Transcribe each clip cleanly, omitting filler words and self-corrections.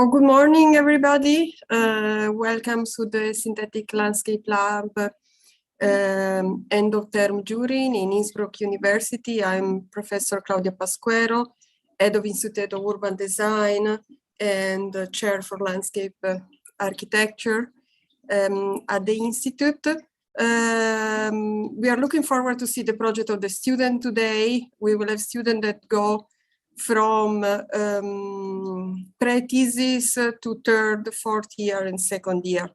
So good morning, everybody. Welcome to the Synthetic Landscape Lab end of term jury in Innsbruck University. I'm Professor Claudia Pasquero, Head of Institute of Urban Design and Chair for Landscape Architecture at the Institute. We are looking forward to see the project of the student today. We will have students that go from pre-thesis to third, fourth year, and second year.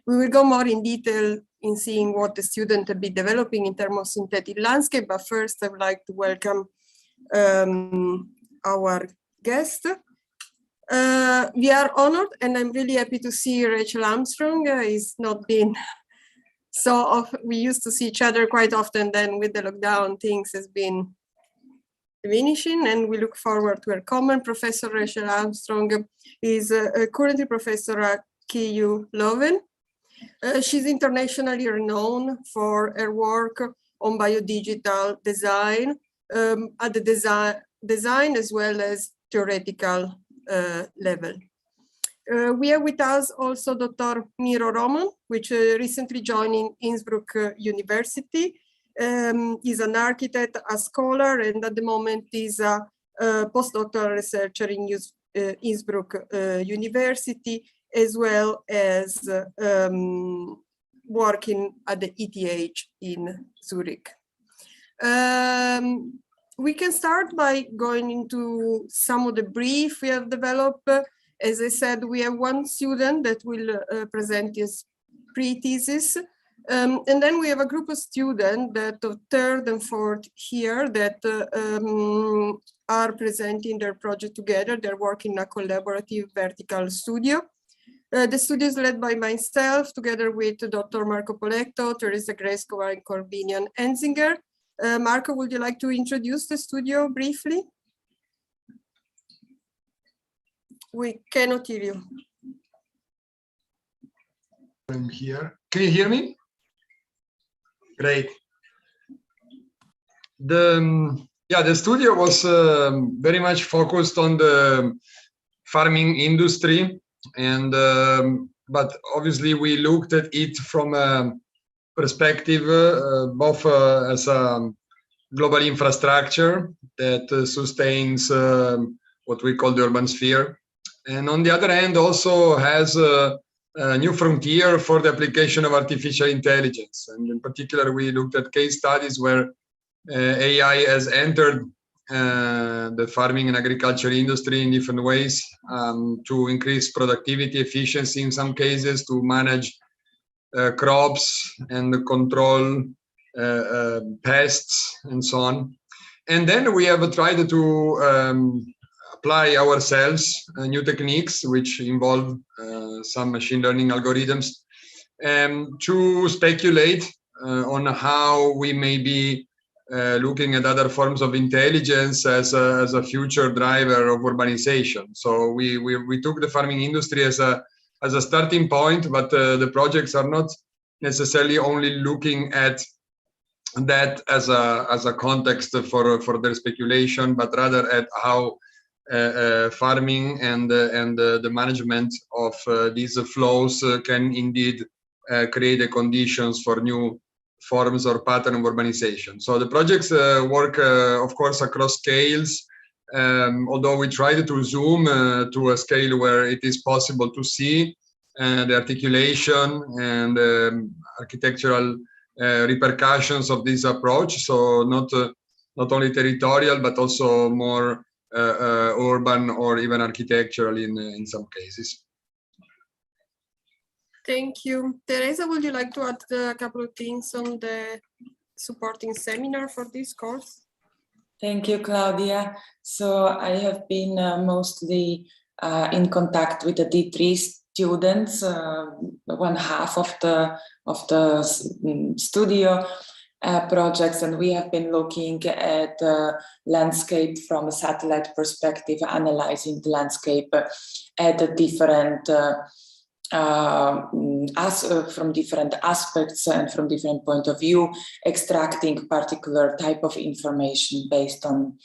We will go more in detail in seeing what the student will be developing in terms of synthetic landscape, but first I would like to welcome our guest. We are honored, and I'm really happy to see Rachel Armstrong. It's not been so often. We used to see each other quite often, then with the lockdown, things has been diminishing, and we look forward to her comment. Professor Rachel Armstrong is currently professor at KU Leuven. She's internationally renowned for her work on biodigital design, at the design as well as theoretical level. We have with us also Dr. Miro Roman, which recently joined Innsbruck University. He's an architect, a scholar, and at the moment is a postdoctoral researcher in Innsbruck University, as well as working at the ETH in Zurich. We can start by going into some of the brief we have developed. As I said, we have one student that will present his pre-thesis. And then we have a group of students that of third and fourth here that are presenting their project together. They're working in a collaborative vertical studio. The studio is led by myself, together with Dr. Marco Poletto, Teresa Greskova, and Corbinian Enzinger. Marco, would you like to introduce the studio briefly? We cannot hear you. I'm here. Can you hear me? Great. The studio was very much focused on the farming industry, and but obviously we looked at it from a perspective both as a global infrastructure that sustains what we call the urban sphere, and on the other hand also has a new frontier for the application of artificial intelligence. And in particular, we looked at case studies where AI has entered the farming and agriculture industry in different ways to increase productivity, efficiency in some cases, to manage crops and control pests and so on. And then we have tried to apply ourselves new techniques which involve some machine learning algorithms to speculate on how we may be looking at other forms of intelligence as a future driver of urbanization. So we took the farming industry as a starting point, but the projects are not necessarily only looking at that as a context for their speculation, but rather at how farming and the management of these flows can indeed create the conditions for new forms or pattern of urbanization. So the projects work, of course, across scales, although we tried to zoom to a scale where it is possible to see the articulation and architectural repercussions of this approach. So not only territorial, but also more urban or even architectural in some cases. Thank you. Teresa, would you like to add a couple of things on the supporting seminar for this course? Thank you, Claudia. So I have been mostly in contact with the D3 students, one half of the studio projects, and we have been looking at landscape from a satellite perspective, analyzing the landscape at a different from different aspects and from different point of view, extracting particular type of information based on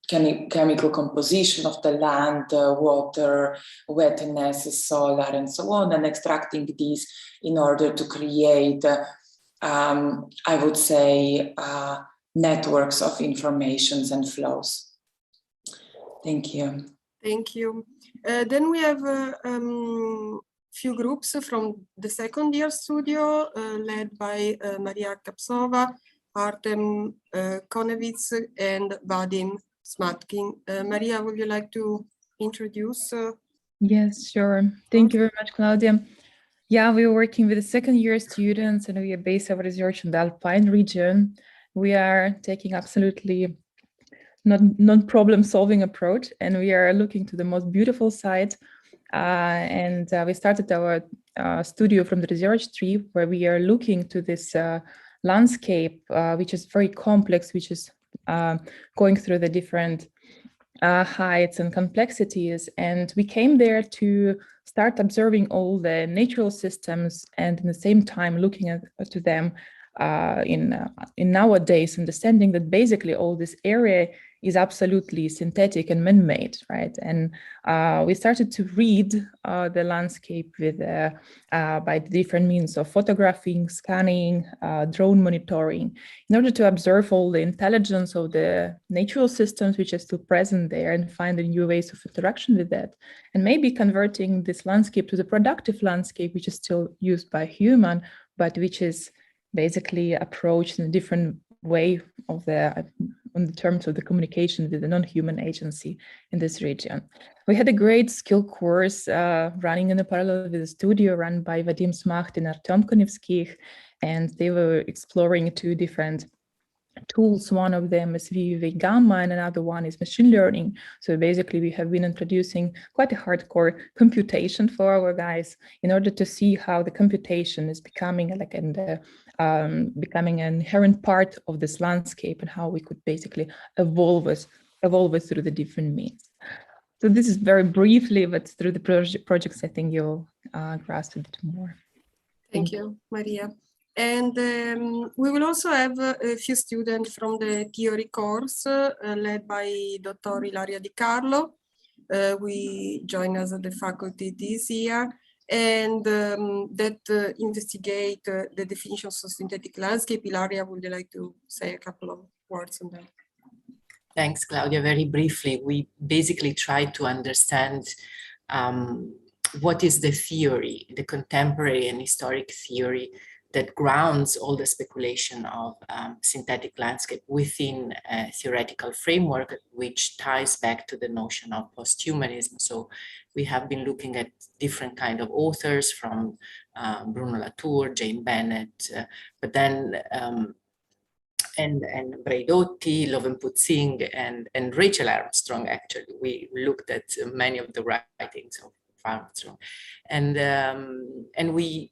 chemical composition of the land, water, wetness, solar, and so on, and extracting these in order to create, I would say, networks of informations and flows. Thank you. Thank you. Then we have few groups from the second year studio led by Maria Kapsova, Artem Konevits, and Vadim Smatkin. Maria, would you like to introduce? Yes, sure. Thank you very much, Claudia. Yeah, we're working with the second year students and we are based our research in the Alpine region. We are taking absolutely non-problem solving approach, and we are looking to the most beautiful site. We started our studio from the research tree, where we are looking to this landscape, which is very complex, which is going through the different heights and complexities. And we came there to start observing all the natural systems and in the same time looking to them in nowadays, understanding that basically all this area is absolutely synthetic and man-made, right? And we started to read the landscape with by the different means of photographing, scanning, drone monitoring, in order to observe all the intelligence of the natural systems which are still present there and find new ways of interaction with that, and maybe converting this landscape to the productive landscape, which is still used by human, but which is basically approached in a different way of on the terms of the communication with the non-human agency in this region. We had a great skill course running in a parallel with the studio run by Vadim Smacht and Artem Konevskih, and they were exploring two different tools. One of them is VUV Gamma and another one is machine learning. So basically we have been introducing quite a hardcore computation for our guys in order to see how the computation is becoming becoming an inherent part of this landscape and how we could basically evolve it through the different means. So this is very briefly, but through the projects, I think you'll grasp a bit more. Thank you, Maria. And we will also have a few students from the theory course led by Dr. Ilaria Di Carlo. We join us at the faculty this year, and that investigate the definitions of synthetic landscape. Ilaria, would you like to say a couple of words on that? Thanks, Claudia. Very briefly, we basically try to understand what is the theory, the contemporary and historic theory that grounds all the speculation of synthetic landscape within a theoretical framework, which ties back to the notion of posthumanism. So we have been looking at different kind of authors from Bruno Latour, Jane Bennett, but then and Braidotti, Lovenput Singh, and Rachel Armstrong. Actually, we looked at many of the writings of Armstrong, and we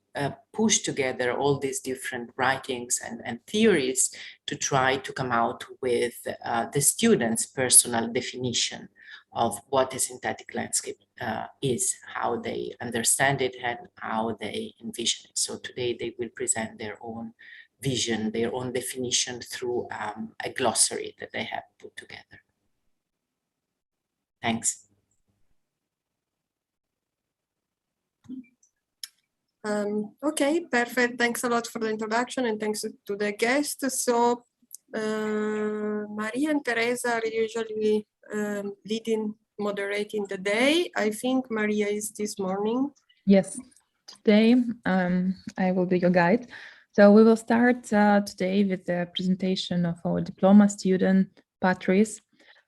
push together all these different writings and theories to try to come out with the students' personal definition of what a synthetic landscape is, how they understand it, and how they envision it. So today they will present their own vision, their own definition through a glossary that they have put together. Thanks. Okay, perfect. Thanks a lot for the introduction and thanks to the guests. So Maria and Teresa are usually moderating the day. I think Maria is this morning. Yes, today I will be your guide. So we will start today with the presentation of our diploma student, Patrice.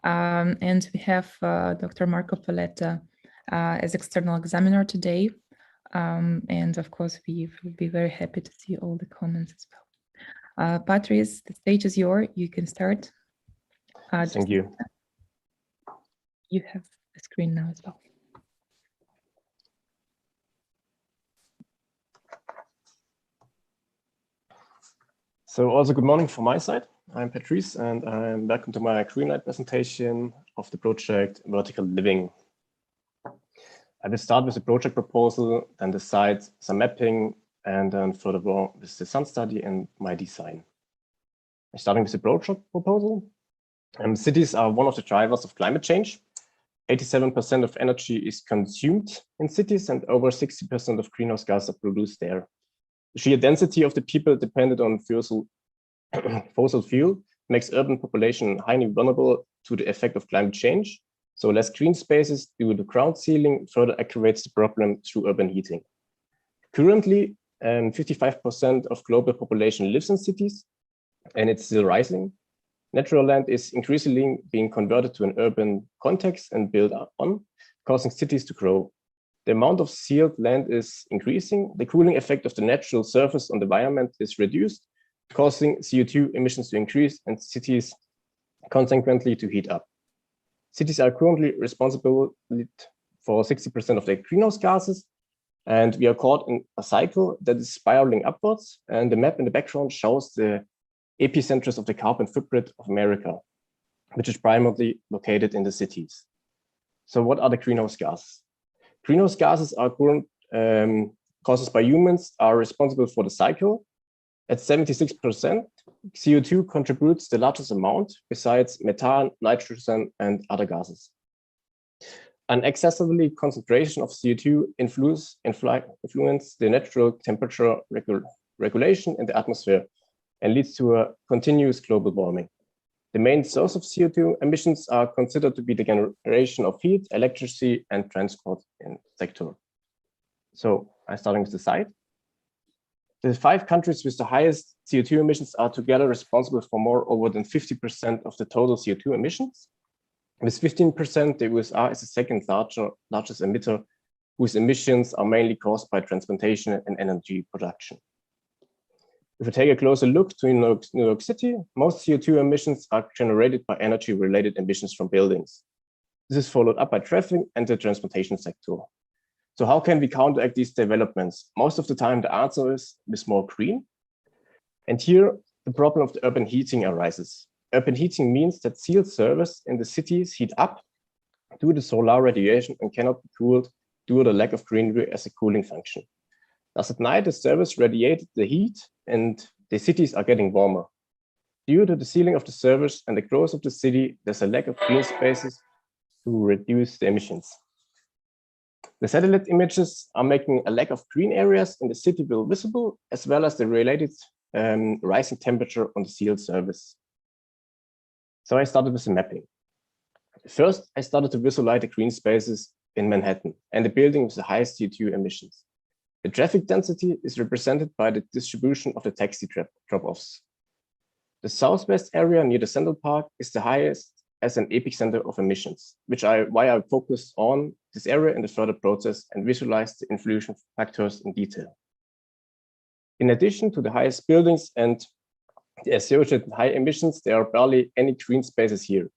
And we have Dr. Marco Paletta as external examiner today. And of course, we will be very happy to see all the comments as well. Patrice, the stage is yours. You can start. Thank you. You have the screen now as well. So also good morning from my side. I'm Patrice and I'm welcome to my greenlight presentation of the project Vertical Living. I will start with the project proposal, then the sites, some mapping, and then furthermore with the sun study and my design. I'm starting with the project proposal. Cities are one of the drivers of climate change. 87% of energy is consumed in cities and over 60% of greenhouse gases are produced there. The sheer density of the people dependent on fossil fuel makes urban population highly vulnerable to the effect of climate change. So less green spaces due to ground sealing further aggravates the problem through urban heating. Currently, 55% of global population lives in cities, and it's still rising. Natural land is increasingly being converted to an urban context and built on, causing cities to grow. The amount of sealed land is increasing. The cooling effect of the natural surface on the environment is reduced, causing CO2 emissions to increase and cities consequently to heat up. Cities are currently responsible for 60% of their greenhouse gases, and we are caught in a cycle that is spiraling upwards. And the map in the background shows the epicenters of the carbon footprint of America, which is primarily located in the cities. So what are the greenhouse gases? Greenhouse gases are causes by humans are responsible for the cycle. At 76%, CO2 contributes the largest amount besides methane, nitrogen, and other gases. An excessively concentration of CO2 influence the natural temperature regulation in the atmosphere and leads to a continuous global warming. The main source of CO2 emissions are considered to be the generation of heat, electricity, and transport in sector. So I'm starting with the site. The 5 countries with the highest CO2 emissions are together responsible for more than 50% of the total CO2 emissions. With 15%, the USA is the second largest emitter, whose emissions are mainly caused by transportation and energy production. If we take a closer look to New York City, most CO2 emissions are generated by energy-related emissions from buildings. This is followed up by traffic and the transportation sector. So how can we counteract these developments? Most of the time, the answer is with more green. And here, the problem of the urban heating arises. Urban heating means that sealed surfaces in the cities heat up due to solar radiation and cannot be cooled due to the lack of greenery as a cooling function. Thus, at night, the surface radiates the heat and the cities are getting warmer. Due to the sealing of the surface and the growth of the city, there's a lack of green spaces to reduce the emissions. The satellite images are making a lack of green areas in the city visible, as well as the related rising temperature on the sealed surface. So I started with the mapping. First, I started to visualize the green spaces in Manhattan and the building with the highest CO2 emissions. The traffic density is represented by the distribution of the taxi drop-offs. The southwest area near the Central Park is the highest as an epicenter of emissions, why I focused on this area in the further process and visualized the influence factors in detail. In addition to the highest buildings and the associated high emissions, there are barely any green spaces here,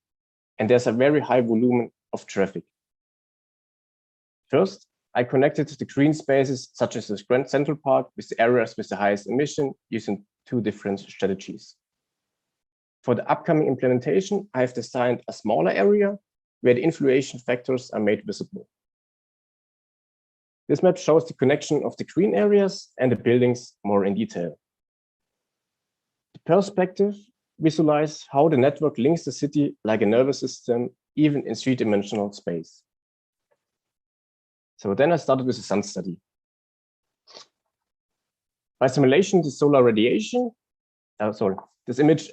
and there's a very high volume of traffic. First, I connected the green spaces, such as the Grand Central Park, with the areas with the highest emission using 2 different strategies. For the upcoming implementation, I have designed a smaller area where the influence factors are made visible. This map shows the connection of the green areas and the buildings more in detail. The perspective visualizes how the network links the city like a nervous system, even in 3-dimensional space. So then I started with a sun study. By simulation, the solar radiation, this image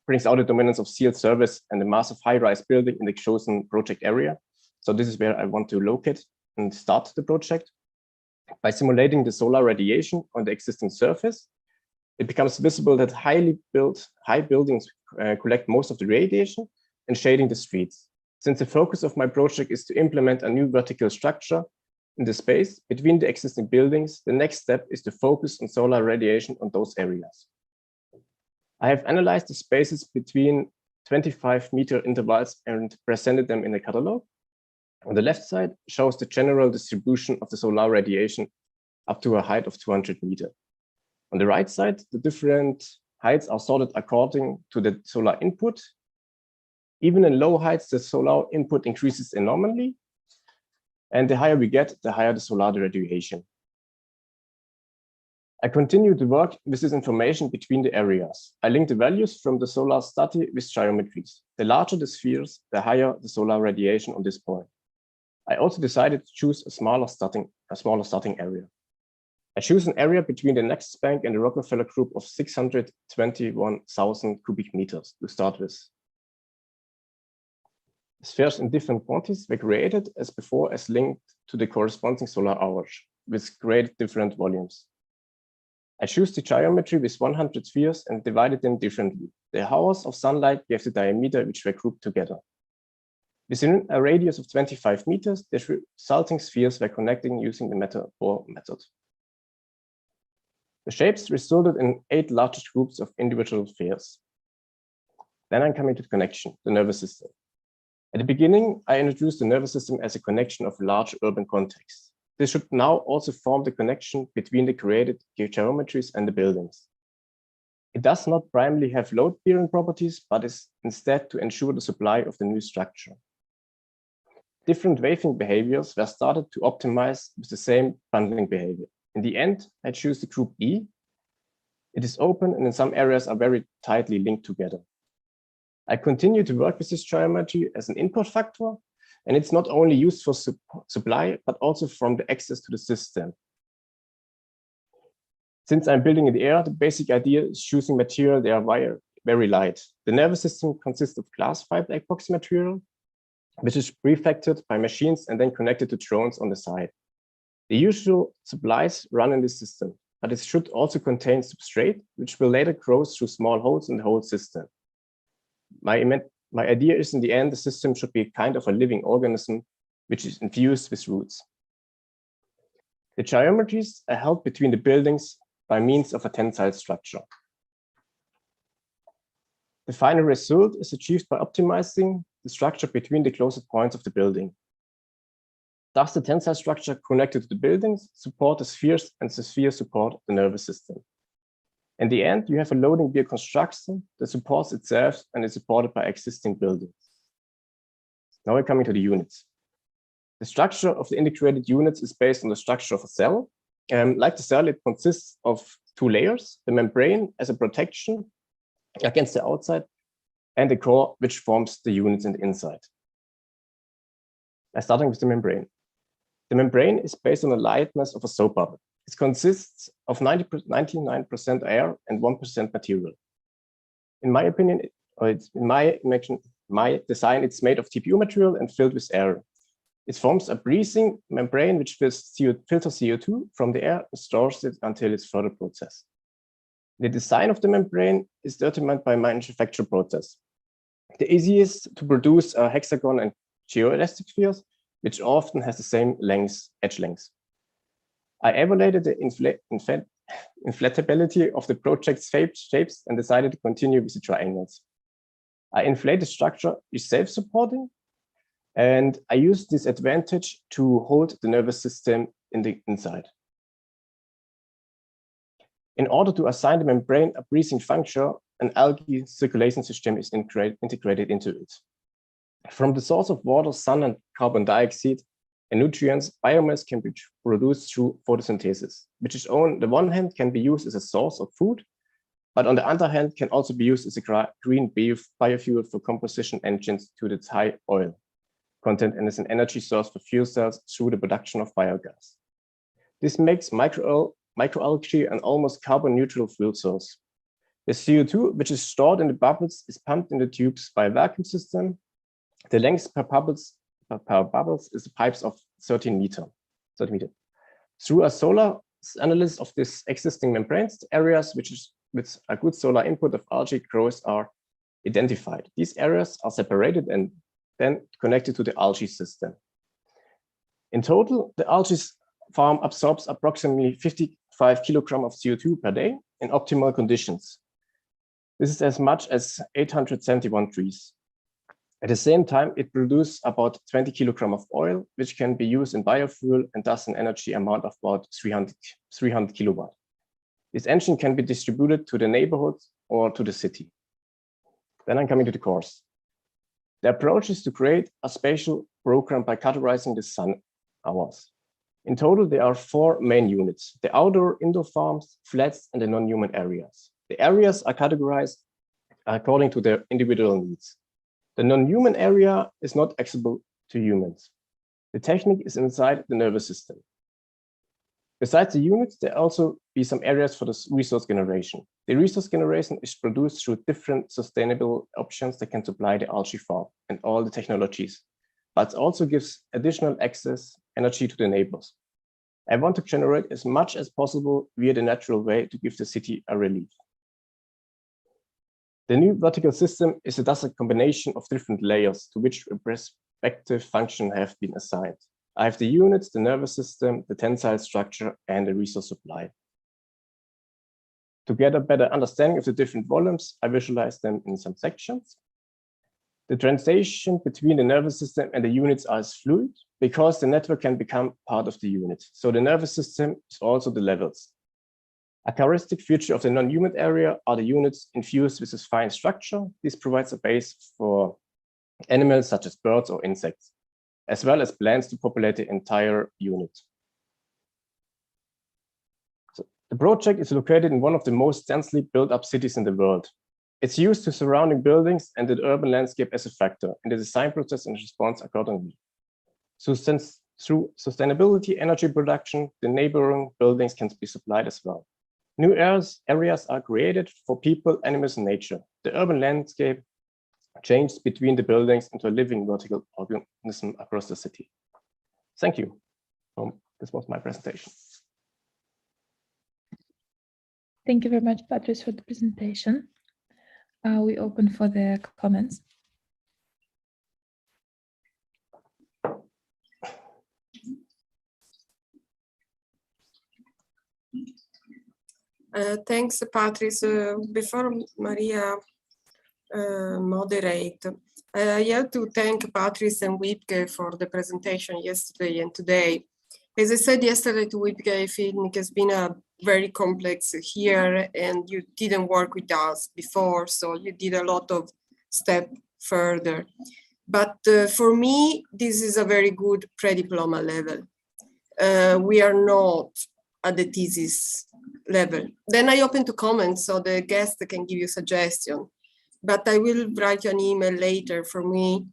brings out the dominance of sealed surface and the massive high-rise building in the chosen project area. So this is where I want to locate and start the project. By simulating the solar radiation on the existing surface, it becomes visible that high buildings collect most of the radiation and shading the streets. Since the focus of my project is to implement a new vertical structure in the space between the existing buildings, the next step is to focus on solar radiation on those areas. I have analyzed the spaces between 25-meter intervals and presented them in a catalog. On the left side shows the general distribution of the solar radiation up to a height of 200 meters. On the right side, the different heights are sorted according to the solar input. Even in low heights, the solar input increases enormously. And the higher we get, the higher the solar radiation. I continue to work with this information between the areas. I link the values from the solar study with geometries. The larger the spheres, the higher the solar radiation on this point. I also decided to choose a smaller starting area. I choose an area between the Nexus Bank and the Rockefeller Group of 621,000 cubic meters to start with. Spheres in different quantities were created as before as linked to the corresponding solar hours with great different volumes. I choose the geometry with 100 spheres and divided them differently. The hours of sunlight gave the diameter which were grouped together. Within a radius of 25 meters, the resulting spheres were connecting using the metaphor method. The shapes resulted in 8 largest groups of individual spheres. Then I'm coming to the connection, the nervous system. At the beginning, I introduced the nervous system as a connection of large urban contexts. This should now also form the connection between the created geometries and the buildings. It does not primarily have load-bearing properties, but is instead to ensure the supply of the new structure. Different waving behaviors were started to optimize with the same bundling behavior. In the end, I choose the group E. It is open and in some areas are very tightly linked together. I continue to work with this geometry as an input factor, and it's not only used for supply, but also from the access to the system. Since I'm building in the air, the basic idea is choosing material that are very light. The nervous system consists of glass fiber epoxy material, which is prefactored by machines and then connected to drones on the side. The usual supplies run in this system, but it should also contain substrate, which will later grow through small holes in the whole system. My idea is in the end, the system should be kind of a living organism, which is infused with roots. The geometries are held between the buildings by means of a tensile structure. The final result is achieved by optimizing the structure between the closest points of the building. Thus, the tensile structure connected to the buildings support the spheres and the spheres support the nervous system. In the end, you have a loading beam construction that supports itself and is supported by existing buildings. Now we're coming to the units. The structure of the integrated units is based on the structure of a cell. Like the cell, it consists of 2 layers, the membrane as a protection against the outside, and the core, which forms the units in the inside. Starting with the membrane. The membrane is based on the lightness of a soap bubble. It consists of 99% air and 1% material. In my opinion, my design, it's made of TPU material and filled with air. It forms a breathing membrane which filters CO2 from the air and stores it until it's further processed. The design of the membrane is determined by my manufacture process. The easiest to produce are hexagon and geoelastic spheres, which often has the same length, edge length. I evaluated the inflatability of the project's shapes and decided to continue with the triangles. I inflate the structure is self-supporting, and I use this advantage to hold the nervous system in the inside. In order to assign the membrane a breathing function, an algae circulation system is integrated into it. From the source of water, sun, and carbon dioxide and nutrients, biomass can be produced through photosynthesis, which is on the one hand can be used as a source of food, but on the other hand can also be used as a green biofuel for composition engines due to its high oil content and as an energy source for fuel cells through the production of biogas. This makes microalgae an almost carbon neutral fuel source. The CO2, which is stored in the bubbles, is pumped in the tubes by a vacuum system. The length per bubbles is the pipes of 30 meters. Through a solar analysis of this existing membranes, the areas with a good solar input of algae growth are identified. These areas are separated and then connected to the algae system. In total, the algae farm absorbs approximately 55 kilograms of CO2 per day in optimal conditions. This is as much as 871 trees. At the same time, it produces about 20 kilograms of oil, which can be used in biofuel and thus an energy amount of about 300 kilowatt. This engine can be distributed to the neighborhood or to the city. Then I'm coming to the course. The approach is to create a spatial program by categorizing the sun hours. In total, there are 4 main units: the outdoor, indoor farms, flats, and the non-human areas. The areas are categorized according to their individual needs. The non-human area is not accessible to humans. The technique is inside the nervous system. Besides the units, there also be some areas for the resource generation. The resource generation is produced through different sustainable options that can supply the algae farm and all the technologies, but also gives additional access energy to the neighbors. I want to generate as much as possible via the natural way to give the city a relief. The new vertical system is thus a combination of different layers to which a respective function have been assigned. I have the units, the nervous system, the tensile structure, and the resource supply. To get a better understanding of the different volumes, I visualize them in some sections. The translation between the nervous system and the units is fluid because the network can become part of the unit. So the nervous system is also the levels. A characteristic feature of the non-human area are the units infused with this fine structure. This provides a base for animals such as birds or insects, as well as plants to populate the entire unit. So the project is located in one of the most densely built up cities in the world. It's used to surrounding buildings and the urban landscape as a factor in the design process and response accordingly. So since through sustainability energy production, the neighboring buildings can be supplied as well. New areas are created for people, animals, and nature. The urban landscape changed between the buildings into a living vertical organism across the city. Thank you. This was my presentation. Thank you very much, Patrice, for the presentation. We open for the comments. Thanks, Patrice. Before Maria moderate, I have to thank Patrice and Wiebke for the presentation yesterday and today. As I said yesterday to Wiebke, I think it has been a very complex year and you didn't work with us before, so you did a lot of step further. But for me, this is a very good pre-diploma level. We are not at the thesis level. Then I open to comments so the guest can give you suggestion. But I will write you an email later. For me,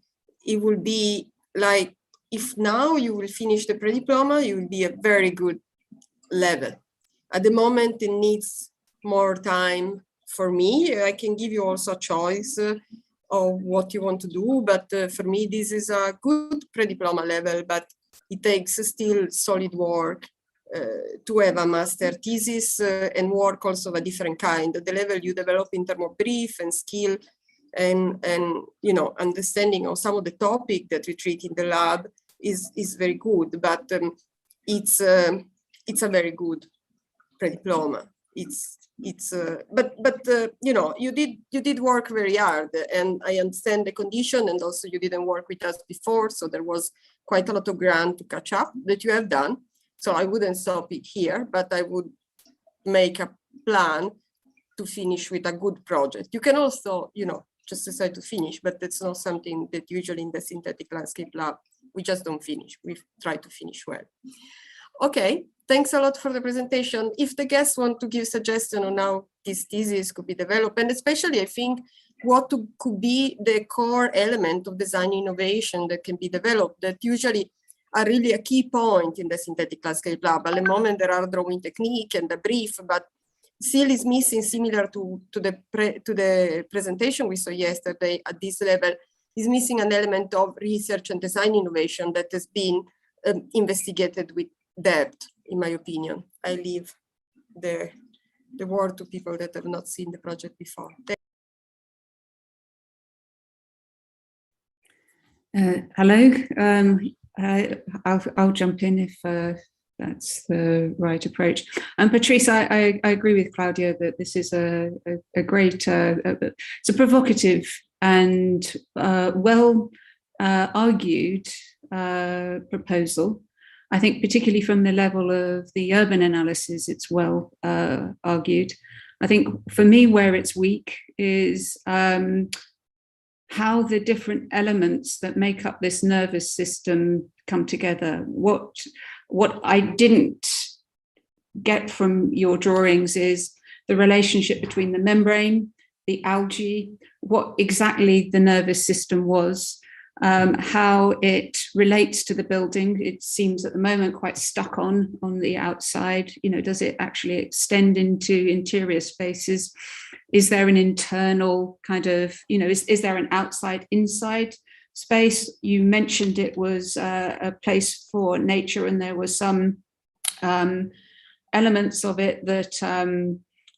it will be like, if now you will finish the pre-diploma, you will be a very good level. At the moment, it needs more time for me. I can give you also a choice of what you want to do, but for me, this is a good pre-diploma level, but it takes still solid work to have a master thesis and work also of a different kind. The level you develop in terms of brief and skill and you know, understanding of some of the topic that we treat in the lab is very good, but it's a very good pre-diploma. But you know, you did work very hard, and I understand the condition, and also you didn't work with us before, so there was quite a lot of ground to catch up that you have done. So I wouldn't stop it here, but I would make a plan to finish with a good project. You can also, you know, just decide to finish, but that's not something that usually in the synthetic landscape lab, we just don't finish. We try to finish well. Okay, thanks a lot for the presentation. If the guests want to give suggestion on how this thesis could be developed, and especially I think what could be the core element of design innovation that can be developed, that usually are really a key point in the synthetic landscape lab. At the moment, there are drawing technique and the brief, but still is missing, similar to the presentation we saw yesterday at this level, is missing an element of research and design innovation that has been investigated with depth, in my opinion. I leave the word to people that have not seen the project before. Hello. I'll jump in if that's the right approach. And Patrice, I agree with Claudia that this is a great, it's a provocative and well argued proposal. I think particularly from the level of the urban analysis, it's well argued. I think for me where it's weak is how the different elements that make up this nervous system come together. What what I didn't get from your drawings is the relationship between the membrane, the algae, what exactly the nervous system was, how it relates to the building. It seems at the moment quite stuck on the outside. You know, does it actually extend into interior spaces? Is there an internal kind of, you know, is there an outside inside space? You mentioned it was a place for nature, and there were some elements of it that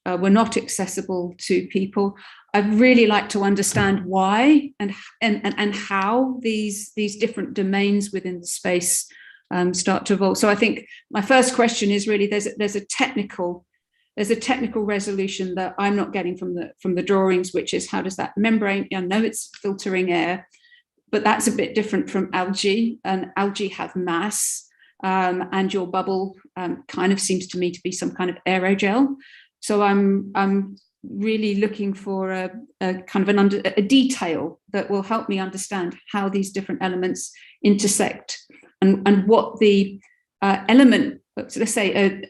were not accessible to people. I'd really like to understand why and how these different domains within the space start to evolve. So I think my first question is really there's a technical resolution that I'm not getting from the drawings, which is how does that membrane? I know it's filtering air, but that's a bit different from algae, and algae have mass, and your bubble kind of seems to me to be some kind of aerogel. So I'm really looking for a kind of a detail that will help me understand how these different elements intersect, and what the element, let's say,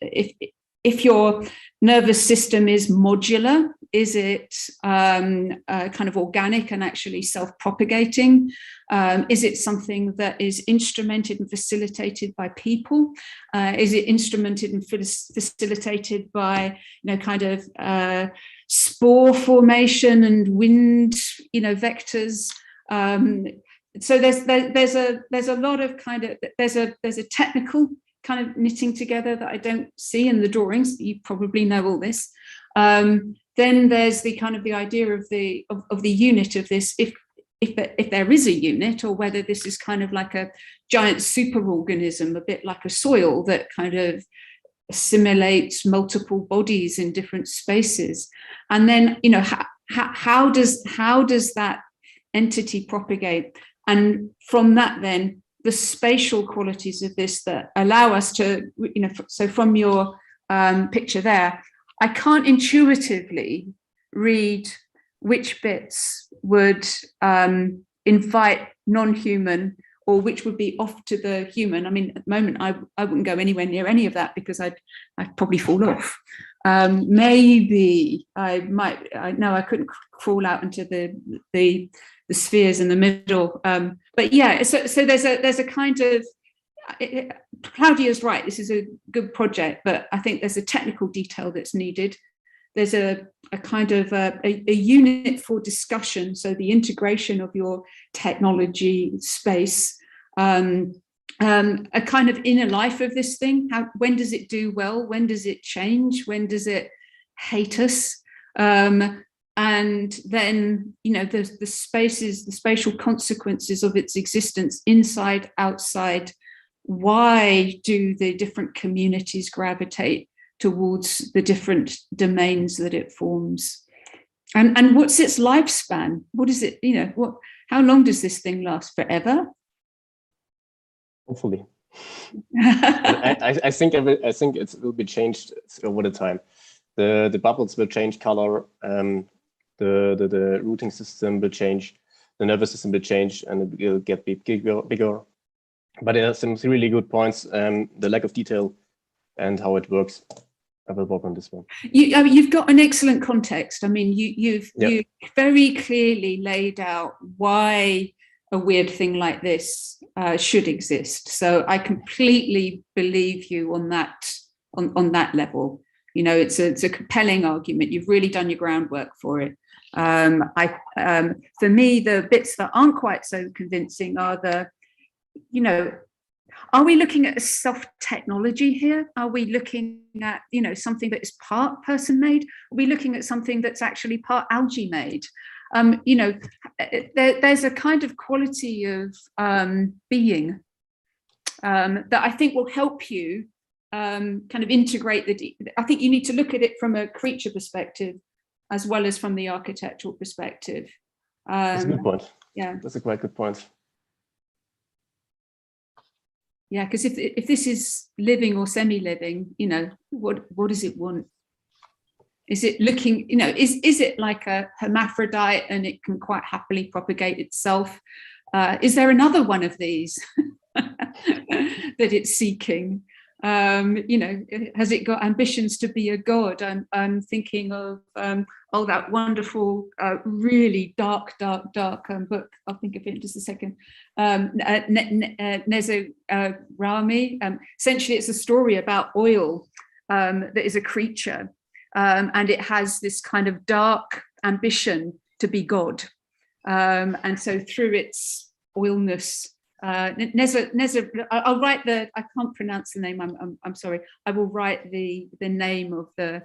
if your nervous system is modular, is it kind of organic and actually self-propagating? Is it something that is instrumented and facilitated by people? Is it instrumented and facilitated by, you know, kind of spore formation and wind, you know, vectors? So there's a lot of kind of, there's a technical kind of knitting together that I don't see in the drawings. You probably know all this. Then there's the kind of the idea of the unit of this, if there is a unit, or whether this is kind of like a giant superorganism, a bit like a soil that kind of assimilates multiple bodies in different spaces. And then, you know, how does that entity propagate? And from that, then the spatial qualities of this that allow us to, you know, so from your picture there, I can't intuitively read which bits would invite non-human or which would be off to the human. I mean, at the moment, I wouldn't go anywhere near any of that because I'd probably fall off. Maybe I might. I couldn't crawl out into the spheres in the middle. But yeah, so there's a kind of. Claudia's right. This is a good project, but I think there's a technical detail that's needed. There's a kind of a unit for discussion. So the integration of your technology space, a kind of inner life of this thing. When does it do well? When does it change? When does it hate us? And then, you know, the spaces, the spatial consequences of its existence, inside, outside. Why do the different communities gravitate towards the different domains that it forms? And what's its lifespan? What is it, you know, how long does this thing last? Forever? Hopefully. I think it will be changed over the time. The bubbles will change color, the routing system will change, the nervous system will change, and it will get bigger. But there are some really good points, the lack of detail and how it works. I will work on this one. You've got an excellent context. I mean, you've very clearly laid out why a weird thing like this should exist. So I completely believe you on that level. You know, it's a compelling argument. You've really done your groundwork for it. For me, the bits that aren't quite so convincing are the, you know, are we looking at a soft technology here? Are we looking at, you know, something that is part person made? Are we looking at something that's actually part algae made? You know, there's a kind of quality of being that I think will help you kind of integrate I think you need to look at it from a creature perspective as well as from the architectural perspective. That's a good point. Yeah, that's a quite good point. Yeah, because if this is living or semi-living, you know, what does it want? Is it looking, you know, is it like a hermaphrodite and it can quite happily propagate itself? Is there another one of these that it's seeking? You know, has it got ambitions to be a god? I'm thinking of that wonderful, really dark book. I'll think of it in just a second. Nezorami. Essentially, it's a story about oil that is a creature, and it has this kind of dark ambition to be God, and so through its oilness. I'll write I can't pronounce the name. I'm sorry. I will write the name of the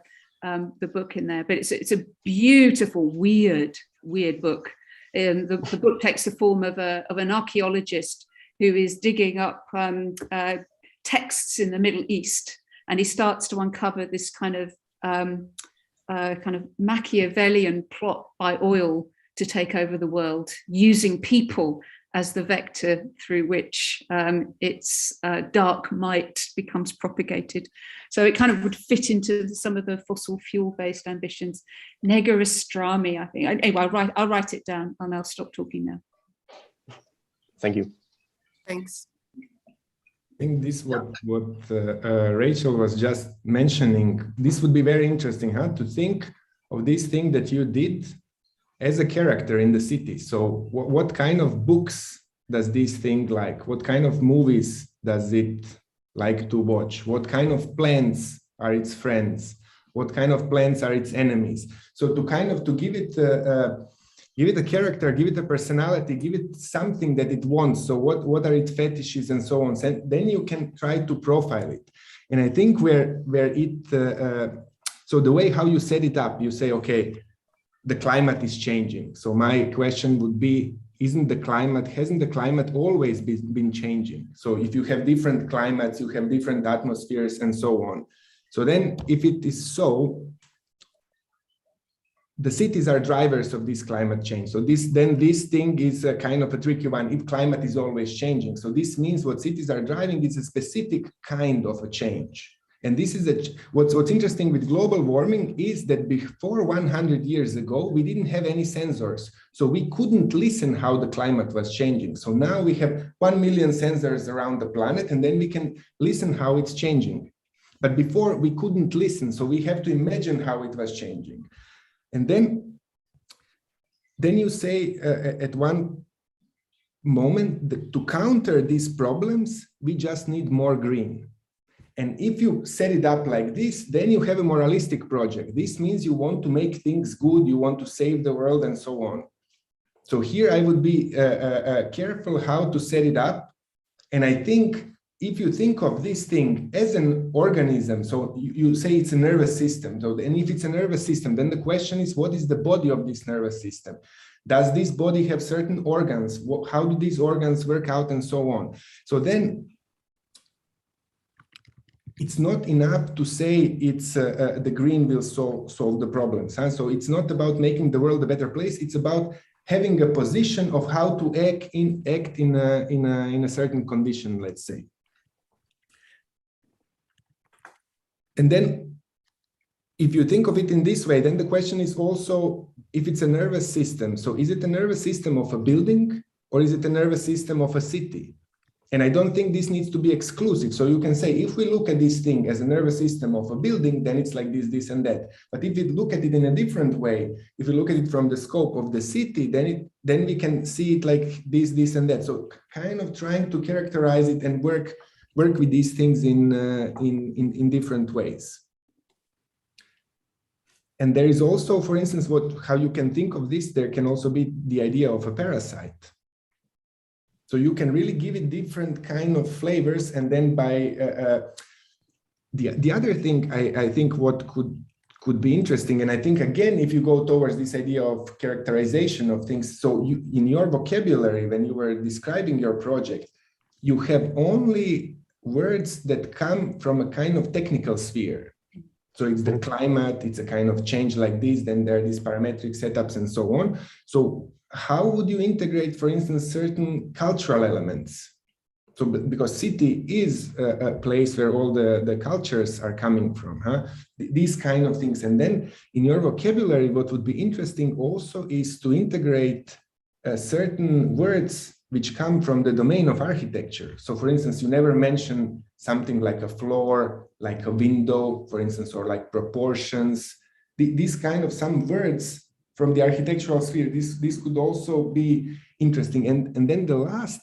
book in there. But it's a beautiful, weird book. The book takes the form of an archaeologist who is digging up texts in the Middle East, and he starts to uncover this kind of Machiavellian plot by oil to take over the world, using people as the vector through which its dark might becomes propagated. So it kind of would fit into some of the fossil fuel-based ambitions. Negorostrami, I think. Anyway, I'll write it down and I'll stop talking now. Thank you. Thanks. I think this what Rachel was just mentioning. This would be very interesting, to think of this thing that you did as a character in the city. So what kind of books does this thing like? What kind of movies does it like to watch? What kind of plants are its friends? What kind of plants are its enemies? So to give it a character, give it a personality, give it something that it wants. So what are its fetishes and so on. So then you can try to profile it. And I think so the way how you set it up, you say, okay, the climate is changing. So my question would be, hasn't the climate always been changing? So if you have different climates, you have different atmospheres and so on. So then if it is so, the cities are drivers of this climate change. So this thing is a kind of a tricky one if climate is always changing. So this means what cities are driving is a specific kind of a change. And this is what's interesting with global warming is that before 100 years ago, we didn't have any sensors. So we couldn't listen how the climate was changing. So now we have 1 million sensors around the planet, and then we can listen how it's changing. But before we couldn't listen. So we have to imagine how it was changing. And then you say at one moment that to counter these problems, we just need more green. And if you set it up like this, then you have a moralistic project. This means you want to make things good, you want to save the world and so on. So here I would be careful how to set it up. And I think if you think of this thing as an organism, so you say it's a nervous system. So, and if it's a nervous system, then the question is, what is the body of this nervous system? Does this body have certain organs? How do these organs work out and so on? So then it's not enough to say it's the green will solve the problems. So it's not about making the world a better place. It's about having a position of how to act in a certain condition, let's say. And then if you think of it in this way, then the question is also if it's a nervous system. So is it a nervous system of a building or is it a nervous system of a city? And I don't think this needs to be exclusive. So you can say, if we look at this thing as a nervous system of a building, then it's like this, and that. But if we look at it in a different way, if we look at it from the scope of the city, then we can see it like this, and that. So kind of trying to characterize it and work with these things in different ways. And there is also, for instance, how you can think of this, there can also be the idea of a parasite. So you can really give it different kind of flavors, and then by the other thing, I think what could be interesting, and I think again, if you go towards this idea of characterization of things, so in your vocabulary, when you were describing your project, you have only words that come from a kind of technical sphere. So it's the climate, it's a kind of change like this, then there are these parametric setups and so on. So how would you integrate, for instance, certain cultural elements? So because city is a place where all the cultures are coming from, these kind of things. And then in your vocabulary, what would be interesting also is to integrate certain words which come from the domain of architecture. So for instance, you never mention something like a floor, like a window, for instance, or like proportions. These kind of some words from the architectural sphere, this could also be interesting. And then the last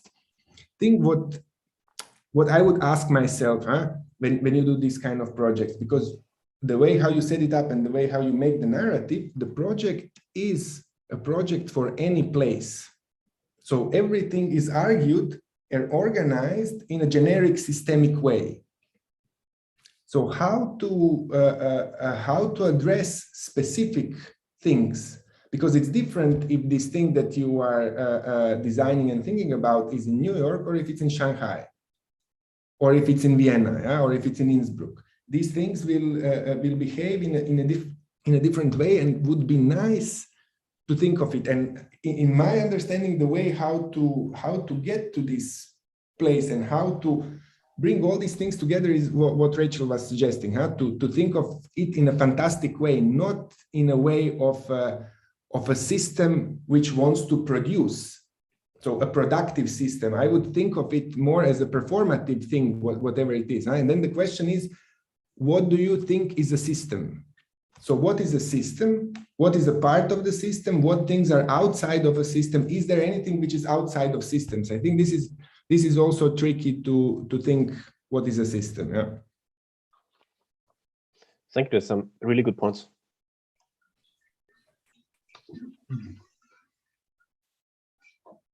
thing, what I would ask myself, when you do this kind of projects, because the way how you set it up and the way how you make the narrative, the project is a project for any place. So everything is argued and organized in a generic systemic way. So how to address specific things, because it's different if this thing that you are designing and thinking about is in New York, or if it's in Shanghai, or if it's in Vienna, or if it's in Innsbruck. These things will behave in a different way, and would be nice to think of it. And in my understanding, the way how to get to this place and how to bring all these things together is what Rachel was suggesting, to think of it in a fantastic way, not in a way of a system which wants to produce. So a productive system. I would think of it more as a performative thing, whatever it is. And then the question is, what do you think is a system? So what is a system? What is a part of the system? What things are outside of a system? Is there anything which is outside of systems? I think this is also tricky to think what is a system. Yeah. Thank you. Some really good points.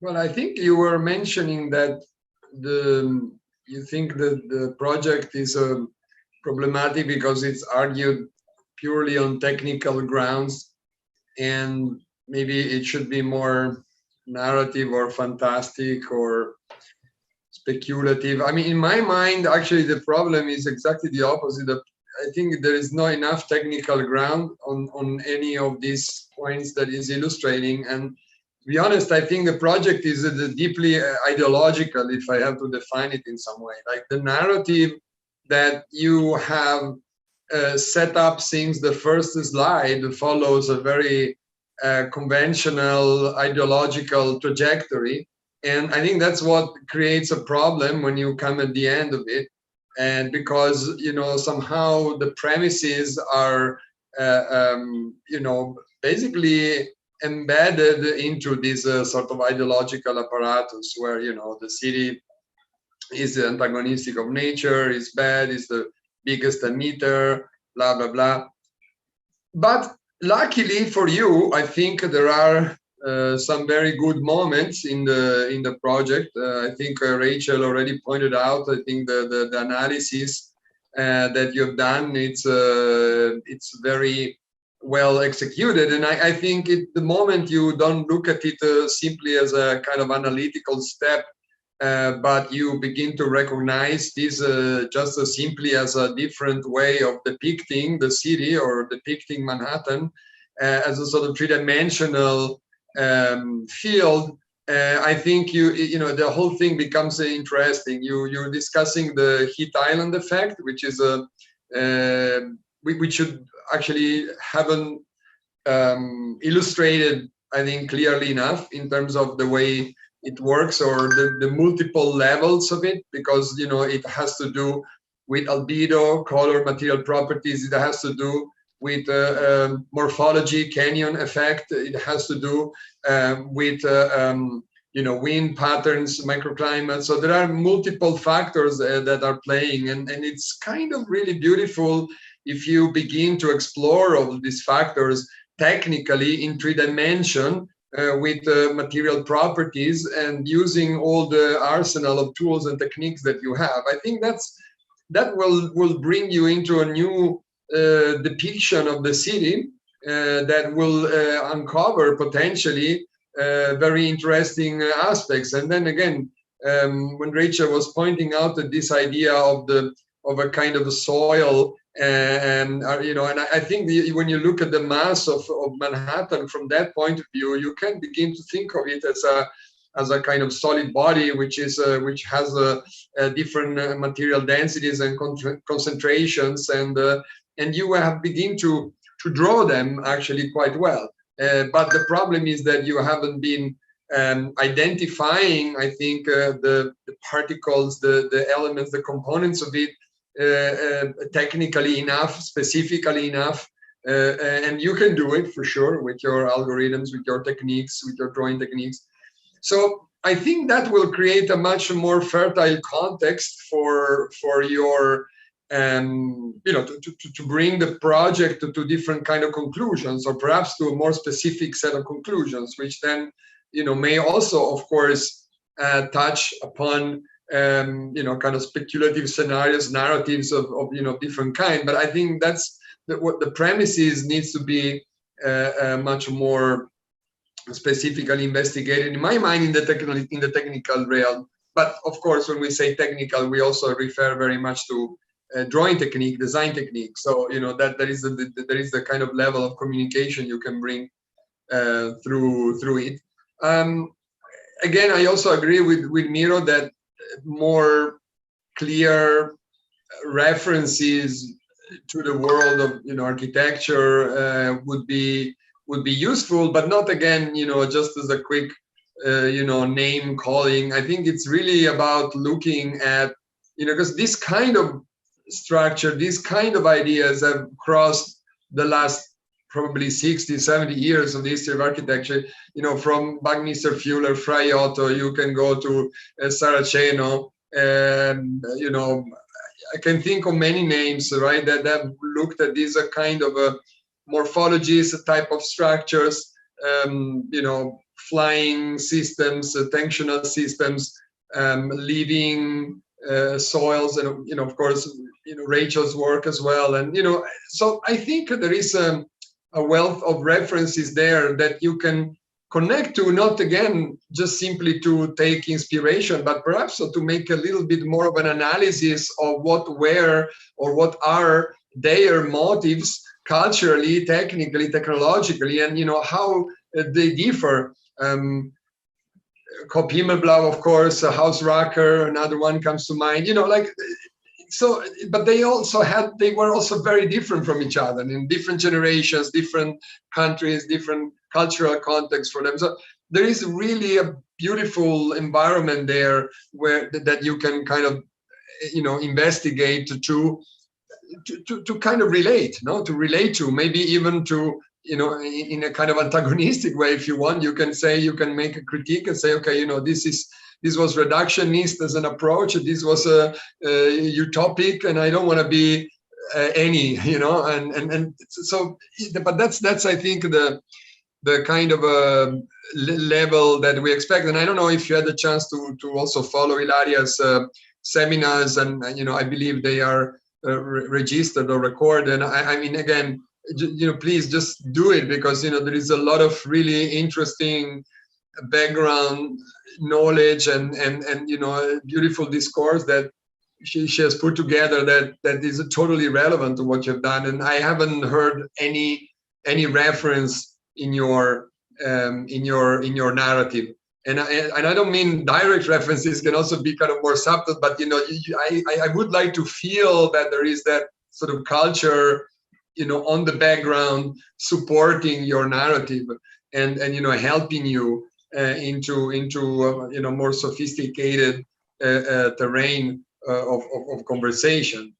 Well, I think you were mentioning that you think that the project is problematic because it's argued purely on technical grounds, and maybe it should be more narrative or fantastic or speculative. I mean, in my mind, actually, the problem is exactly the opposite. I think there is not enough technical ground on any of these points that is illustrating. And to be honest, I think the project is deeply ideological, if I have to define it in some way. Like the narrative that you have set up since the first slide follows a very conventional ideological trajectory. And I think that's what creates a problem when you come at the end of it. And because, you know, somehow the premises are, you know, basically embedded into this sort of ideological apparatus where, you know, the city is antagonistic of nature, is bad, is the biggest emitter, blah, blah, blah. But luckily for you, I think there are some very good moments in the project. I think Rachel already pointed out, I think the analysis that you've done, it's very well executed. And I think the moment you don't look at it simply as a kind of analytical step, but you begin to recognize this just as simply as a different way of depicting the city or depicting Manhattan as a sort of three-dimensional field. I think you know the whole thing becomes interesting. You're discussing the heat island effect, which is we should actually haven't illustrated, I think, clearly enough in terms of the way it works or the multiple levels of it, because you know it has to do with albedo, color, material properties. It has to do with morphology, canyon effect. It has to do with you know, wind patterns, microclimate. So there are multiple factors that are playing, and it's kind of really beautiful if you begin to explore all these factors technically in 3D with material properties and using all the arsenal of tools and techniques that you have. I think that will bring you into a new depiction of the city that will uncover potentially very interesting aspects. And then again, when Rachel was pointing out that this idea of a kind of a soil, and you know, and I think when you look at the mass of Manhattan from that point of view, you can begin to think of it as a kind of solid body, which has different material densities and concentrations, and you have begin to draw them actually quite well. But the problem is that you haven't been identifying, I think, the particles, the elements, the components of it technically enough, specifically enough, and you can do it for sure with your algorithms, with your techniques, with your drawing techniques. So I think that will create a much more fertile context for your to bring the project to different kind of conclusions, or perhaps to a more specific set of conclusions, which then may also, of course, touch upon kind of speculative scenarios, narratives of different kind. But I think that's what the premises needs to be much more specifically investigated, in my mind, in the technical realm. But of course, when we say technical, we also refer very much to drawing technique, design technique. So that there is the kind of level of communication you can bring through it. Again, I also agree with Miro that more clear references to the world of architecture would be useful, but not, again, just as a quick name calling. I think it's really about looking at because this kind of structure, these kind of ideas have crossed the last probably 60, 70 years of the history of architecture, from Buckminster Fuller, Fra Iotto, you can go to Saraceno, and, I can think of many names, right, that have looked at these kind of morphologies, type of structures, flying systems, tensional systems, living soils, and, of course, Rachel's work as well. And, so I think there is a wealth of references there that you can connect to, not again just simply to take inspiration, but perhaps to make a little bit more of an analysis of what are their motives culturally, technically, technologically, and how they differ. Kopp Himmelblau, of course, Hausracker, another one comes to mind. So, but they were also very different from each other in different generations, different countries, different cultural contexts for them. So there is really a beautiful environment there that you can kind of, investigate to kind of relate, to maybe even to, in a kind of antagonistic way, if you want. You can make a critique and say, okay, this was reductionist as an approach. This was a utopic, and I don't want to be any, and so. But that's I think the kind of level that we expect. And I don't know if you had the chance to also follow Ilaria's seminars, and I believe they are registered or recorded. And I mean, again, please just do it, because there is a lot of really interesting background knowledge and beautiful discourse that she has put together that is totally relevant to what you've done. And I haven't heard any reference in your narrative. And I don't mean direct references, can also be kind of more subtle, but I would like to feel that there is that sort of culture on the background supporting your narrative and helping you into more sophisticated terrain of conversation.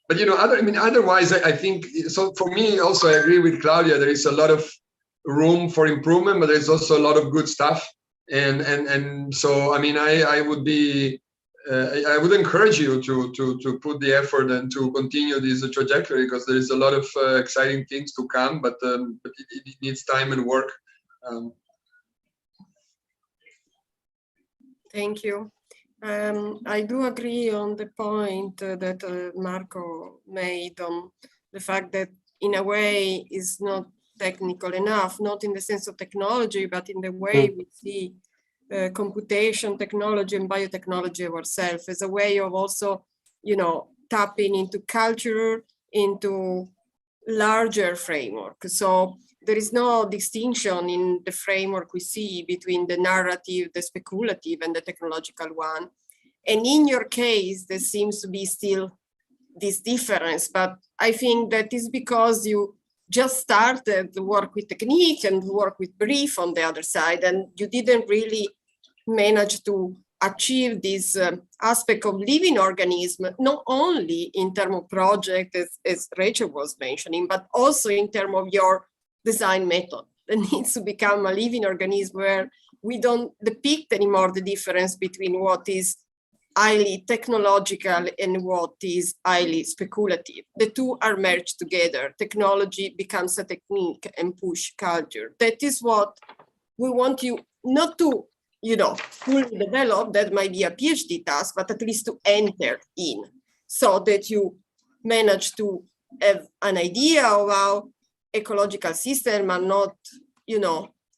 But otherwise, I think so. For me, also, I agree with Claudia. There is a lot of room for improvement, but there's also a lot of good stuff. And so, I would be. I would encourage you to put the effort and to continue this trajectory, because there is a lot of exciting things to come, but it needs time and work. Thank you. I do agree on the point that Marco made on the fact that in a way is not technical enough, not in the sense of technology, but in the way we see computation technology and biotechnology ourselves as a way of also, tapping into culture, into larger framework. So there is no distinction in the framework we see between the narrative, the speculative, and the technological one. And in your case, there seems to be still this difference, but I think that is because you just started to work with technique and work with brief on the other side, and you didn't really manage to achieve this aspect of living organism, not only in terms of project, as Rachel was mentioning, but also in terms of your design method. It needs to become a living organism where we don't depict anymore the difference between what is highly technological and what is highly speculative. The two are merged together. Technology becomes a technique and push culture. That is what we want you not to, fully develop. That might be a PhD task, but at least to enter in, so that you manage to have an idea of how ecological systems are not,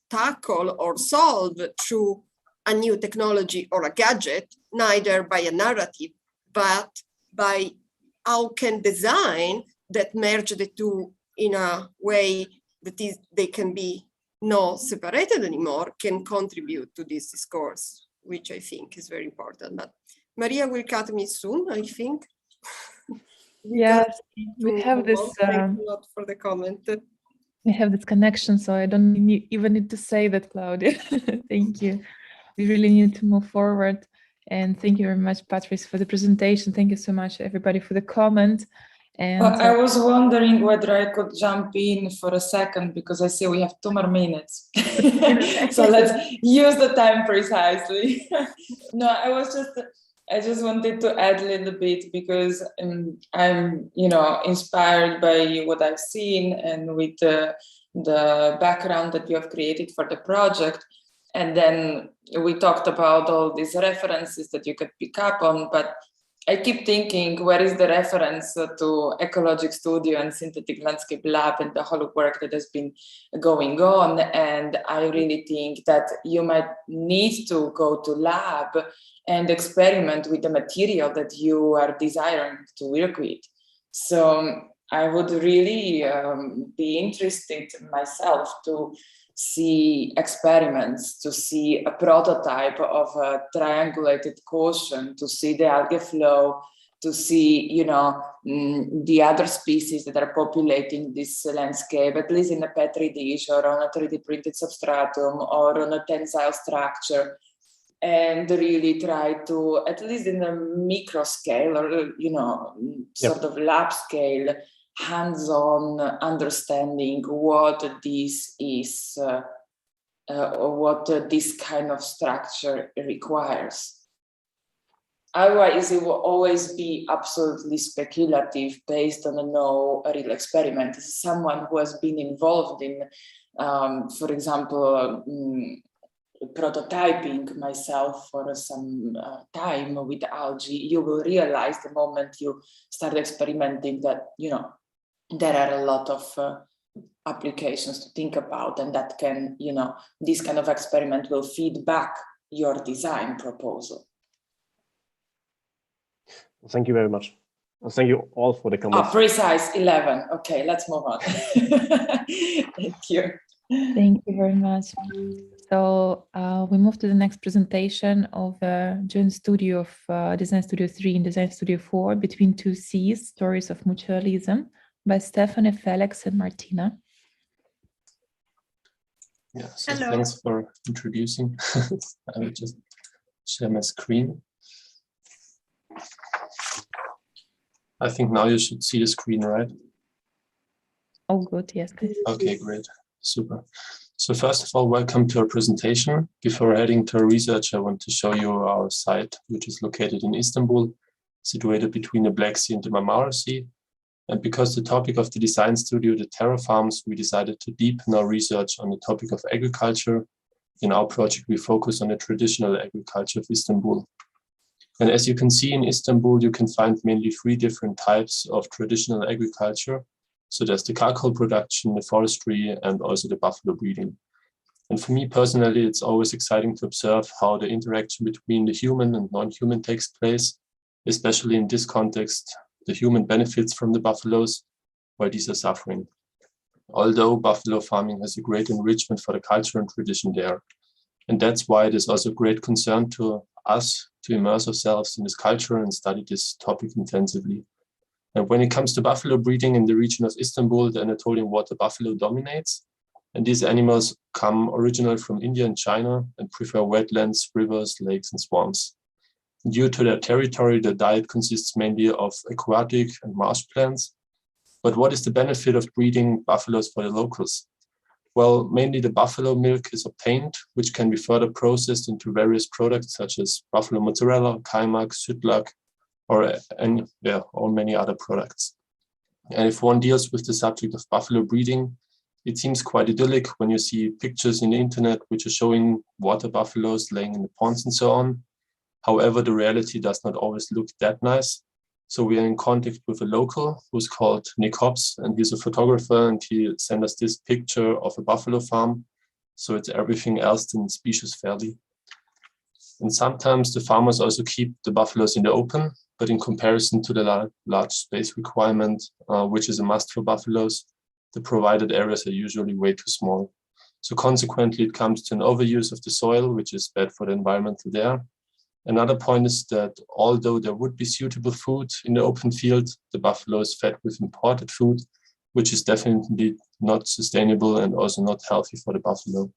tackle or solve through a new technology or a gadget, neither by a narrative, but by how can design that merge the two in a way that they can be not separated anymore, can contribute to this discourse, which I think is very important. But Maria will cut me soon, I think. Yes, we have this. Thanks a lot for the comment. We have this connection, so I don't even need to say that, Claudia. Thank you. We really need to move forward. And thank you very much, Patrice, for the presentation. Thank you so much, everybody, for the comment. And I was wondering whether I could jump in for a second, because I see we have 2 more minutes. So let's use the time precisely. No, I just wanted to add a little bit, because I'm, inspired by what I've seen and with the background that you have created for the project. And then we talked about all these references that you could pick up on, but I keep thinking, where is the reference to Ecologic Studio and Synthetic Landscape Lab and the whole work that has been going on? And I really think that you might need to go to lab and experiment with the material that you are desiring to work with. So I would really be interested myself to see experiments, to see a prototype of a triangulated quotient, to see the algae flow, to see, the other species that are populating this landscape, at least in a petri dish or on a 3D printed substratum or on a tensile structure, and really try to, at least in a micro scale or, sort of lab scale, hands-on understanding what this is, what this kind of structure requires. Otherwise, it will always be absolutely speculative based on no real experiment. As someone who has been involved in, for example, prototyping myself for some time with algae, you will realize the moment you start experimenting that, there are a lot of applications to think about, and that can, this kind of experiment will feed back your design proposal. Thank you very much. Thank you all for the comments. Oh, precise 11. Okay, let's move on. Thank you. Thank you very much. So we move to the next presentation of joint studio of Design Studio 3 and Design Studio 4, Between Two Seas, Stories of Mutualism, by Stefane, Felix, and Martina. Yeah, so Hello. Thanks for introducing. I will just share my screen. I think now you should see the screen, right? Oh, good. Yes, please. Okay, great. Super. So first of all, welcome to our presentation. Before heading to our research, I want to show you our site, which is located in Istanbul, situated between the Black Sea and the Marmara Sea. And because the topic of the design studio, the terra farms, we decided to deepen our research on the topic of agriculture. In our project, we focus on the traditional agriculture of Istanbul. And as you can see in Istanbul, you can find mainly 3 different types of traditional agriculture. So there's the charcoal production, the forestry, and also the buffalo breeding. And for me personally, it's always exciting to observe how the interaction between the human and non-human takes place, especially in this context. The human benefits from the buffaloes, while these are suffering. Although buffalo farming has a great enrichment for the culture and tradition there. And that's why it is also a great concern to us to immerse ourselves in this culture and study this topic intensively. And when it comes to buffalo breeding in the region of Istanbul, the Anatolian water buffalo dominates. And these animals come originally from India and China and prefer wetlands, rivers, lakes, and swamps. Due to their territory, the diet consists mainly of aquatic and marsh plants. But what is the benefit of breeding buffaloes for the locals? Well, mainly the buffalo milk is obtained, which can be further processed into various products such as buffalo mozzarella, kaymak, sütlak, or many other products. And if one deals with the subject of buffalo breeding, it seems quite idyllic when you see pictures in the internet which are showing water buffaloes laying in the ponds and so on. However, the reality does not always look that nice. So we are in contact with a local who's called Nick Hobbs, and he's a photographer, and he sent us this picture of a buffalo farm. So it's everything else than species fairly. And sometimes the farmers also keep the buffaloes in the open, but in comparison to the large space requirement, which is a must for buffaloes, the provided areas are usually way too small. So consequently, it comes to an overuse of the soil, which is bad for the environment there. Another point is that although there would be suitable food in the open field, the buffalo is fed with imported food, which is definitely not sustainable and also not healthy for the buffalo.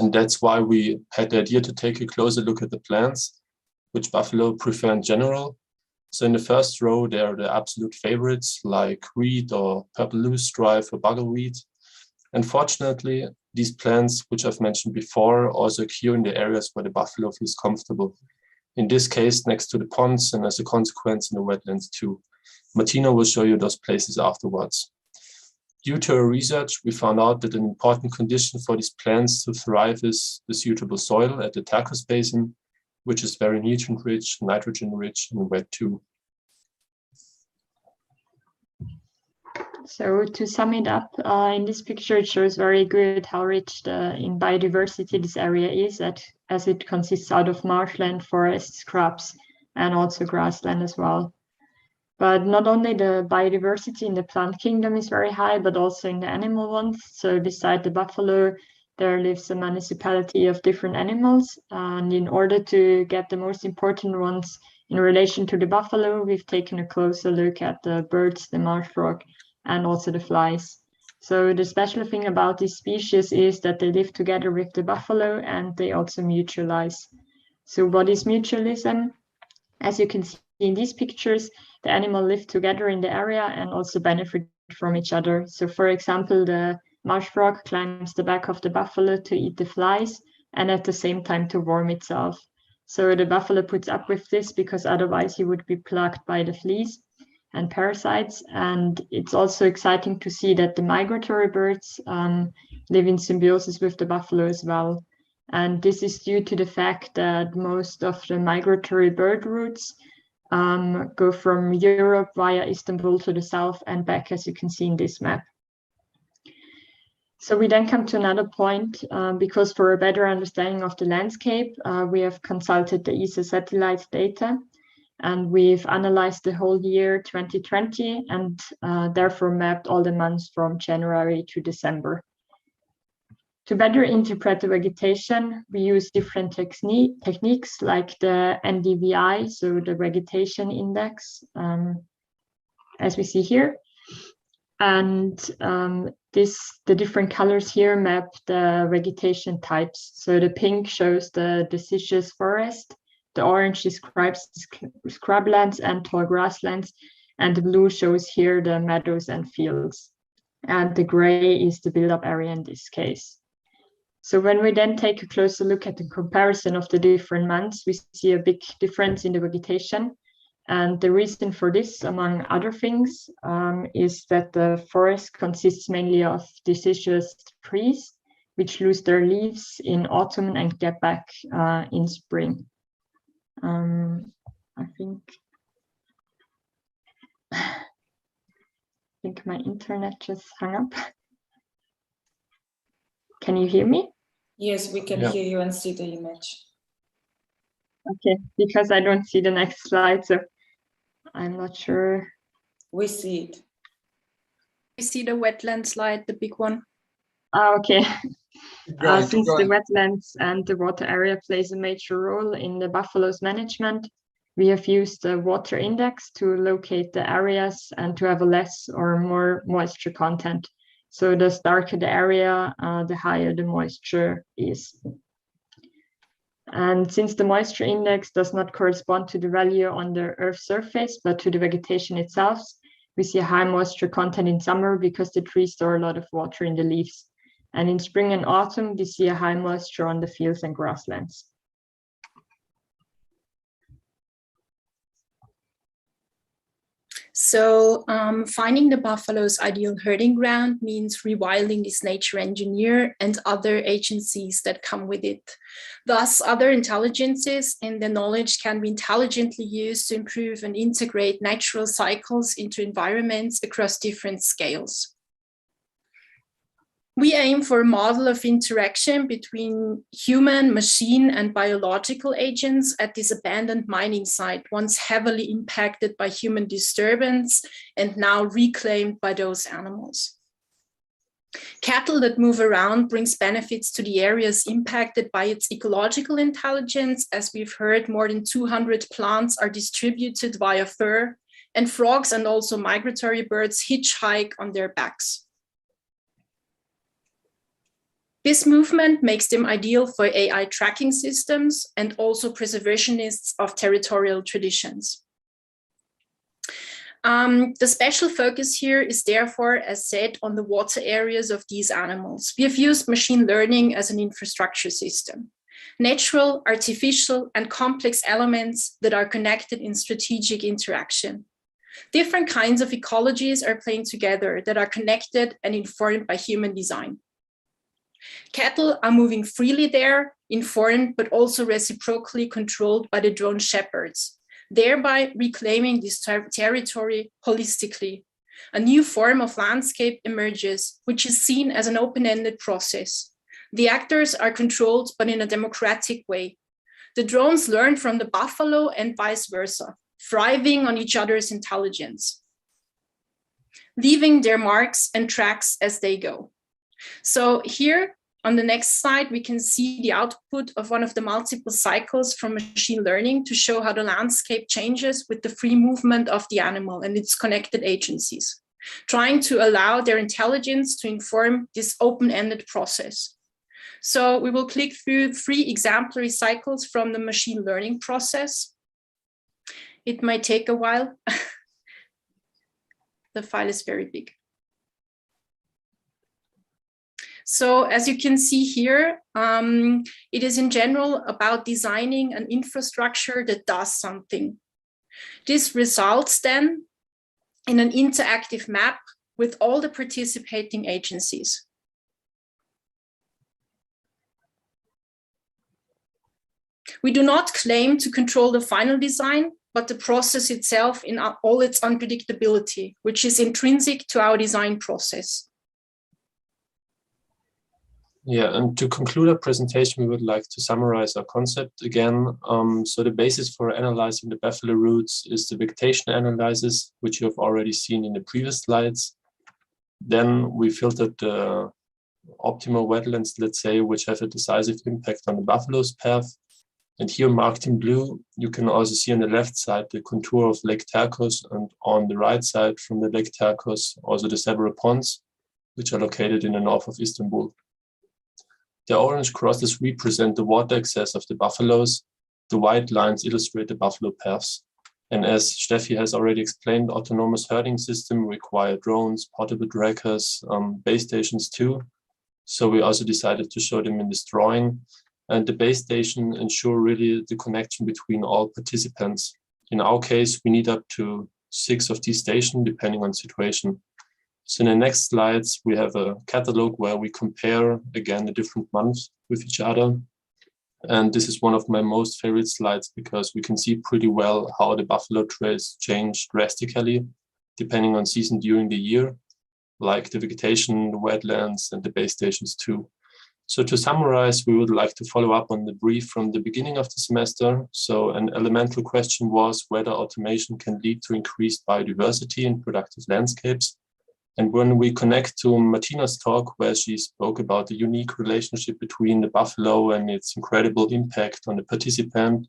And that's why we had the idea to take a closer look at the plants, which buffalo prefer in general. So in the first row, there are the absolute favorites like reed or purple loosestrife or buggleweed. Unfortunately, these plants, which I've mentioned before, also occur in the areas where the buffalo feels comfortable. In this case, next to the ponds, and as a consequence in the wetlands too. Martina will show you those places afterwards. Due to our research, we found out that an important condition for these plants to thrive is the suitable soil at the Tagus Basin, which is very nutrient-rich, nitrogen-rich, and wet too. So to sum it up, in this picture, it shows very good how rich in biodiversity this area is, as it consists out of marshland, forests, scrubs, and also grassland as well. But not only the biodiversity in the plant kingdom is very high, but also in the animal ones. So beside the buffalo, there lives a municipality of different animals. And in order to get the most important ones in relation to the buffalo, we've taken a closer look at the birds, the marsh frog, and also the flies. So the special thing about this species is that they live together with the buffalo and they also mutualize. So what is mutualism? As you can see in these pictures, the animals live together in the area and also benefit from each other. So for example, the marsh frog climbs the back of the buffalo to eat the flies and at the same time to warm itself. So the buffalo puts up with this because otherwise he would be plucked by the fleas and parasites. And it's also exciting to see that the migratory birds live in symbiosis with the buffalo as well. And this is due to the fact that most of the migratory bird routes go from Europe via Istanbul to the south and back, as you can see in this map. So we then come to another point, because for a better understanding of the landscape, we have consulted the ESA satellite data. And we've analyzed the whole year 2020 and therefore mapped all the months from January to December. To better interpret the vegetation, we use different techniques like the NDVI, so the vegetation index, as we see here. And the different colors here map the vegetation types. So the pink shows the deciduous forest, the orange describes scrublands and tall grasslands, and the blue shows here the meadows and fields. And the gray is the build-up area in this case. So when we then take a closer look at the comparison of the different months, we see a big difference in the vegetation. And the reason for this, among other things, is that the forest consists mainly of deciduous trees, which lose their leaves in autumn and get back in spring. I think my internet just hung up. Can you hear me? Yes, we can hear you and see the image. Okay, because I don't see the next slide, so I'm not sure. We see it. We see the wetland slide, the big one. Okay. Since the wetlands and the water area plays a major role in the buffalo's management, We have used the water index to locate the areas and to have a less or more moisture content. So the darker the area, the higher the moisture is. And since the moisture index does not correspond to the value on the Earth's surface, but to the vegetation itself, we see a high moisture content in summer because the trees store a lot of water in the leaves. And in spring and autumn, we see a high moisture on the fields and grasslands. So finding the buffalo's ideal herding ground means rewilding this nature engineer and other agencies that come with it. Thus, other intelligences and their knowledge can be intelligently used to improve and integrate natural cycles into environments across different scales. We aim for a model of interaction between human, machine, and biological agents at this abandoned mining site, once heavily impacted by human disturbance and now reclaimed by those animals. Cattle that move around brings benefits to the areas impacted by its ecological intelligence. As we've heard, more than 200 plants are distributed via fur, and frogs and also migratory birds hitchhike on their backs. This movement makes them ideal for AI tracking systems and also preservationists of territorial traditions. The special focus here is therefore, as said, on the water areas of these animals. We have used machine learning as an infrastructure system. Natural, artificial, and complex elements that are connected in strategic interaction. Different kinds of ecologies are playing together that are connected and informed by human design. Cattle are moving freely there, informed, but also reciprocally controlled by the drone shepherds, thereby reclaiming this territory holistically. A new form of landscape emerges, which is seen as an open-ended process. The actors are controlled, but in a democratic way. The drones learn from the buffalo and vice versa, thriving on each other's intelligence, leaving their marks and tracks as they go. So here on the next slide, we can see the output of one of the multiple cycles from machine learning to show how the landscape changes with the free movement of the animal and its connected agencies, trying to allow their intelligence to inform this open-ended process. So we will click through 3 exemplary cycles from the machine learning process. It might take a while. The file is very big. So as you can see here, it is in general about designing an infrastructure that does something. This results then in an interactive map with all the participating agencies. We do not claim to control the final design, but the process itself in all its unpredictability, which is intrinsic to our design process. Yeah, and to conclude our presentation, we would like to summarize our concept again. So the basis for analyzing the buffalo routes is the vegetation analysis, which you have already seen in the previous slides. Then we filtered the optimal wetlands, let's say, which have a decisive impact on the buffalo's path. And here marked in blue, you can also see on the left side the contour of Lake Terkos, and on the right side from the Lake Terkos, also the several ponds, which are located in the north of Istanbul. The orange crosses represent the water access of the buffaloes. The white lines illustrate the buffalo paths. And as Steffi has already explained, autonomous herding system require drones, portable trackers, base stations too. So we also decided to show them in this drawing. And the base station ensure really the connection between all participants. In our case, we need up to 6 of these stations, depending on situation. So in the next slides, we have a catalog where we compare again the different months with each other. And this is one of my most favorite slides because we can see pretty well how the buffalo trails change drastically depending on season during the year, like the vegetation, the wetlands, and the base stations too. So to summarize, we would like to follow up on the brief from the beginning of the semester. So an elemental question was whether automation can lead to increased biodiversity in productive landscapes. And when we connect to Martina's talk, where she spoke about the unique relationship between the buffalo and its incredible impact on the participant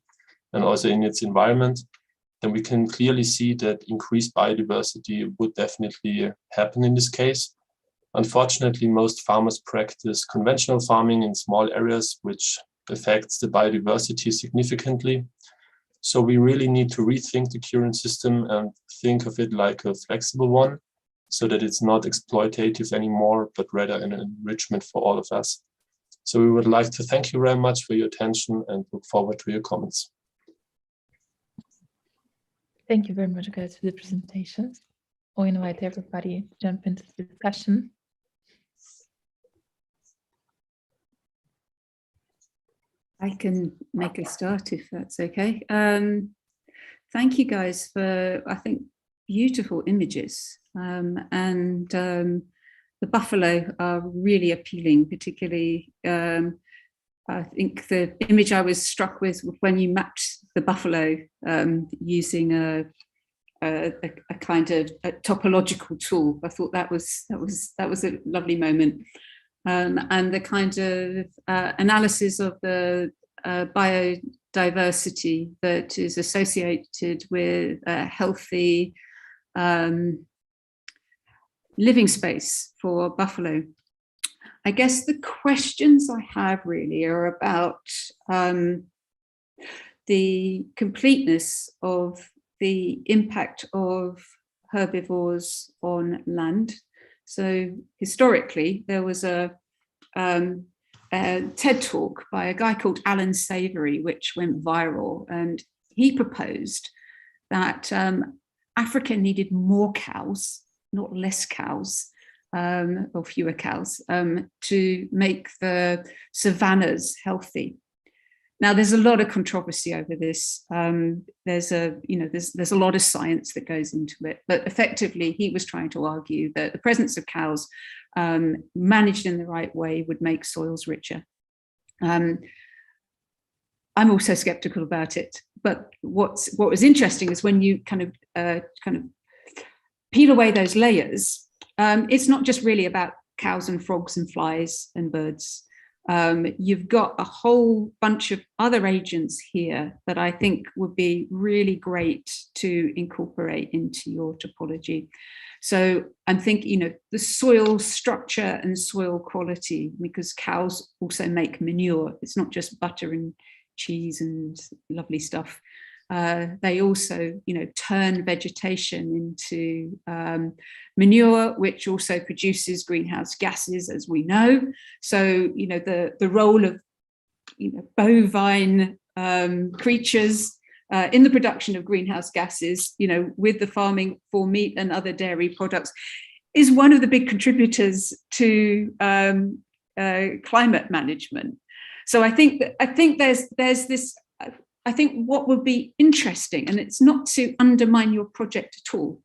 and also in its environment, then we can clearly see that increased biodiversity would definitely happen in this case. Unfortunately, most farmers practice conventional farming in small areas, which affects the biodiversity significantly. So we really need to rethink the current system and think of it like a flexible one, so that it's not exploitative anymore, but rather an enrichment for all of us. So we would like to thank you very much for your attention and look forward to your comments. Thank you very much, guys, for the presentations. I'll invite everybody to jump into the discussion. I can make a start if that's okay. Thank you guys for, I think, beautiful images. The buffalo are really appealing, particularly I think the image I was struck with when you mapped the buffalo using a kind of a topological tool. I thought that was a lovely moment. And the kind of analysis of the biodiversity that is associated with a healthy living space for buffalo. I guess the questions I have really are about the completeness of the impact of herbivores on land. So historically, there was a TED talk by a guy called Alan Savory, which went viral, and he proposed that Africa needed more cows, not less cows, or fewer cows, to make the savannas healthy. Now, there's a lot of controversy over this. There's a lot of science that goes into it, but effectively, he was trying to argue that the presence of cows managed in the right way would make soils richer. I'm also skeptical about it, but what was interesting is when you kind of peel away those layers, it's not just really about cows and frogs and flies and birds. You've got a whole bunch of other agents here that I think would be really great to incorporate into your topology. So I'm thinking, the soil structure and soil quality, because cows also make manure. It's not just butter and cheese and lovely stuff. They also, turn vegetation into manure, which also produces greenhouse gases, as we know. So, the role of, bovine creatures in the production of greenhouse gases, with the farming for meat and other dairy products, is one of the big contributors to climate management. So I think there's this. I think what would be interesting, and it's not to undermine your project at all,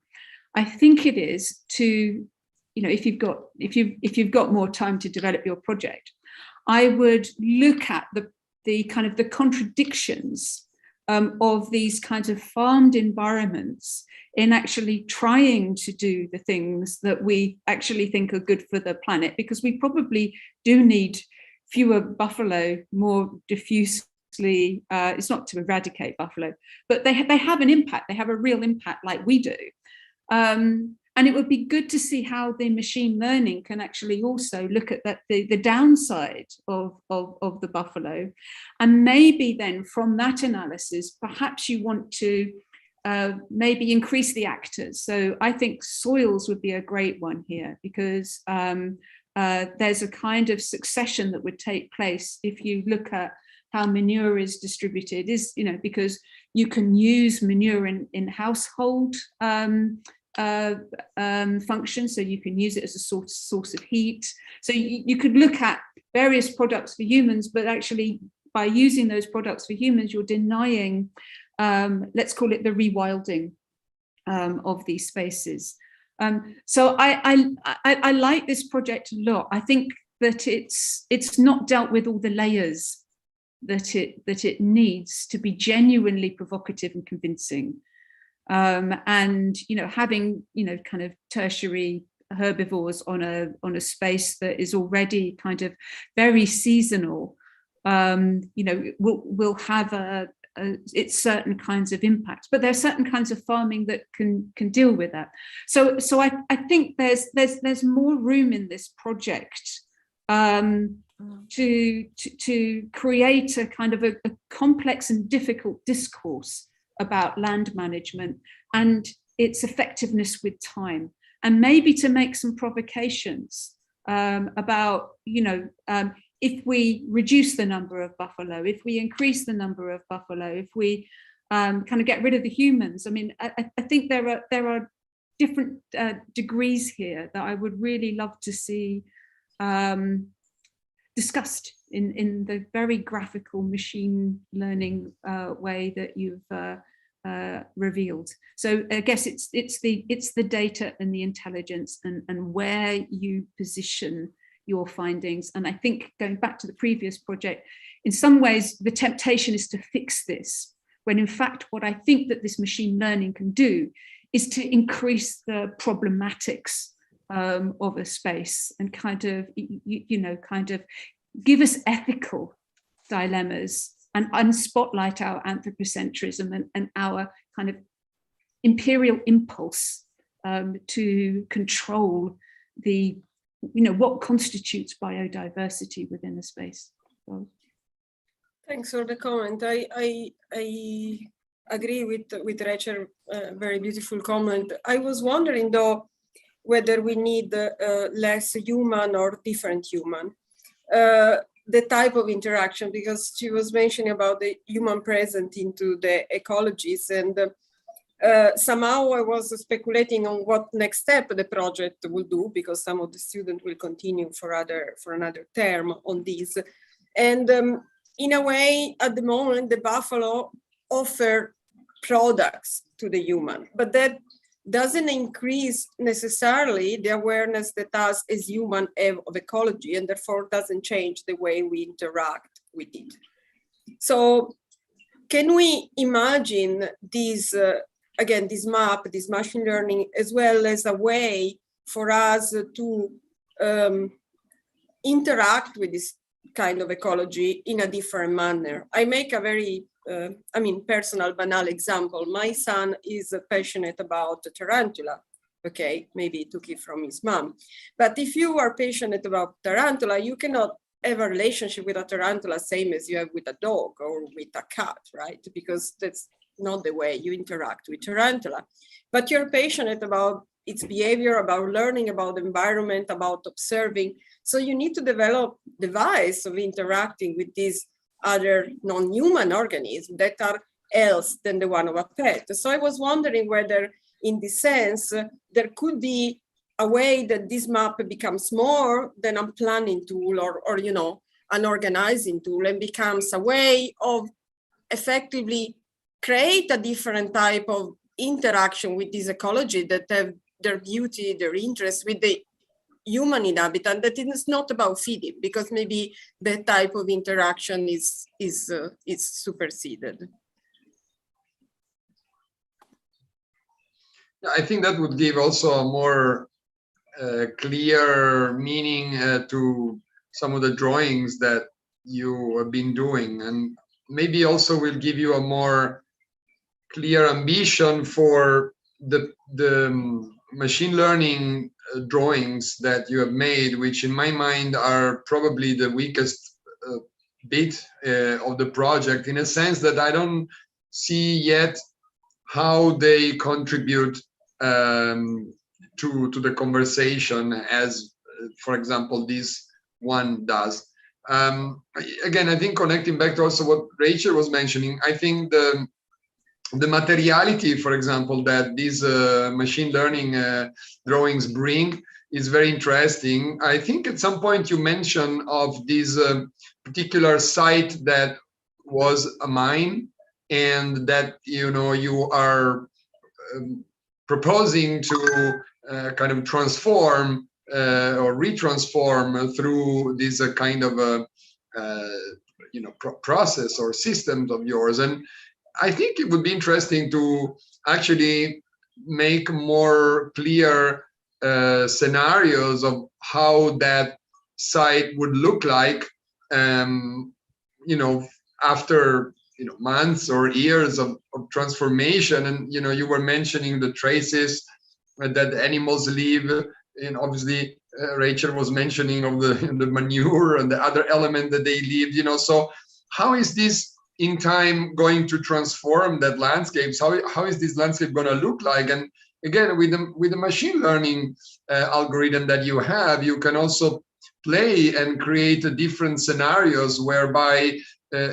I think it is to, if you've got more time to develop your project, I would look at the kind of the contradictions of these kinds of farmed environments in actually trying to do the things that we actually think are good for the planet, because we probably do need fewer buffalo, more diffuse. It's not to eradicate buffalo, but they have an impact. They have a real impact, like we do, and it would be good to see how the machine learning can actually also look at the downside of the buffalo, and maybe then from that analysis, perhaps you want to maybe increase the actors. So I think soils would be a great one here, because there's a kind of succession that would take place if you look at how manure is distributed, is, because you can use manure in household functions, so you can use it as a source of heat. So you could look at various products for humans, but actually by using those products for humans, you're denying, let's call it the rewilding of these spaces. So I like this project a lot. I think that it's not dealt with all the layers that it needs to be genuinely provocative and convincing, and having kind of tertiary herbivores on a space that is already kind of very seasonal, will have it's certain kinds of impacts, but there are certain kinds of farming that can deal with that. So I think there's more room in this project to create a kind of a complex and difficult discourse about land management and its effectiveness with time, and maybe to make some provocations about, if we reduce the number of buffalo, if we increase the number of buffalo, if we kind of get rid of the humans. I mean, I think there are different degrees here that I would really love to see discussed in the very graphical machine learning way that you've revealed. So I guess it's the data and the intelligence and where you position your findings. And I think, going back to the previous project, in some ways the temptation is to fix this, when in fact what I think that this machine learning can do is to increase the problematics of a space and kind of give us ethical dilemmas and spotlight our anthropocentrism and our kind of imperial impulse to control the, what constitutes biodiversity within a space. So. Thanks for the comment. I agree with Rachel, very beautiful comment. I was wondering though, whether we need less human or different human. The type of interaction, because she was mentioning about the human present into the ecologies, and somehow I was speculating on what next step the project will do, because some of the students will continue for another term on this. And in a way, at the moment, the buffalo offer products to the human, but that doesn't increase necessarily the awareness that us as human have of ecology, and therefore doesn't change the way we interact with it. So can we imagine this, again, this map, this machine learning, as well as a way for us to interact with this kind of ecology in a different manner? I make a very personal, banal example. My son is passionate about tarantula. Okay, maybe he took it from his mom. But if you are passionate about tarantula, you cannot have a relationship with a tarantula same as you have with a dog or with a cat, right? Because that's not the way you interact with tarantula. But you're passionate about its behavior, about learning about the environment, about observing. So you need to develop device of interacting with these other non-human organisms that are else than the one of a pet. So I was wondering whether, in this sense, there could be a way that this map becomes more than a planning tool or an organizing tool, and becomes a way of effectively create a different type of interaction with this ecology that have their beauty, their interest with the human inhabitant, that it is not about feeding, because maybe that type of interaction is superseded. I think that would give also a more clear meaning to some of the drawings that you have been doing, and maybe also will give you a more clear ambition for the machine learning drawings that you have made, which in my mind are probably the weakest bit of the project, in a sense that I don't see yet how they contribute to the conversation as, for example, this one does. Again, I think connecting back to also what Rachel was mentioning, I think the materiality, for example, that these machine learning drawings bring is very interesting. I think at some point you mentioned of this particular site that was a mine, and that you are proposing to kind of transform or retransform through this kind of process or systems of yours. And I think it would be interesting to actually make more clear scenarios of how that site would look like, after months or years of transformation. And you were mentioning the traces that animals leave, and obviously Rachel was mentioning of the manure and the other element that they leave. So how is this in time going to transform that landscapes? How is this landscape going to look like? And again, with the machine learning algorithm that you have, you can also play and create different scenarios whereby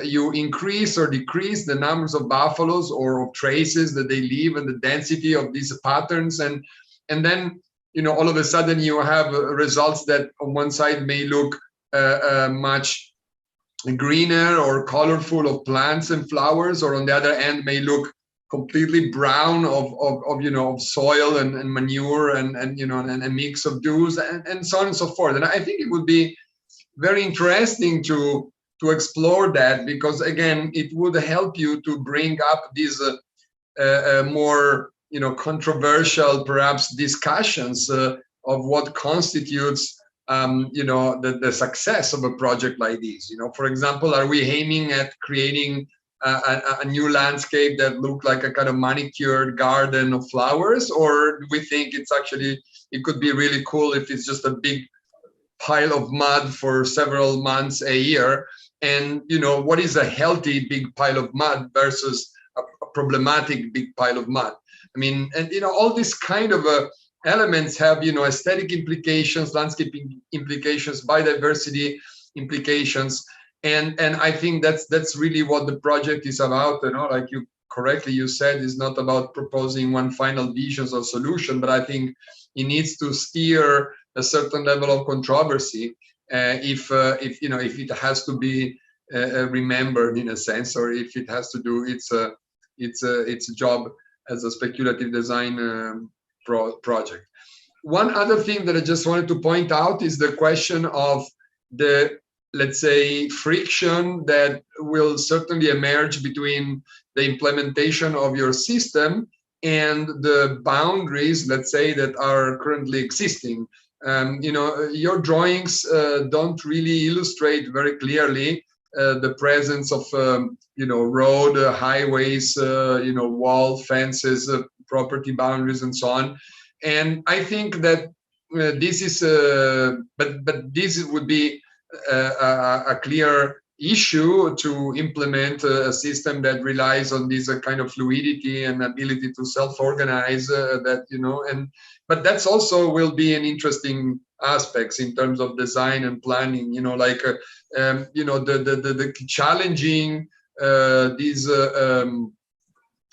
you increase or decrease the numbers of buffaloes or of traces that they leave and the density of these patterns. And then, all of a sudden you have results that on one side may look much greener or colorful of plants and flowers, or on the other end may look completely brown of soil and manure and a mix of dews and so on and so forth. And I think it would be very interesting to explore that, because again, it would help you to bring up these more controversial perhaps discussions of what constitutes the success of a project like this. For example, are we aiming at creating a new landscape that look like a kind of manicured garden of flowers, or do we think it could be really cool if it's just a big pile of mud for several months a year? And what is a healthy big pile of mud versus a problematic big pile of mud? I mean, and all these kind of elements have aesthetic implications, landscape implications, biodiversity implications. And I think that's really what the project is about. Like you correctly said, it's not about proposing one final vision or solution, but I think it needs to steer a certain level of controversy if it has to be remembered in a sense, or if it has to do its job as a speculative design project. One other thing that I just wanted to point out is the question of the, let's say, friction that will certainly emerge between the implementation of your system and the boundaries, let's say, that are currently existing. Your drawings don't really illustrate very clearly the presence of, road, highways, wall, fences, property boundaries, and so on. And I think that this is, but this would be a clear issue to implement a system that relies on this kind of fluidity and ability to self-organize but that's also will be an interesting aspects in terms of design and planning, the challenging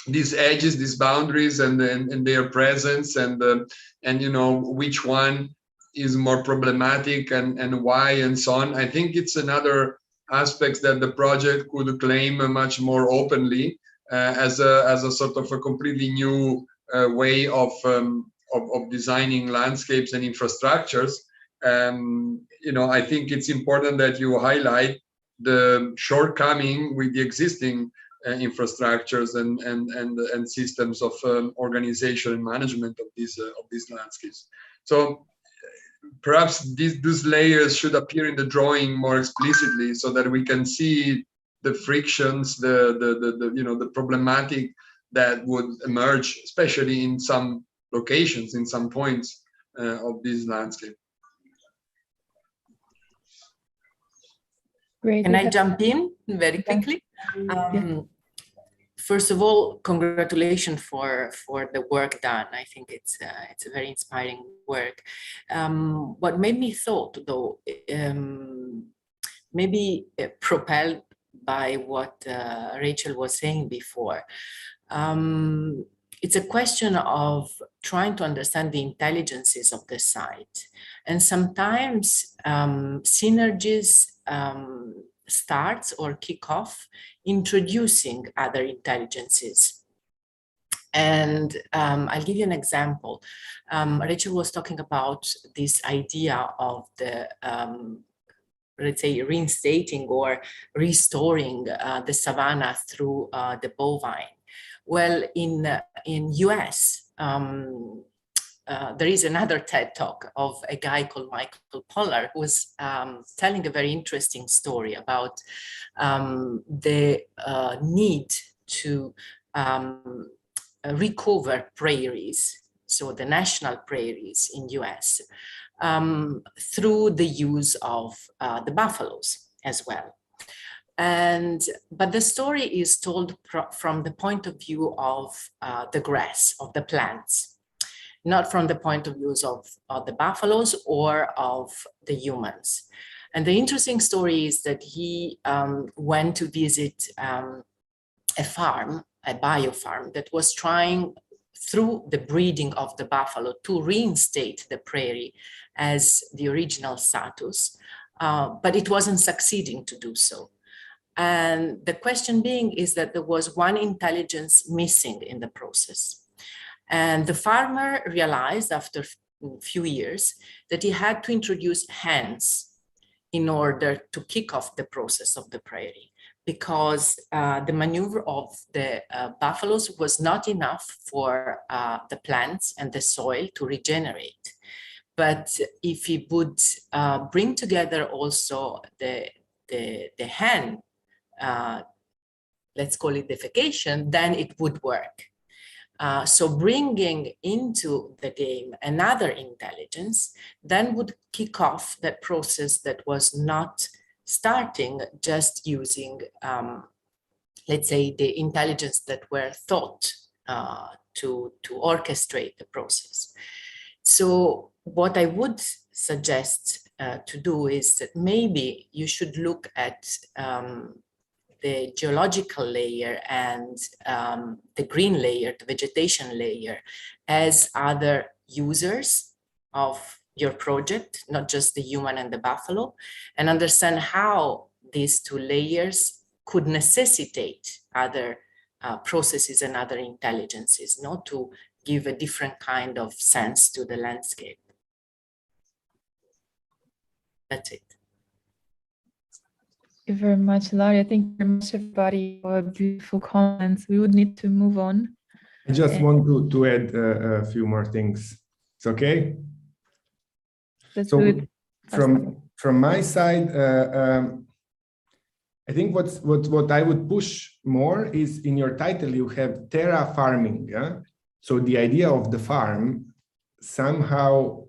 these edges, these boundaries and their presence and which one is more problematic and why and so on. I think it's another aspects that the project could claim much more openly as a sort of a completely new way of designing landscapes and infrastructures. I think it's important that you highlight the shortcoming with the existing infrastructures and systems of organization and management of these landscapes. So perhaps these layers should appear in the drawing more explicitly, so that we can see the frictions, the problematic that would emerge, especially in some locations, in some points of this landscape. Great. Can I jump in very quickly? First of all, congratulations for the work done. I think it's a very inspiring work. What made me thought, though, maybe propelled by what Rachel was saying before, it's a question of trying to understand the intelligences of the site. And sometimes synergies starts or kick off introducing other intelligences. And I'll give you an example. Rachel was talking about this idea of the, let's say, reinstating or restoring the savanna through the bovine. Well, in US, there is another TED talk of a guy called Michael Pollard who was telling a very interesting story about the need to recover prairies, so the national prairies in US, through the use of the buffaloes as well. But the story is told from the point of view of the grass, of the plants, not from the point of view of the buffaloes or of the humans. And the interesting story is that he went to visit a farm, a biofarm, that was trying through the breeding of the buffalo to reinstate the prairie as the original status, but it wasn't succeeding to do so. And the question being is that there was one intelligence missing in the process. And the farmer realized after a few years that he had to introduce hens in order to kick off the process of the prairie, because the maneuver of the buffaloes was not enough for the plants and the soil to regenerate. But if he would bring together also the hen, let's call it defecation, then it would work. So bringing into the game another intelligence then would kick off that process that was not starting just using, let's say, the intelligence that were thought to orchestrate the process. So what I would suggest to do is that maybe you should look at the geological layer and the green layer, the vegetation layer, as other users of your project, not just the human and the buffalo, and understand how these two layers could necessitate other processes and other intelligences, not to give a different kind of sense to the landscape. That's it. Thank you very much, Laura. Thank you very much, everybody, for beautiful comments. We would need to move on. I just want to add a few more things. It's okay? That's so good. From my side, I think what I would push more is in your title, you have terra farming. Yeah? So the idea of the farm somehow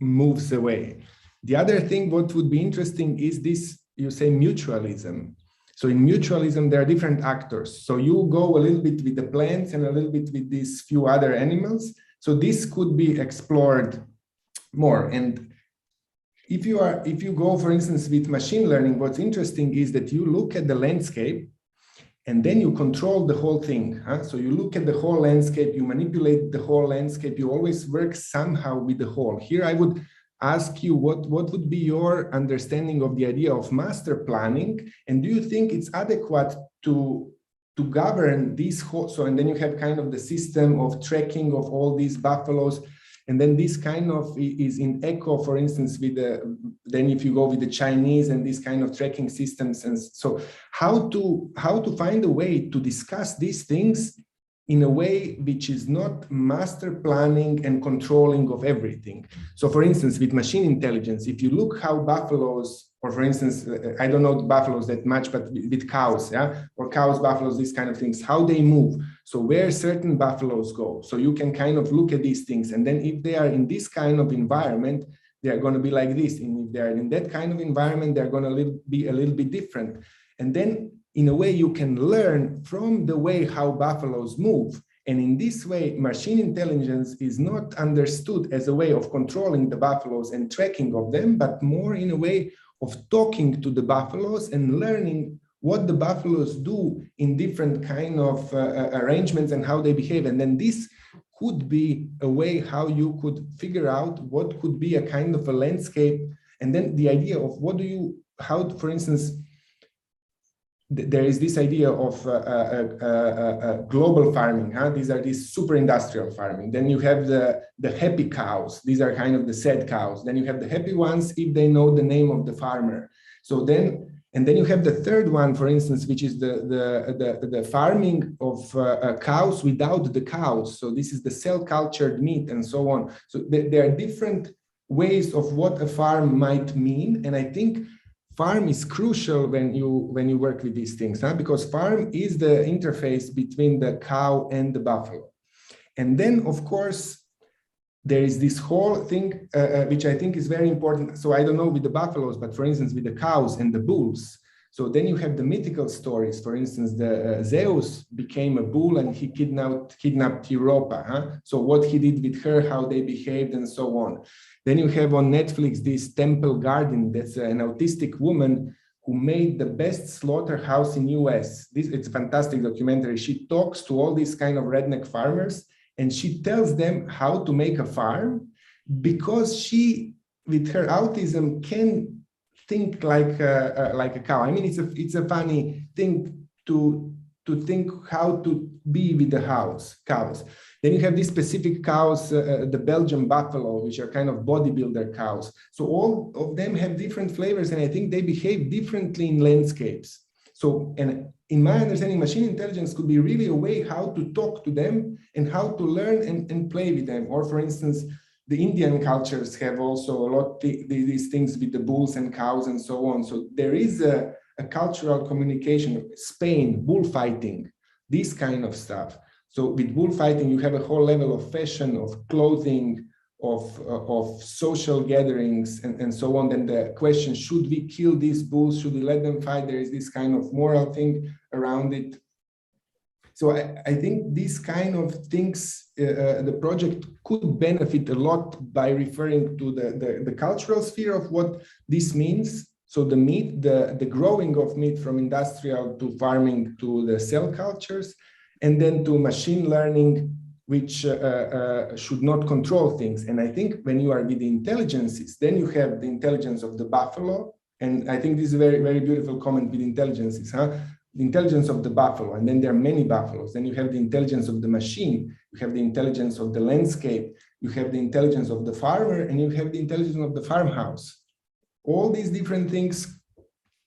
moves away. The other thing, what would be interesting is this, you say mutualism. So in mutualism, there are different actors. So you go a little bit with the plants and a little bit with these few other animals. So this could be explored more. And if you go, for instance, with machine learning, what's interesting is that you look at the landscape and then you control the whole thing. Huh? So you look at the whole landscape, you manipulate the whole landscape, you always work somehow with the whole. Here I would ask you what would be your understanding of the idea of master planning, and do you think it's adequate to govern this whole, so and then you have kind of the system of tracking of all these buffaloes, and then this kind of is in echo, for instance, with the, then if you go with the Chinese and these kind of tracking systems, and so how to find a way to discuss these things in a way which is not master planning and controlling of everything. So for instance, with machine intelligence, if you look how buffaloes, or for instance, I don't know buffaloes that much, but with cows, yeah, or cows, buffaloes, these kind of things, how they move. So where certain buffaloes go. So you can kind of look at these things. And then if they are in this kind of environment, they are going to be like this. And if they are in that kind of environment, they're going to be a little bit different. And then in a way, you can learn from the way how buffaloes move. And in this way, machine intelligence is not understood as a way of controlling the buffaloes and tracking of them, but more in a way of talking to the buffaloes and learning what the buffaloes do in different kind of arrangements and how they behave. And then this could be a way how you could figure out what could be a kind of a landscape. And then the idea of what do you, how, for instance, there is this idea of global farming. These are these super industrial farming. Then you have the happy cows. These are kind of the sad cows. Then you have the happy ones if they know the name of the farmer. So and then you have the third one, for instance, which is the farming of cows without the cows. So this is the cell-cultured meat and so on. So there are different ways of what a farm might mean, and I think farm is crucial when you work with these things, because farm is the interface between the cow and the buffalo. And then, of course, there is this whole thing, which I think is very important. So I don't know with the buffaloes, but for instance, with the cows and the bulls. So then you have the mythical stories. For instance, the Zeus became a bull and he kidnapped Europa. So what he did with her, how they behaved, and so on. Then you have on Netflix this Temple Garden. That's an autistic woman who made the best slaughterhouse in US. It's a fantastic documentary. She talks to all these kind of redneck farmers and she tells them how to make a farm, because she, with her autism, can think like a cow. I mean, it's a funny thing to think how to be with the cows. Then you have these specific cows, the Belgian buffalo, which are kind of bodybuilder cows. So all of them have different flavors, and I think they behave differently in landscapes. So, and in my understanding, machine intelligence could be really a way how to talk to them and how to learn and play with them. Or for instance, the Indian cultures have also a lot these things with the bulls and cows and so on. So there is a cultural communication. Spain, bullfighting, this kind of stuff. So with bullfighting, you have a whole level of fashion, of clothing, of social gatherings, and so on. Then the question, should we kill these bulls? Should we let them fight? There is this kind of moral thing around it. So I think these kind of things, the project could benefit a lot by referring to the cultural sphere of what this means. So the meat, the growing of meat from industrial to farming to the cell cultures, and then to machine learning, which should not control things. And I think when you are with the intelligences, then you have the intelligence of the buffalo. And I think this is a very, very beautiful comment with intelligences, the intelligence of the buffalo, and then there are many buffaloes. Then you have the intelligence of the machine, you have the intelligence of the landscape, you have the intelligence of the farmer, and you have the intelligence of the farmhouse. All these different things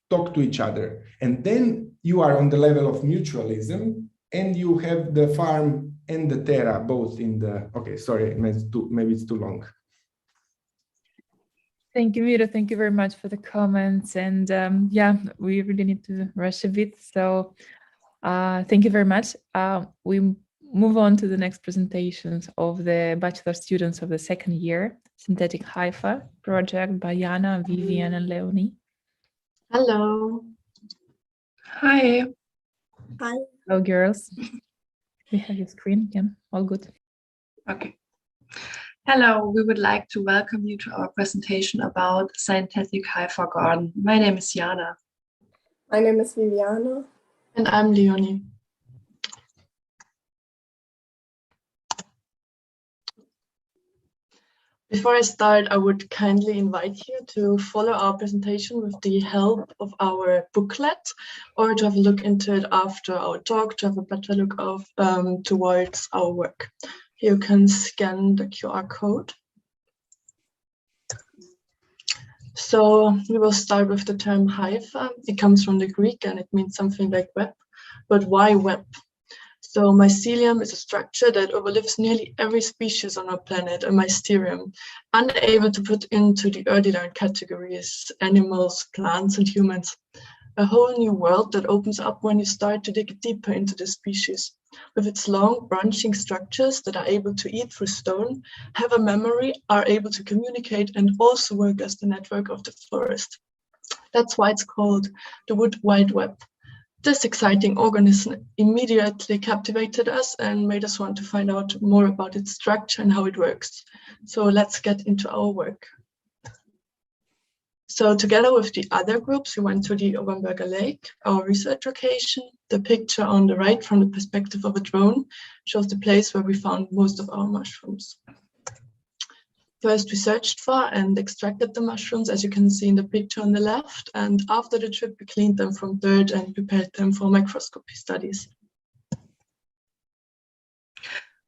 talk to each other. And then you are on the level of mutualism, and you have the farm and the terra both in the, okay, sorry, maybe it's too long. Thank you, Miro. Thank you very much for the comments. And yeah, we really need to rush a bit. So thank you very much. We move on to the next presentations of the bachelor students of the second year, Synthetic Haifa project by Jana, Vivian, and Leonie. Hello. Hi. Hi. Hello, girls. We have your screen. Yeah, all good. Okay. Hello, we would like to welcome you to our presentation about Synthetic Haifa Garden. My name is Jana. My name is Viviana. And I'm Leonie. Before I start, I would kindly invite you to follow our presentation with the help of our booklet, or to have a look into it after our talk, to have a better look of towards our work. You can scan the QR code. So we will start with the term Haifa. It comes from the Greek and it means something like web, but why web? So mycelium is a structure that overlives nearly every species on our planet, a mysterium, unable to put into the early learned categories, animals, plants, and humans. A whole new world that opens up when you start to dig deeper into the species. With its long branching structures that are able to eat through stone, have a memory, are able to communicate, and also work as the network of the forest. That's why it's called the Wood Wide Web. This exciting organism immediately captivated us and made us want to find out more about its structure and how it works. So let's get into our work. So together with the other groups, we went to the Oberberger Lake, our research location. The picture on the right from the perspective of a drone shows the place where we found most of our mushrooms. First, we searched for and extracted the mushrooms, as you can see in the picture on the left. And after the trip, we cleaned them from dirt and prepared them for microscopy studies.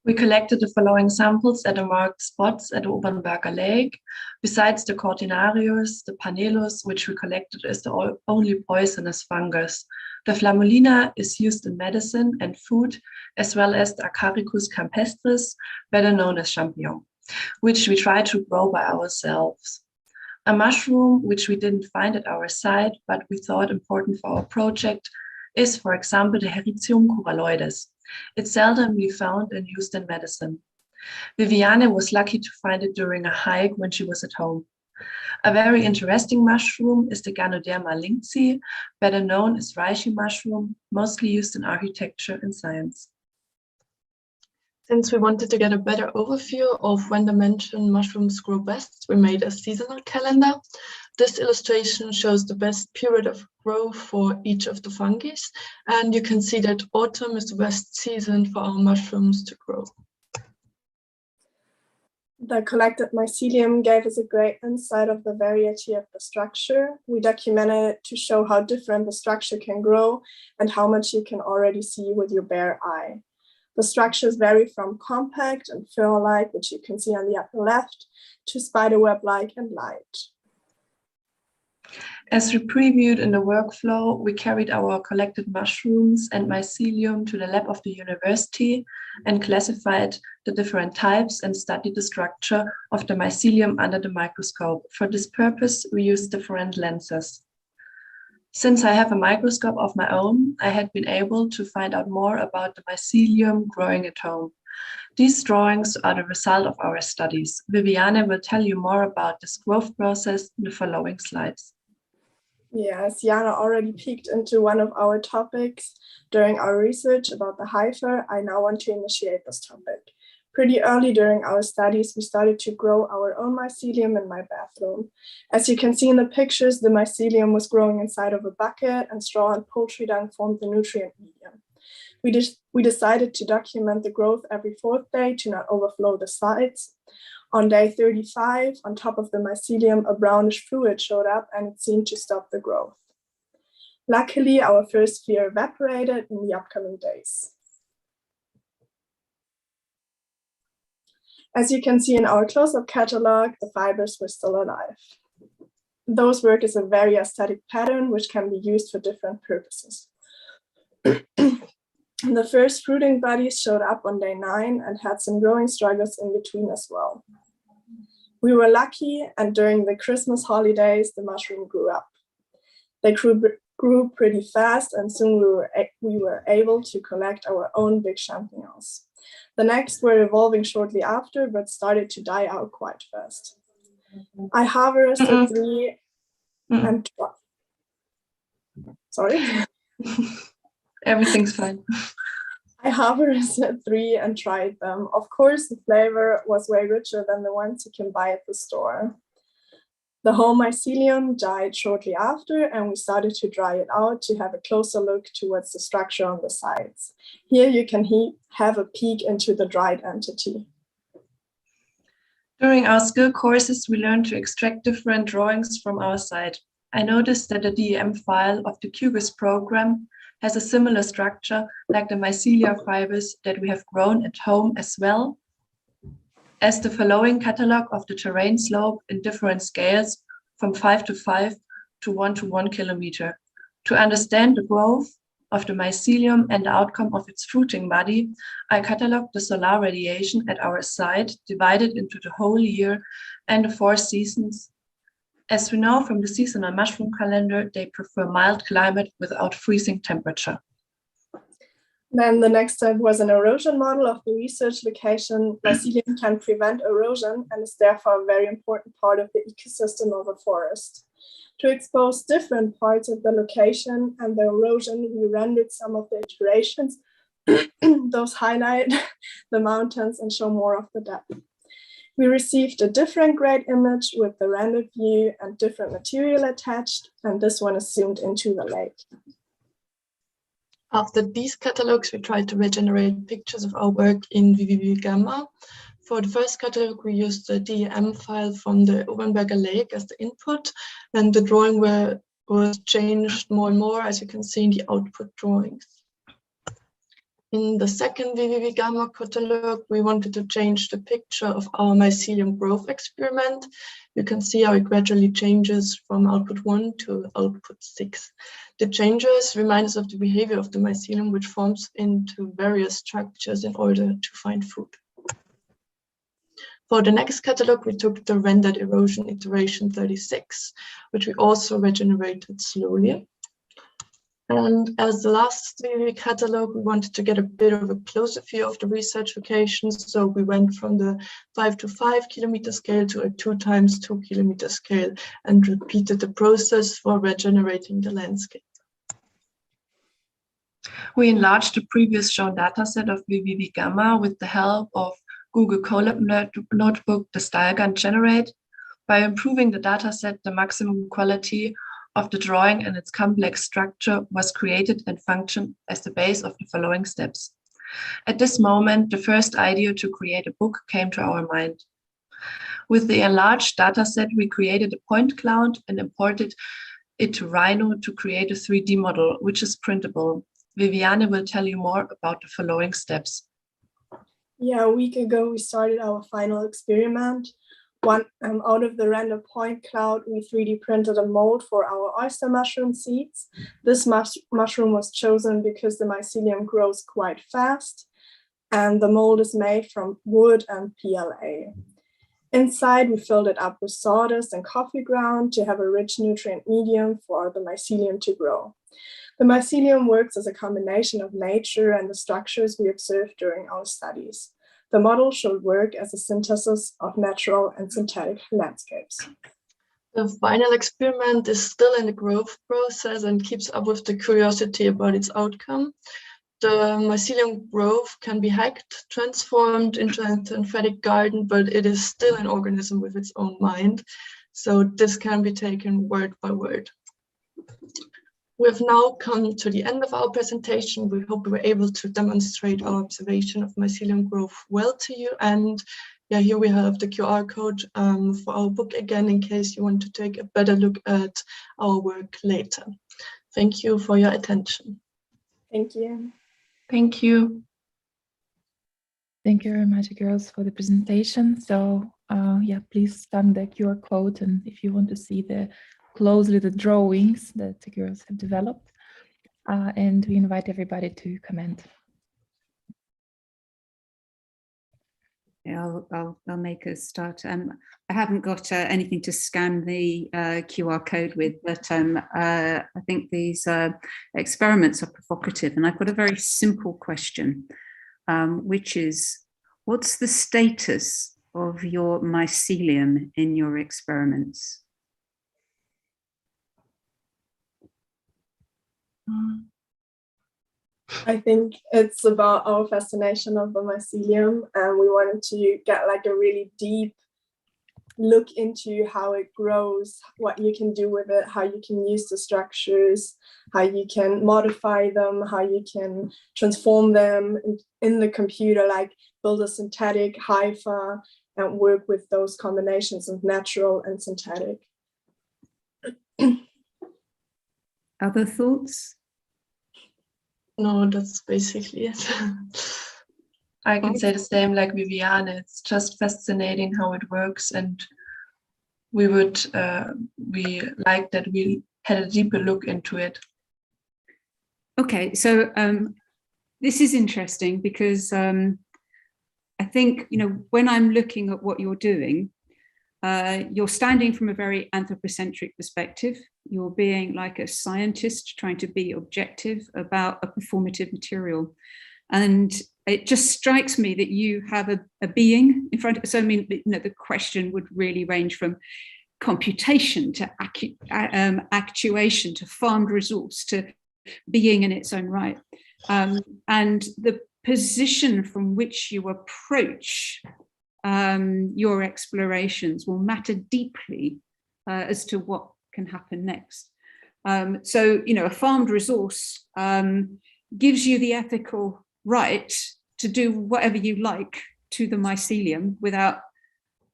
We collected the following samples at the marked spots at the Obernberger Lake. Besides the Cortinarius, the Panellus, which we collected is the only poisonous fungus. The Flammulina is used in medicine and food, as well as the Acaricus campestris, better known as champignon, which we try to grow by ourselves. A mushroom which we didn't find at our site, but we thought important for our project, is, for example, the Hericium coralloides. It's seldomly found and used in medicine. Viviane was lucky to find it during a hike when she was at home. A very interesting mushroom is the Ganoderma Lingzi, better known as reishi mushroom, mostly used in architecture and science. Since we wanted to get a better overview of when the mentioned mushrooms grow best, we made a seasonal calendar. This illustration shows the best period of growth for each of the fungi, and you can see that autumn is the best season for our mushrooms to grow. The collected mycelium gave us a great insight of the variety of the structure. We documented it to show how different the structure can grow and how much you can already see with your bare eye. The structures vary from compact and fur-like, which you can see on the upper left, to spiderweb-like and light. As we previewed in the workflow, we carried our collected mushrooms and mycelium to the lab of the university and classified the different types and studied the structure of the mycelium under the microscope. For this purpose, we used different lenses. Since I have a microscope of my own, I had been able to find out more about the mycelium growing at home. These drawings are the result of our studies. Viviane will tell you more about this growth process in the following slides. Yes, Jana already peeked into one of our topics during our research about the hyphae. I now want to initiate this topic. Pretty early during our studies, we started to grow our own mycelium in my bathroom. As you can see in the pictures, the mycelium was growing inside of a bucket, and straw and poultry dung formed the nutrient medium. We decided to document the growth every 4th day to not overflow the sites. On day 35, on top of the mycelium, a brownish fluid showed up and it seemed to stop the growth. Luckily, our first fear evaporated in the upcoming days. As you can see in our close-up catalog, the fibers were still alive. Those work as a very aesthetic pattern, which can be used for different purposes. The first fruiting bodies showed up on day 9 and had some growing struggles in between as well. We were lucky, and during the Christmas holidays, the mushroom grew up. They grew pretty fast, and soon we were able to collect our own big champignons. The next were evolving shortly after, but started to die out quite fast. I harvested 3 and sorry. Everything's fine. I harvested 3 and tried them. Of course, the flavor was way richer than the ones you can buy at the store. The whole mycelium died shortly after, and we started to dry it out to have a closer look towards the structure on the sides. Here you can have a peek into the dried entity. During our skill courses, we learned to extract different drawings from our site. I noticed that the DEM file of the QGIS program has a similar structure like the mycelia fibers that we have grown at home, as well as the following catalog of the terrain slope in different scales from 5 to 5 to 1 to 1 kilometer. To understand the growth of the mycelium and the outcome of its fruiting body, I cataloged the solar radiation at our site, divided into the whole year and the 4 seasons. As we know from the seasonal mushroom calendar, they prefer mild climate without freezing temperature. Then the next step was an erosion model of the research location. Mycelium can prevent erosion and is therefore a very important part of the ecosystem of a forest. To expose different parts of the location and the erosion, we rendered some of the iterations. Those highlight the mountains and show more of the depth. We received a different grade image with the rendered view and different material attached, and this one is zoomed into the lake. After these catalogs, we tried to regenerate pictures of our work in VVV Gamma. For the first catalog, we used the DEM file from the Obernberger Lake as the input, and the drawing was changed more and more, as you can see in the output drawings. In the second VVV Gamma catalog, we wanted to change the picture of our mycelium growth experiment. You can see how it gradually changes from output 1 to output 6. The changes remind us of the behavior of the mycelium, which forms into various structures in order to find food. For the next catalog, we took the rendered erosion iteration 36, which we also regenerated slowly. And as the last VVV catalog, we wanted to get a bit of a closer view of the research locations. So we went from the 5 to 5 kilometer scale to a 2 times 2 kilometer scale and repeated the process for regenerating the landscape. We enlarged the previous shown dataset of VVV Gamma with the help of Google Colab Notebook, the style gun generate. By improving the dataset, the maximum quality of the drawing and its complex structure was created and functioned as the base of the following steps. At this moment, the first idea to create a book came to our mind. With the enlarged dataset, we created a point cloud and imported it to Rhino to create a 3D model, which is printable. Viviane will tell you more about the following steps. Yeah, a week ago, we started our final experiment. Out of the random point cloud, we 3D printed a mold for our oyster mushroom seeds. This mushroom was chosen because the mycelium grows quite fast, and the mold is made from wood and PLA. Inside, we filled it up with sawdust and coffee ground to have a rich nutrient medium for the mycelium to grow. The mycelium works as a combination of nature and the structures we observed during our studies. The model should work as a synthesis of natural and synthetic landscapes. The final experiment is still in the growth process and keeps up with the curiosity about its outcome. The mycelium growth can be hacked, transformed into a synthetic garden, but it is still an organism with its own mind. So this can be taken word by word. We've now come to the end of our presentation. We hope we were able to demonstrate our observation of mycelium growth well to you. And yeah, here we have the QR code for our book again, in case you want to take a better look at our work later. Thank you for your attention. Thank you. Thank you. Thank you very much, girls, for the presentation. So yeah, please scan the QR code, and if you want to see closely the drawings that the girls have developed, and we invite everybody to comment. Yeah, I'll make a start. I haven't got anything to scan the QR code with, but I think these experiments are provocative, and I've got a very simple question, which is, what's the status of your mycelium in your experiments? I think it's about our fascination of the mycelium, and we wanted to get like a really deep look into how it grows, what you can do with it, how you can use the structures, how you can modify them, how you can transform them in the computer, like build a synthetic hypha and work with those combinations of natural and synthetic. Other thoughts? No, that's basically it. I can say the same like Viviane. It's just fascinating how it works, and we like that we had a deeper look into it. Okay, so this is interesting because I think, when I'm looking at what you're doing, you're standing from a very anthropocentric perspective. You're being like a scientist trying to be objective about a performative material. And it just strikes me that you have a being in front of, so I mean, the question would really range from computation to actuation to farmed resource to being in its own right. And the position from which you approach your explorations will matter deeply as to what can happen next. So, a farmed resource gives you the ethical right to do whatever you like to the mycelium without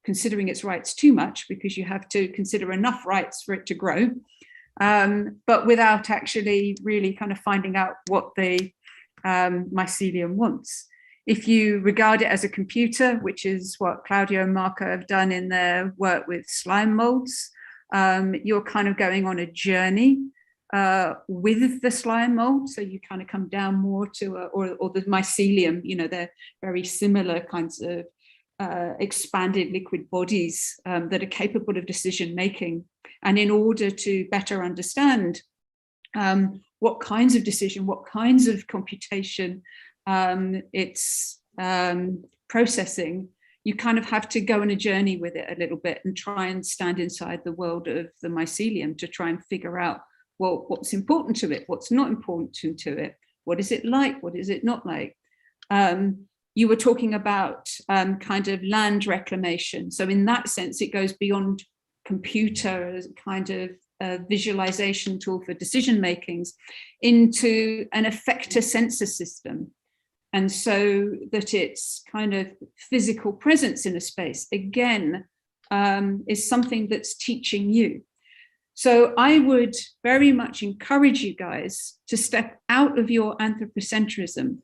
considering its rights too much, because you have to consider enough rights for it to grow, but without actually really kind of finding out what the mycelium wants. If you regard it as a computer, which is what Claudio and Marco have done in their work with slime molds, you're kind of going on a journey with the slime mold. So you kind of come down more to, or the mycelium, you know, they're very similar kinds of expanded liquid bodies that are capable of decision making. And in order to better understand what kinds of decision, what kinds of computation it's processing, you kind of have to go on a journey with it a little bit and try and stand inside the world of the mycelium to try and figure out, well, what's important to it, what's not important to it, what is it like, what is it not like. You were talking about kind of land reclamation. So in that sense, it goes beyond computer as a kind of visualization tool for decision makings into an effector sensor system. And so that its kind of physical presence in a space, again, is something that's teaching you. So I would very much encourage you guys to step out of your anthropocentrism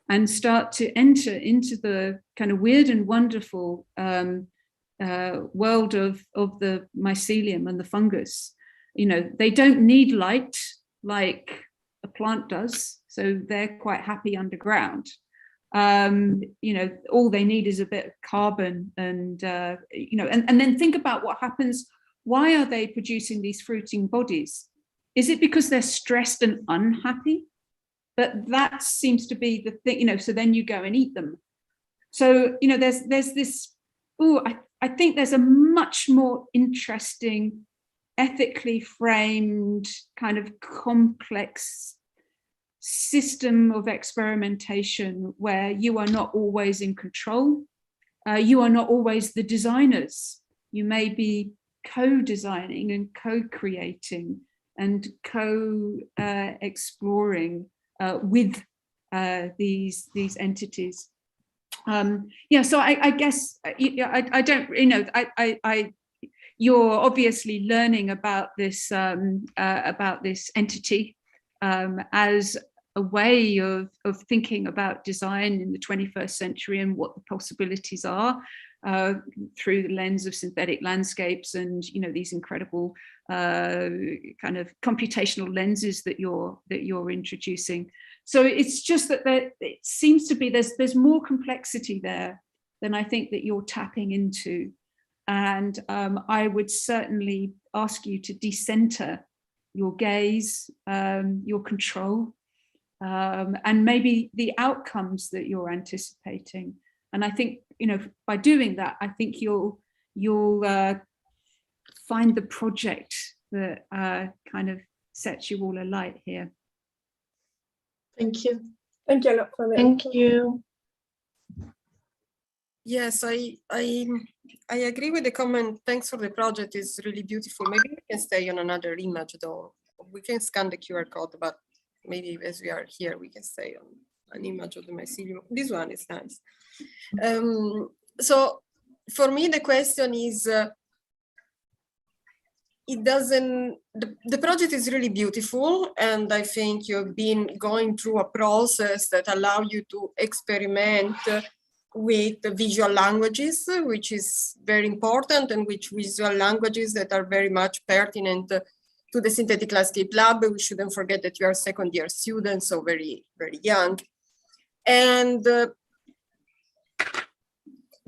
and start to enter into the kind of weird and wonderful world of the mycelium and the fungus. You know, they don't need light like a plant does, so they're quite happy underground. You know, all they need is a bit of carbon, and you know, and then think about what happens. Why are they producing these fruiting bodies? Is it because they're stressed and unhappy? But that seems to be the thing, you know, so then you go and eat them. So, you know, there's this, I think there's a much more interesting, ethically framed, kind of complex system of experimentation where you are not always in control. You are not always the designers. You may be co-designing and co-creating and co-exploring with these entities. Yeah, so I guess I don't, you know, you're obviously learning about this entity as a way of thinking about design in the 21st century and what the possibilities are through the lens of synthetic landscapes and, you know, these incredible kind of computational lenses that you're introducing. So it's just that it seems to be there's more complexity there than I think that you're tapping into. And I would certainly ask you to decenter your gaze, your control, and maybe the outcomes that you're anticipating. And I think, you know, by doing that, I think you'll find the project that kind of sets you all alight here. Thank you. Thank you a lot for that. Thank you. Yes, I agree with the comment. Thanks for the project. It's really beautiful. Maybe we can stay on another image though. We can scan the QR code, but maybe as we are here, we can stay on an image of the mycelium. This one is nice. So for me, the question is, the project is really beautiful, and I think you've been going through a process that allow you to experiment with the visual languages, which is very important, and which visual languages that are very much pertinent to the Synthetic Landscape Lab. We shouldn't forget that you are second-year students, so very, very young. And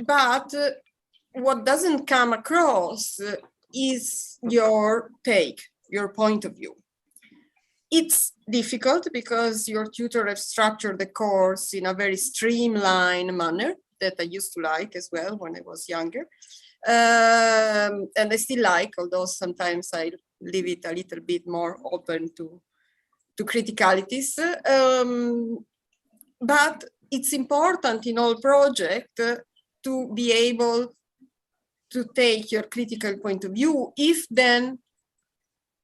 but what doesn't come across is your take, your point of view. It's difficult because your tutor have structured the course in a very streamlined manner that I used to like as well when I was younger. And I still like, although sometimes I leave it a little bit more open to criticalities. But it's important in all projects to be able to take your critical point of view if then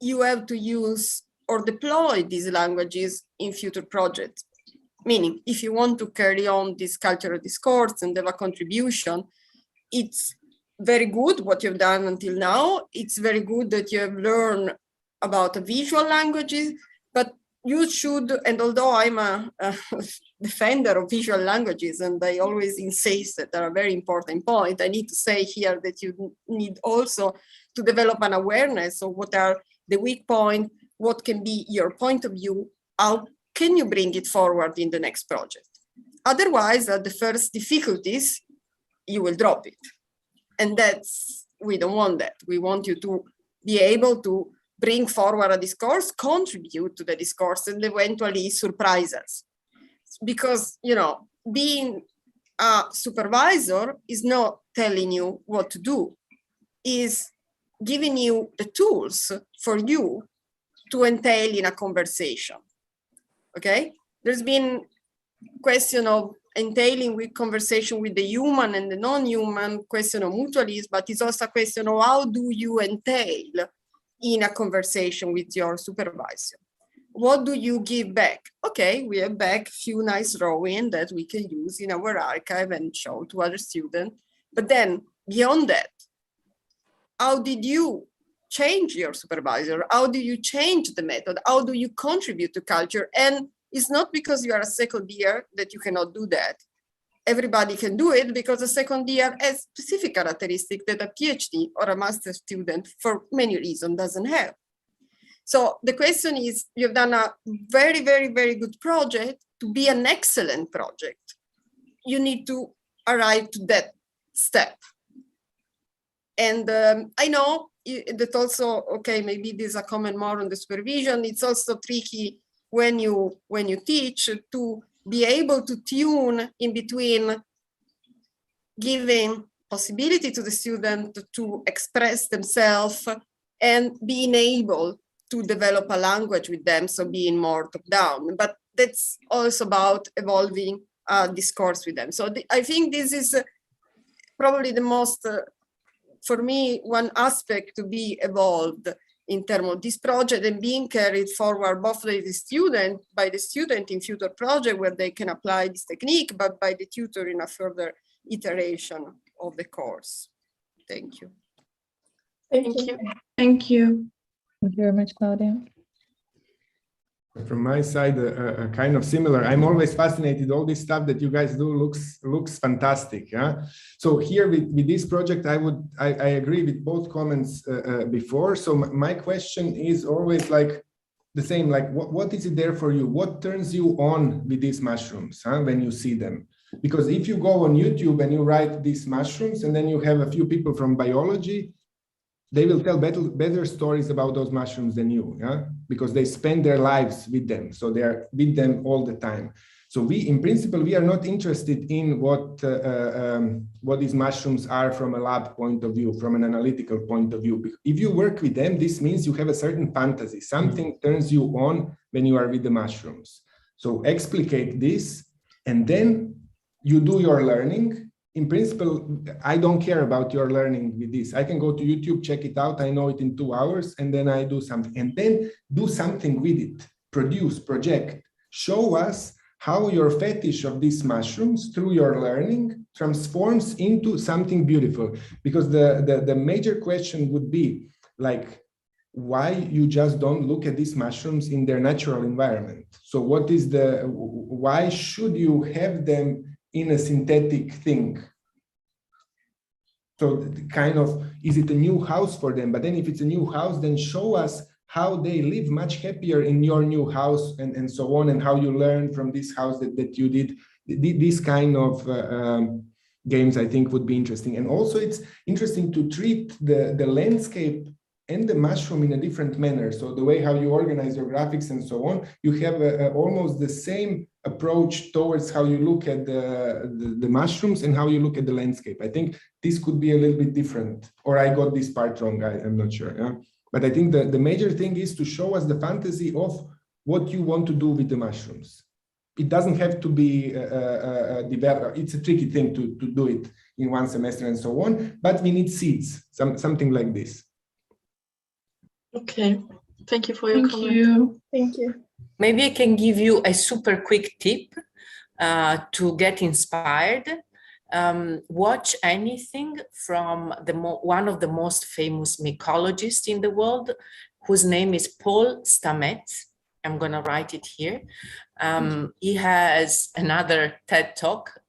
you have to use or deploy these languages in future projects. Meaning, if you want to carry on this cultural discourse and have a contribution, it's very good what you've done until now. It's very good that you have learned about the visual languages, but you should, and although I'm a defender of visual languages, and I always insist that they're a very important point, I need to say here that you need also to develop an awareness of what are the weak points, what can be your point of view, how can you bring it forward in the next project? Otherwise, at the first difficulties, you will drop it. And we don't want that. We want you to be able to bring forward a discourse, contribute to the discourse, and eventually surprise us. Because, being a supervisor is not telling you what to do, is giving you the tools for you to entail in a conversation. Okay? There's been question of entailing with conversation with the human and the non-human, question of mutualism, but it's also a question of how do you entail in a conversation with your supervisor? What do you give back? Okay, we have back a few nice drawings that we can use in our archive and show to other students. But then beyond that, how did you change your supervisor? How do you change the method? How do you contribute to culture? And it's not because you are a second year that you cannot do that. Everybody can do it because a second year has specific characteristics that a PhD or a master's student, for many reasons, doesn't have. So the question is, you've done a very, very, very good project. To be an excellent project, you need to arrive to that step. And I know that also, okay, maybe there's a comment more on the supervision. It's also tricky when you teach to be able to tune in between giving possibility to the student to express themselves and being able to develop a language with them, so being more top-down. But that's also about evolving discourse with them. So I think this is probably the most, for me, one aspect to be evolved in terms of this project and being carried forward both by the student in future project where they can apply this technique, but by the tutor in a further iteration of the course. Thank you. Thank you. Thank you. Thank you very much, Claudia. From my side, kind of similar. I'm always fascinated. All this stuff that you guys do looks fantastic. Yeah. So here with this project, I agree with both comments before. So my question is always like the same. Like, what is it there for you? What turns you on with these mushrooms when you see them? Because if you go on YouTube and you write these mushrooms, and then you have a few people from biology, they will tell better stories about those mushrooms than you, yeah? Because they spend their lives with them. So they are with them all the time. So in principle, we are not interested in what these mushrooms are from a lab point of view, from an analytical point of view. If you work with them, this means you have a certain fantasy. Something turns you on when you are with the mushrooms. So explicate this, and then you do your learning. In principle, I don't care about your learning with this. I can go to YouTube, check it out. I know it in 2 hours, and then I do something. And then do something with it. Produce, project. Show us how your fetish of these mushrooms through your learning transforms into something beautiful. Because the major question would be like, why you just don't look at these mushrooms in their natural environment? So why should you have them in a synthetic thing? So kind of, is it a new house for them? But then if it's a new house, then show us how they live much happier in your new house and so on, and how you learn from this house that you did. This kind of games, I think, would be interesting. And also it's interesting to treat the landscape and the mushroom in a different manner. So the way how you organize your graphics and so on, you have almost the same approach towards how you look at the mushrooms and how you look at the landscape. I think this could be a little bit different, or I got this part wrong, I'm not sure. Yeah? But I think the major thing is to show us the fantasy of what you want to do with the mushrooms. It doesn't have to be developed. It's a tricky thing to do it in 1 semester and so on, but we need seeds, something like this. Okay, thank you for your comment. Thank you. Maybe I can give you a super quick tip. to get inspired, watch anything from one of the most famous mycologists in the world, whose name is Paul Stamets. I'm going to write it here. He has another TED Talk,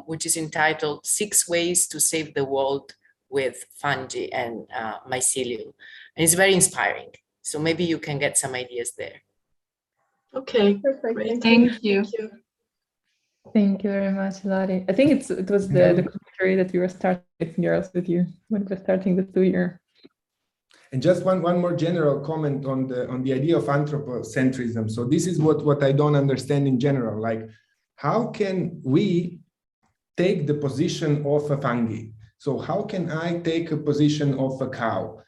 which is entitled 6 Ways to Save the World with Fungi and Mycelium. And it's very inspiring. So maybe you can get some ideas there. Okay, Perfect. great. Thank you. Thank you. Thank you very much, Lari. I think it was the commentary that we were starting with girls with you when we were starting the 2-year. And just one more general comment on the idea of anthropocentrism. So this is what I don't understand in general. Like, how can we take the position of a fungi? So how can I take a position of a cow?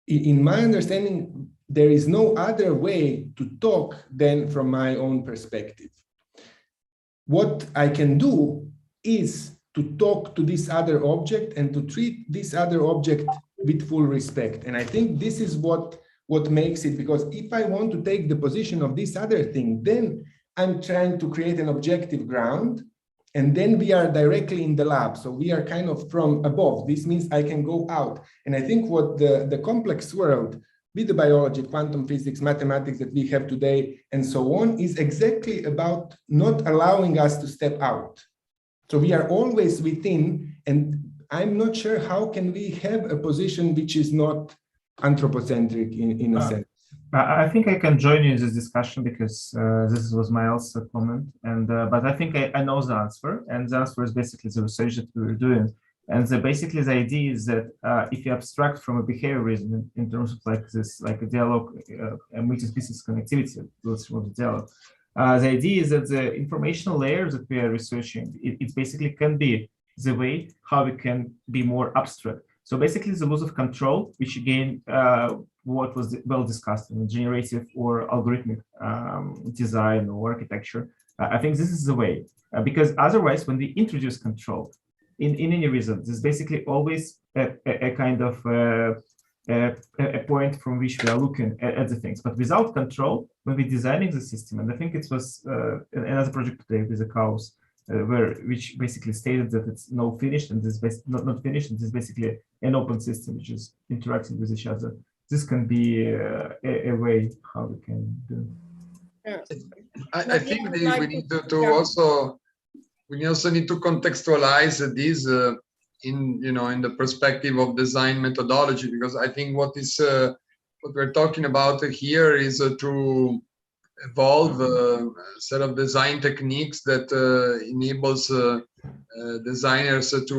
In my understanding, there is no other way to talk than from my own perspective. What I can do is to talk to this other object and to treat this other object with full respect. And I think this is what makes it, because if I want to take the position of this other thing, then I'm trying to create an objective ground, and then we are directly in the lab. So we are kind of from above. This means I can go out. And I think what the complex world with the biology, quantum physics, mathematics that we have today, and so on, is exactly about not allowing us to step out. So we are always within, and I'm not sure how can we have a position which is not anthropocentric in a sense. I think I can join you in this discussion because this was my also comment, and but I think I know the answer, and the answer is basically the research that we were doing. And basically the idea is that if you abstract from a behaviorism in terms of like this, like a dialogue, a multi-species connectivity, the dialogue, the idea is that the informational layers that we are researching, it basically can be the way how we can be more abstract. So basically the loss of control, which again, what was well discussed in generative or algorithmic design or architecture, I think this is the way, because otherwise when we introduce control, in any reason, there's basically always a kind of a point from which we are looking at the things. But without control, when we're designing the system, and I think it was another project today with the cows, which basically stated that it's no finished and this not finished, and this is basically an open system which is interacting with each other. This can be a way how we can do. I think we need to also. We also need to contextualize this in the perspective of design methodology, because I think what we're talking about here is to evolve a set of design techniques that enables designers to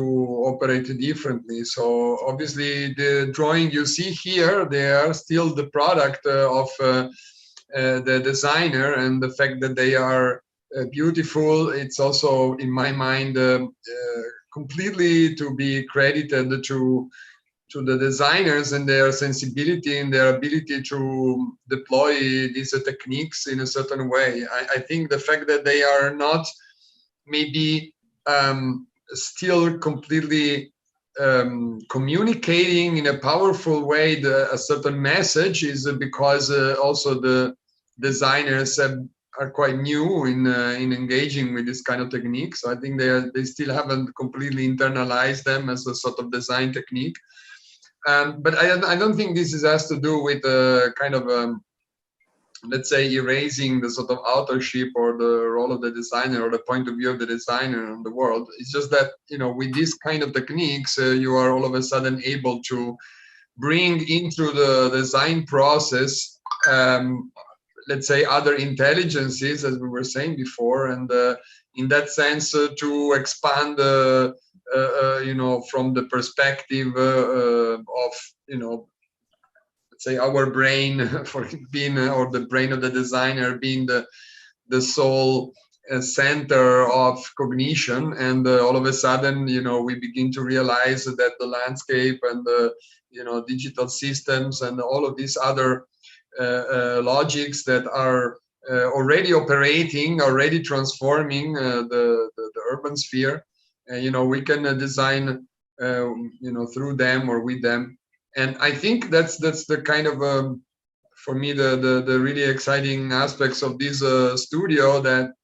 operate differently. So obviously the drawing you see here, they are still the product of the designer, and the fact that they are beautiful, it's also in my mind completely to be credited to the designers and their sensibility and their ability to deploy these techniques in a certain way. I think the fact that they are not maybe still completely communicating in a powerful way a certain message is because also the designers are quite new in engaging with this kind of technique. So I think they still haven't completely internalized them as a sort of design technique. But I don't think this has to do with kind of, let's say, erasing the sort of authorship or the role of the designer or the point of view of the designer in the world. It's just that, with these kind of techniques, you are all of a sudden able to bring into the design process let's say other intelligences, as we were saying before, and in that sense to expand from the perspective of let's say our brain for being or the brain of the designer being the sole center of cognition, and all of a sudden we begin to realize that the landscape and the digital systems and all of these other logics that are already operating, already transforming the urban sphere. We can design, through them or with them. And I think that's the kind of, for me, the really exciting aspects of this studio, that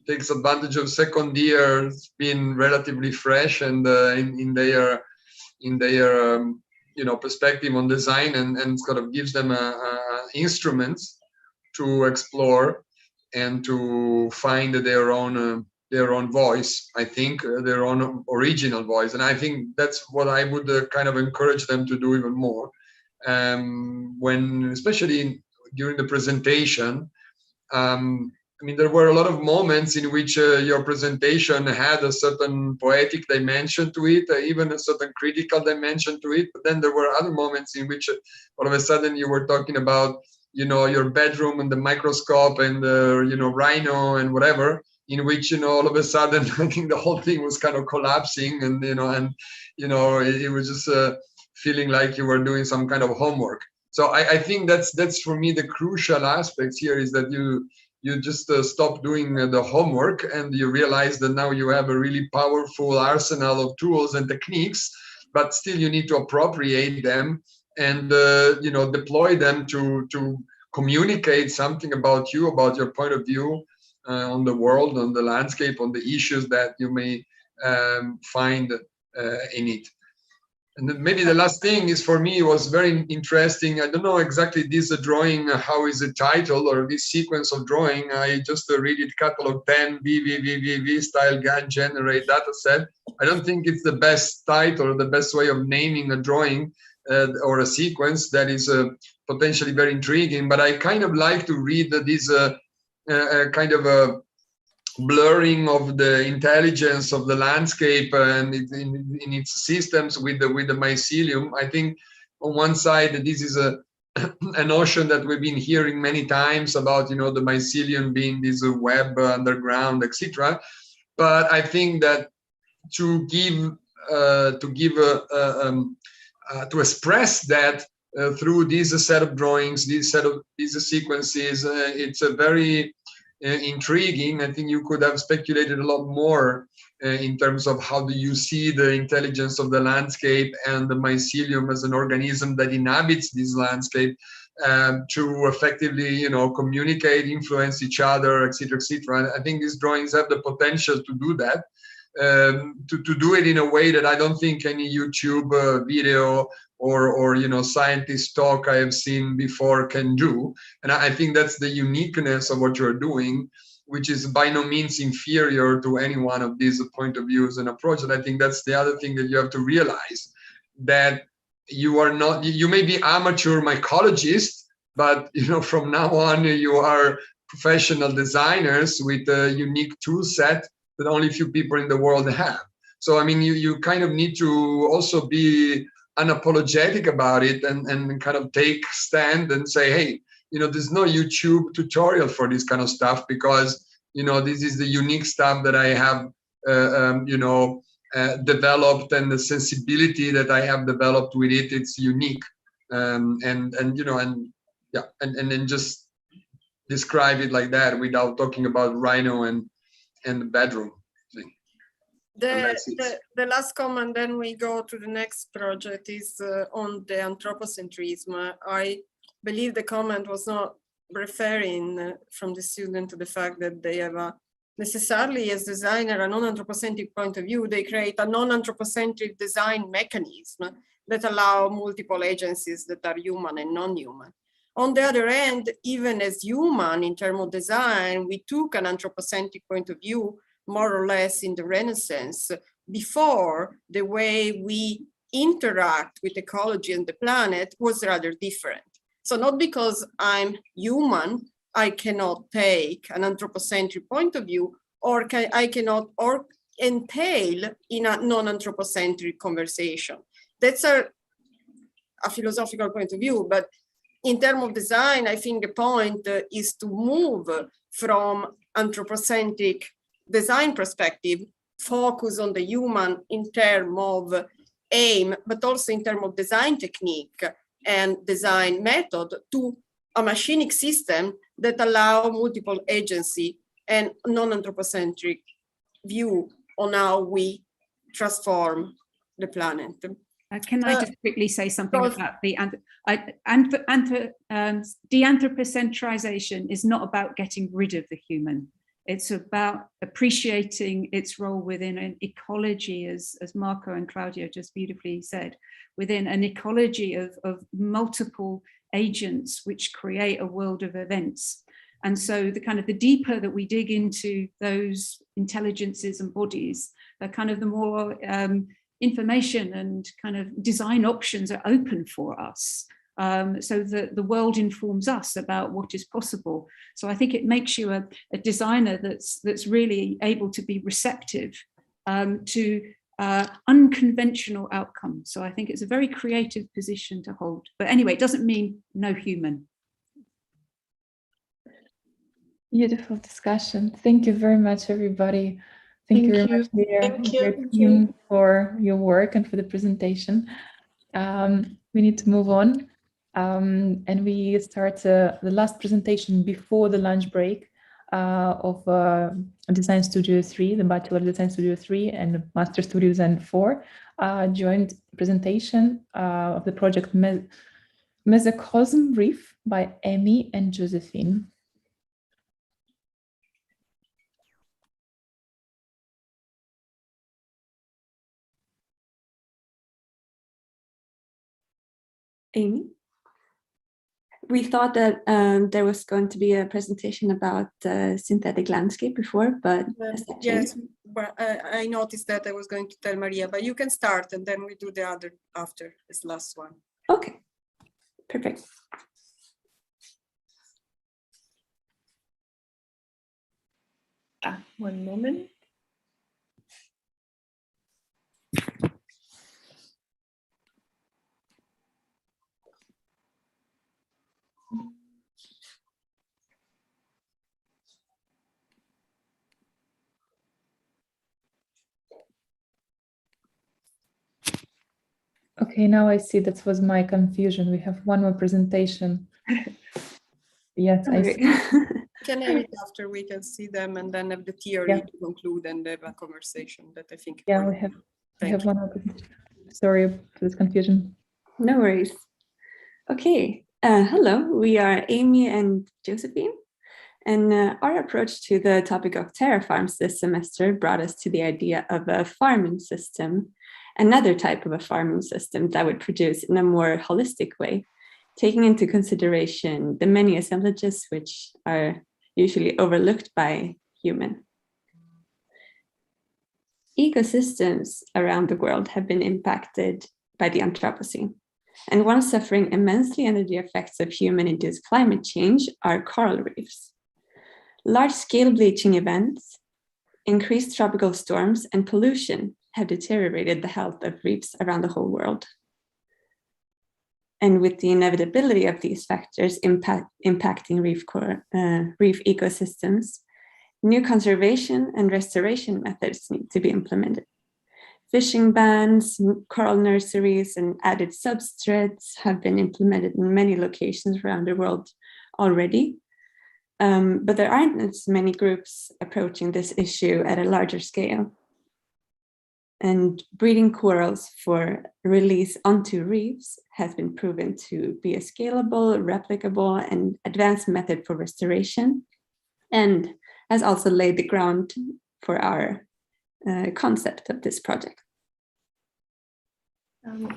takes advantage of second years being relatively fresh and in their perspective on design, and sort of gives them instruments to explore and to find their own voice. I think their own original voice, and I think that's what I would kind of encourage them to do even more. When, especially during the presentation, I mean, there were a lot of moments in which your presentation had a certain poetic dimension to it, even a certain critical dimension to it. But then there were other moments in which all of a sudden you were talking about, your bedroom and the microscope and rhino and whatever, in which, all of a sudden I think the whole thing was kind of collapsing, and it was just feeling like you were doing some kind of homework. So I think that's for me the crucial aspect here, is that you just stop doing the homework, and you realize that now you have a really powerful arsenal of tools and techniques, but still you need to appropriate them and deploy them to communicate something about you, about your point of view on the world, on the landscape, on the issues that you may find in it. And then maybe the last thing is, for me, was very interesting. I don't know exactly this drawing, how is it titled, or this sequence of drawing. I just read it, catalog 10 VVVVV style GAN generate data set. I don't think it's the best title or the best way of naming a drawing or a sequence that is potentially very intriguing. But I kind of like to read this kind of a blurring of the intelligence of the landscape and in its systems with the mycelium. I think on one side, this is a notion that we've been hearing many times about, the mycelium being this web underground, etc. But I think that to express that through this set of drawings, these sequences, it's a very intriguing. I think you could have speculated a lot more in terms of how do you see the intelligence of the landscape and the mycelium as an organism that inhabits this landscape to effectively, communicate, influence each other, etc., etc. I think these drawings have the potential to do that, to do it in a way that I don't think any YouTube video or scientist talk I have seen before can do. And I think that's the uniqueness of what you're doing, which is by no means inferior to any one of these point of views and approaches. And I think that's the other thing that you have to realize, that you may be amateur mycologist, but from now on you are professional designers with a unique tool set that only a few people in the world have. So I mean, you kind of need to also be unapologetic about it and kind of take stand and say, hey, there's no YouTube tutorial for this kind of stuff, because this is the unique stuff that I have developed, and the sensibility that I have developed with it, it's unique. And then just describe it like that without talking about rhino and the bedroom thing. The last comment, then we go to the next project, is on the anthropocentrism. I believe the comment was not referring from the student to the fact that they have necessarily, as designer, a non-anthropocentric point of view. They create a non-anthropocentric design mechanism that allow multiple agencies that are human and non-human. On the other hand, even as human in terms of design, we took an anthropocentric point of view more or less in the Renaissance. Before, the way we interact with ecology and the planet was rather different. So not because I'm human, I cannot take an anthropocentric point of view, or I cannot entail in a non-anthropocentric conversation. That's a philosophical point of view, but in terms of design, I think the point is to move from anthropocentric design perspective, focus on the human in terms of aim, but also in terms of design technique and design method, to a machinic system that allow multiple agency and non-anthropocentric view on how we transform the planet. Can I just quickly say something about the de-anthropocentrization is not about getting rid of the human. It's about appreciating its role within an ecology, as Marco and Claudia just beautifully said, within an ecology of multiple agents which create a world of events. And so the deeper that we dig into those intelligences and bodies, the more information and kind of design options are open for us. So that the world informs us about what is possible. So I think it makes you a designer that's really able to be receptive to unconventional outcomes. So I think it's a very creative position to hold. But anyway, it doesn't mean no human. Beautiful discussion. Thank you very much, everybody. Thank you very much, Leah, Thank you. your team, for your work and for the presentation. We need to move on. And we start the last presentation before the lunch break of Design Studio 3, the Bachelor of Design Studio 3 and Master Studio Design 4, joint presentation of the project Mesocosm Reef by Amy and Josephine. Amy? We thought that there was going to be a presentation about synthetic landscape before, but yes, but I noticed that I was going to tell Maria, but you can start and then we do the other after this last one. Okay, perfect. One moment. Okay, now I see that was my confusion. We have one more presentation. Yes, I see. Can have it after we can see them and then have the theory to conclude and have a conversation that I think. Yeah, we have one more. Sorry for this confusion. No worries. Okay, hello, we are Amy and Josephine. And our approach to the topic of terra farms this semester brought us to the idea of a farming system, another type of a farming system that would produce in a more holistic way, taking into consideration the many assemblages which are usually overlooked by humans. Ecosystems around the world have been impacted by the Anthropocene, and one suffering immensely under the effects of human-induced climate change are coral reefs. Large-scale bleaching events, increased tropical storms, and pollution have deteriorated the health of reefs around the whole world. And with the inevitability of these factors impacting reef ecosystems, new conservation and restoration methods need to be implemented. Fishing bans, coral nurseries, and added substrates have been implemented in many locations around the world already. But there aren't as many groups approaching this issue at a larger scale. And breeding corals for release onto reefs has been proven to be a scalable, replicable, and advanced method for restoration, and has also laid the ground for our concept of this project.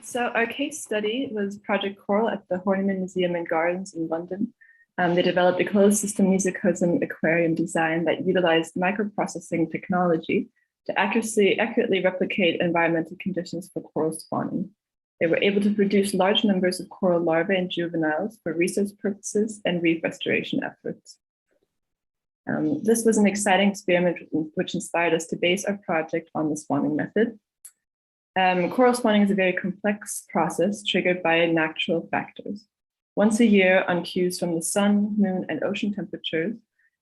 So our case study was Project Coral at the Horniman Museum and Gardens in London. They developed a closed system mesocosm aquarium design that utilized microprocessing technology to accurately replicate environmental conditions for coral spawning. They were able to produce large numbers of coral larvae and juveniles for research purposes and reef restoration efforts. This was an exciting experiment which inspired us to base our project on the spawning method. Coral spawning is a very complex process triggered by natural factors. Once a year, on cues from the sun, moon, and ocean temperatures,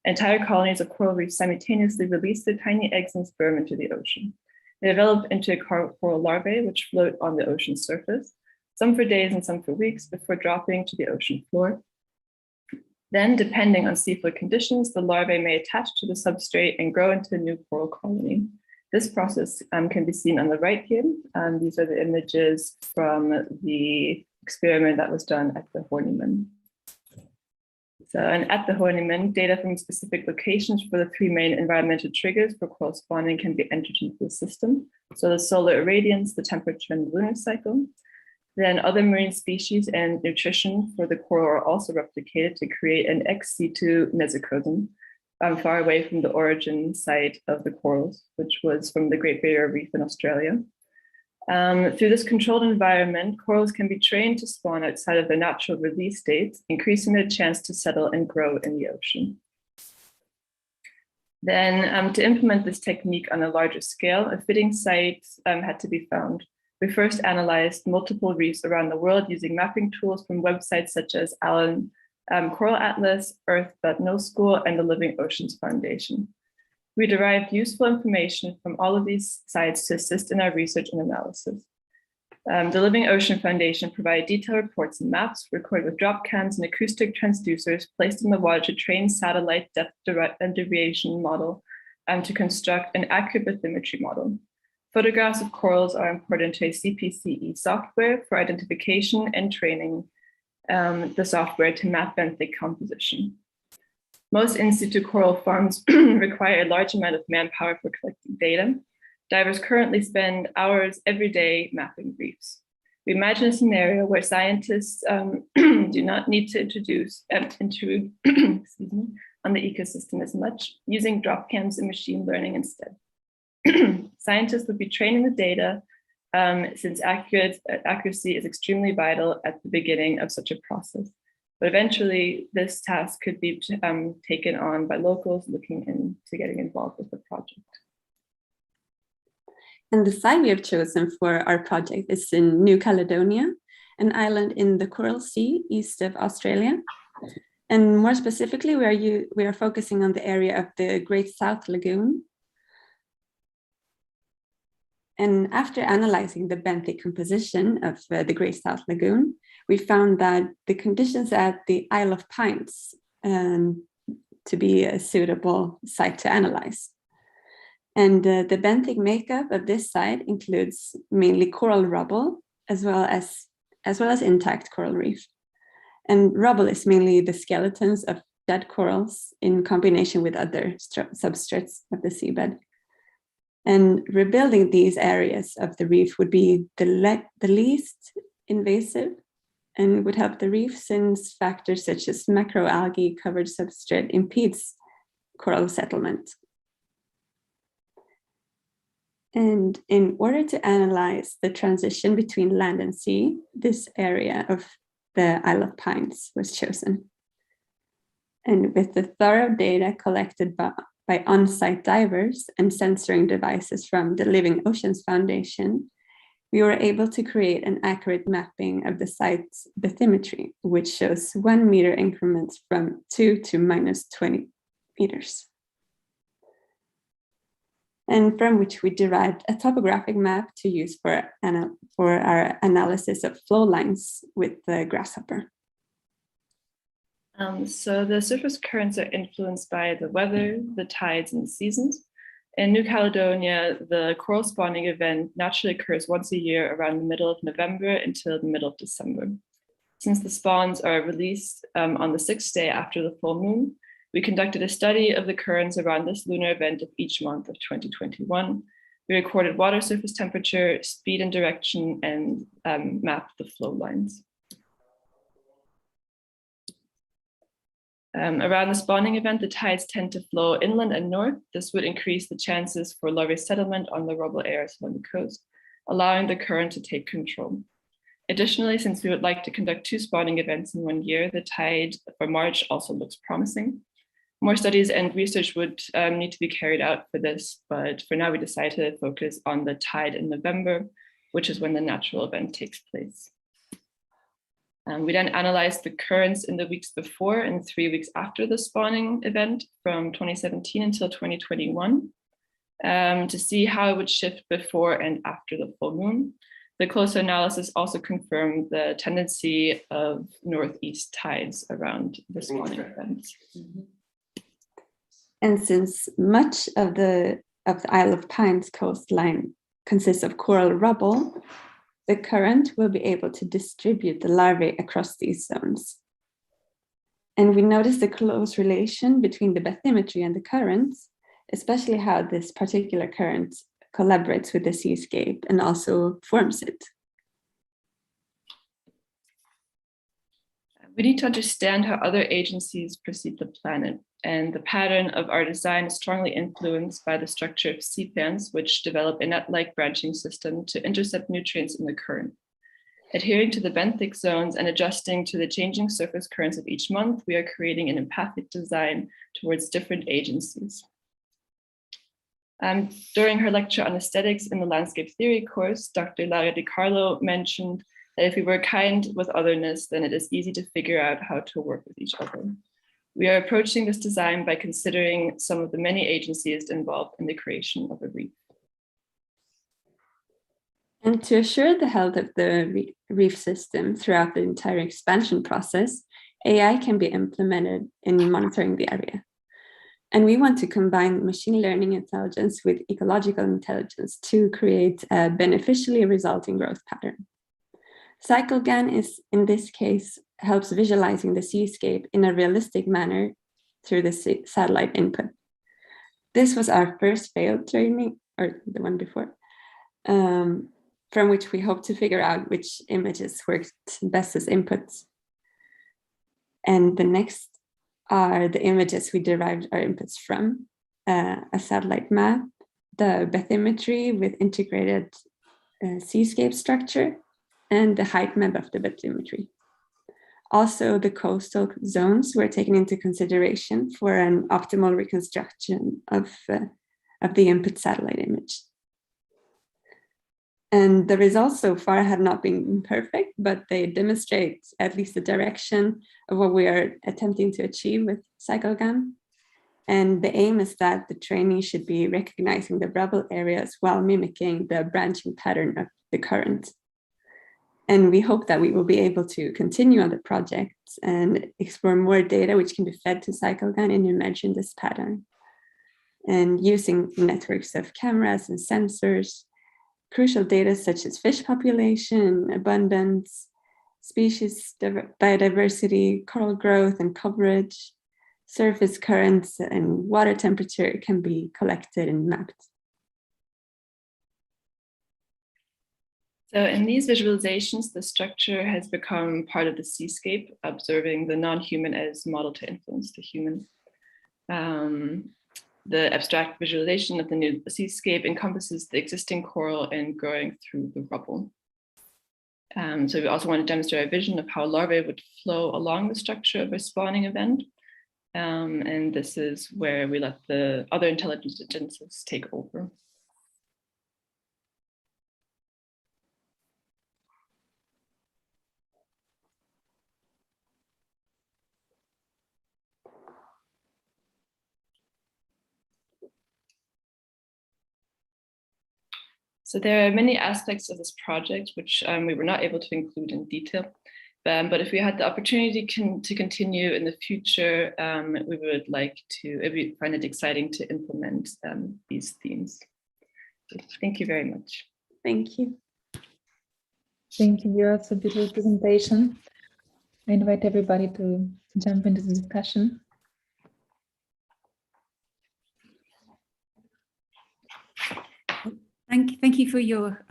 entire colonies of coral reefs simultaneously release their tiny eggs and sperm into the ocean. They develop into coral larvae, which float on the ocean surface, some for days and some for weeks, before dropping to the ocean floor. Then, depending on seafloor conditions, the larvae may attach to the substrate and grow into a new coral colony. This process can be seen on the right here. These are the images from the experiment that was done at the Horniman. So, and at the Horniman, data from specific locations for the three main environmental triggers for coral spawning can be entered into the system. So the solar irradiance, the temperature, and the lunar cycle. Then other marine species and nutrition for the coral are also replicated to create an ex situ mesocosm far away from the origin site of the corals, which was from the Great Barrier Reef in Australia. Through this controlled environment, corals can be trained to spawn outside of their natural release states, increasing their chance to settle and grow in the ocean. Then to implement this technique on a larger scale, a fitting site had to be found. We first analyzed multiple reefs around the world using mapping tools from websites such as Allen Coral Atlas, Earth But No School, and the Living Oceans Foundation. We derived useful information from all of these sites to assist in our research and analysis. The Living Ocean Foundation provided detailed reports and maps recorded with drop cams and acoustic transducers placed in the water to train satellite depth and deviation model to construct an accurate bathymetry model. Photographs of corals are imported into a CPCE software for identification and training the software to map benthic composition. Most in situ coral farms require a large amount of manpower for collecting data. Divers currently spend hours every day mapping reefs. We imagine a scenario where scientists do not need to intrude on the ecosystem as much, using drop cams and machine learning instead. Scientists would be training the data since accuracy is extremely vital at the beginning of such a process. But eventually, this task could be taken on by locals looking into getting involved with the project. And the site we have chosen for our project is in New Caledonia, an island in the Coral Sea east of Australia. And more specifically, we are focusing on the area of the Great South Lagoon. And after analyzing the benthic composition of the Great South Lagoon, we found that the conditions at the Isle of Pines to be a suitable site to analyze. And the benthic makeup of this site includes mainly coral rubble, as well as intact coral reef. And rubble is mainly the skeletons of dead corals in combination with other substrates of the seabed. And rebuilding these areas of the reef would be the least invasive and would help the reef, since factors such as macroalgae covered substrate impedes coral settlement. And in order to analyze the transition between land and sea, this area of the Isle of Pines was chosen. And with the thorough data collected by on-site divers and censoring devices from the Living Oceans Foundation, we were able to create an accurate mapping of the site's bathymetry, which shows 1 meter increments from 2 to minus 20 meters. And from which we derived a topographic map to use for our analysis of flow lines with the grasshopper. So the surface currents are influenced by the weather, the tides, and the seasons. In New Caledonia, the coral spawning event naturally occurs once a year around the middle of November until the middle of December. Since the spawns are released on the 6th day after the full moon, we conducted a study of the currents around this lunar event of each month of 2021. We recorded water surface temperature, speed and direction, and mapped the flow lines. Around the spawning event, the tides tend to flow inland and north. This would increase the chances for larvae settlement on the rubble areas along the coast, allowing the current to take control. Additionally, since we would like to conduct 2 spawning events in 1 year, the tide for March also looks promising. More studies and research would need to be carried out for this, but for now we decided to focus on the tide in November, which is when the natural event takes place. We then analyzed the currents in the weeks before and 3 weeks after the spawning event from 2017 until 2021 to see how it would shift before and after the full moon. The closer analysis also confirmed the tendency of northeast tides around the spawning events. And since much of the Isle of Pines coastline consists of coral rubble, the current will be able to distribute the larvae across these zones. And we noticed a close relation between the bathymetry and the currents, especially how this particular current collaborates with the seascape and also forms it. We need to understand how other agencies perceive the planet, and the pattern of our design is strongly influenced by the structure of sea fans, which develop a net-like branching system to intercept nutrients in the current. Adhering to the benthic zones and adjusting to the changing surface currents of each month, we are creating an empathic design towards different agencies. During her lecture on aesthetics in the landscape theory course, Dr. Lara Di Carlo mentioned that if we were kind with otherness, then it is easy to figure out how to work with each other. We are approaching this design by considering some of the many agencies involved in the creation of a reef. And to assure the health of the reef system throughout the entire expansion process, AI can be implemented in monitoring the area. And we want to combine machine learning intelligence with ecological intelligence to create a beneficially resulting growth pattern. CycleGAN is, in this case, helps visualizing the seascape in a realistic manner through the satellite input. This was our first failed training, or the one before, from which we hope to figure out which images worked best as inputs. And the next are the images we derived our inputs from, a satellite map, the bathymetry with integrated seascape structure, and the height map of the bathymetry. Also, the coastal zones were taken into consideration for an optimal reconstruction of the input satellite image. And the results so far have not been perfect, but they demonstrate at least the direction of what we are attempting to achieve with CycleGAN. And the aim is that the training should be recognizing the rubble areas while mimicking the branching pattern of the current. And we hope that we will be able to continue on the project and explore more data which can be fed to CycleGAN and imagine this pattern. And using networks of cameras and sensors, crucial data such as fish population, abundance, species biodiversity, coral growth and coverage, surface currents, and water temperature can be collected and mapped. So in these visualizations, the structure has become part of the seascape, observing the non-human as model to influence the human. The abstract visualization of the new seascape encompasses the existing coral and growing through the rubble. So we also want to demonstrate a vision of how larvae would flow along the structure of a spawning event. And this is where we let the other intelligences take over. So there are many aspects of this project which we were not able to include in detail. But if we had the opportunity to continue in the future, we would like to, we find it exciting to implement these themes. So thank you very much. Thank you. Thank you. That's a beautiful presentation. I invite everybody to jump into the discussion. Thank you for your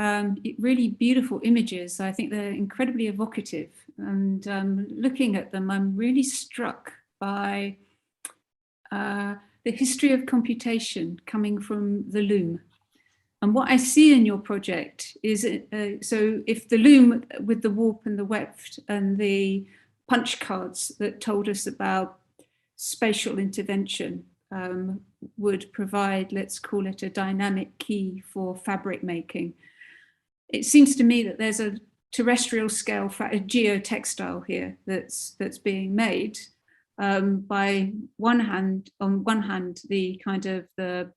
really beautiful images. I think they're incredibly evocative. And looking at them, I'm really struck by the history of computation coming from the loom. And what I see in your project is, so if the loom with the warp and the weft and the punch cards that told us about spatial intervention would provide, let's call it a dynamic key for fabric making. It seems to me that there's a terrestrial scale, a geotextile here that's being made by on one hand, the kind of the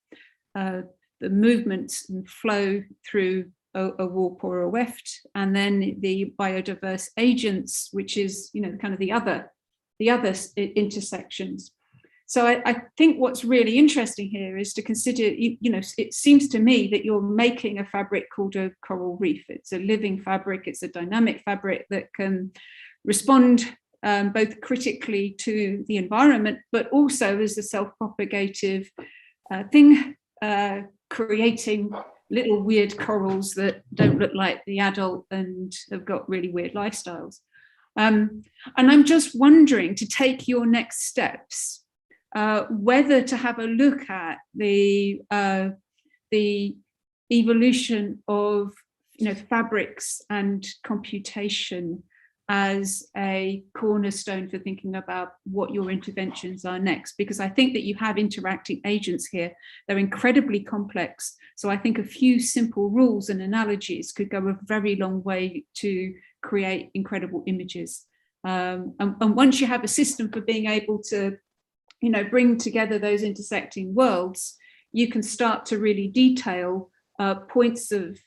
movements and flow through a warp or a weft, and then the biodiverse agents, which is, you know, kind of the other intersections. So I think what's really interesting here is to consider, you know, it seems to me that you're making a fabric called a coral reef. It's a living fabric, it's a dynamic fabric that can respond both critically to the environment, but also as a self-propagative thing, creating little weird corals that don't look like the adult and have got really weird lifestyles. And I'm just wondering, to take your next steps, whether to have a look at the evolution of fabrics and computation as a cornerstone for thinking about what your interventions are next, because I think that you have interacting agents here. They're incredibly complex. So I think a few simple rules and analogies could go a very long way to create incredible images. And once you have a system for being able to, bring together those intersecting worlds, you can start to really detail points of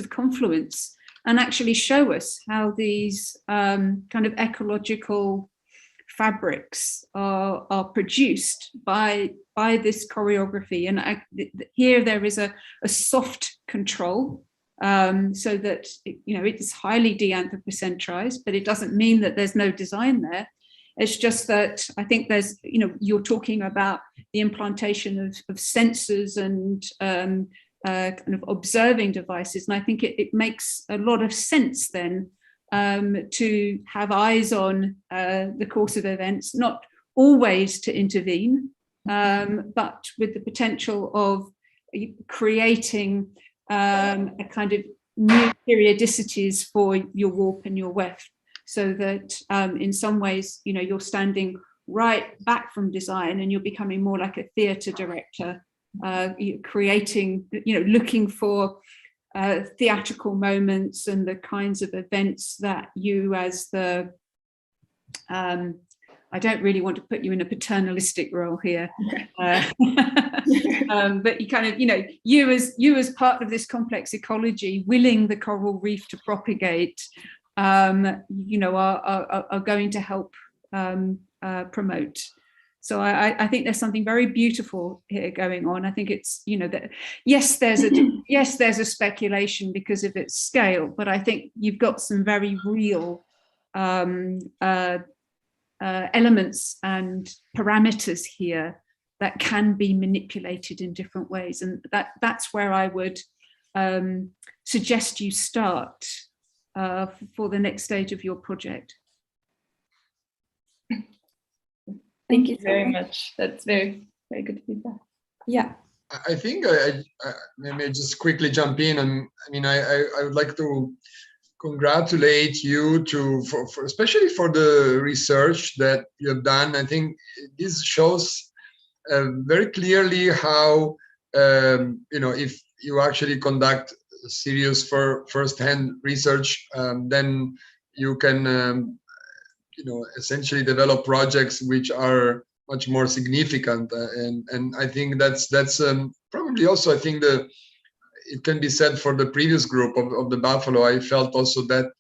confluence and actually show us how these kind of ecological fabrics are produced by this choreography. And here there is a soft control, so that it is highly de-anthropocentrized, but it doesn't mean that there's no design there. It's just that I think there's, you're talking about the implantation of sensors and kind of observing devices. And I think it makes a lot of sense then to have eyes on the course of events, not always to intervene, but with the potential of creating a kind of new periodicities for your warp and your weft, so that in some ways, you're standing right back from design and you're becoming more like a theatre director, creating, looking for theatrical moments and the kinds of events that you, as the I don't really want to put you in a paternalistic role here, but you kind of, you as part of this complex ecology, willing the coral reef to propagate, are going to help promote. So I think there's something very beautiful here going on. I think it's, that yes, there's a speculation because of its scale, but I think you've got some very real elements and parameters here that can be manipulated in different ways, and that's where I would suggest you start for the next stage of your project. Thank you very much. That's very, very good feedback. Yeah. I think I may just quickly jump in, and I would like to congratulate you for especially for the research that you have done. I think this shows very clearly how if you actually conduct serious first-hand research, then you can essentially develop projects which are much more significant, and I think that's probably also, I think it can be said for the previous group of the buffalo. I felt also that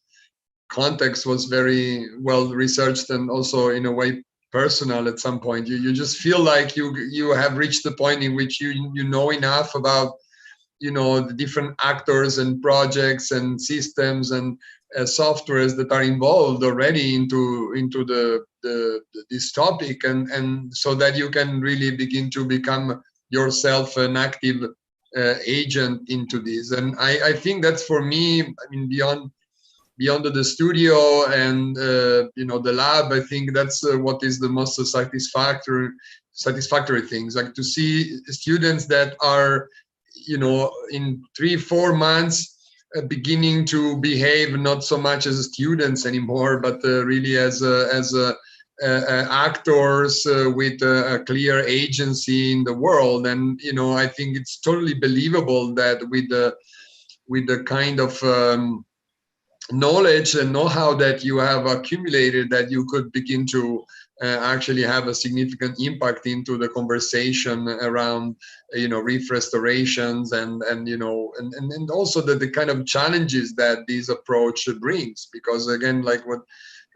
context was very well researched and also in a way personal. At some point you just feel like you have reached the point in which you know enough about the different actors and projects and systems and softwares that are involved already into this topic, and so that you can really begin to become yourself an active agent into this. And I think that's, for me, beyond the studio and the lab, I think that's what is the most satisfactory things, like to see students that are in 3-4 months beginning to behave not so much as students anymore, but really as actors with a clear agency in the world. And I think it's totally believable that with the kind of knowledge and know-how that you have accumulated, that you could begin to actually have a significant impact into the conversation around reef restorations and also the kind of challenges that this approach brings. Because again, like what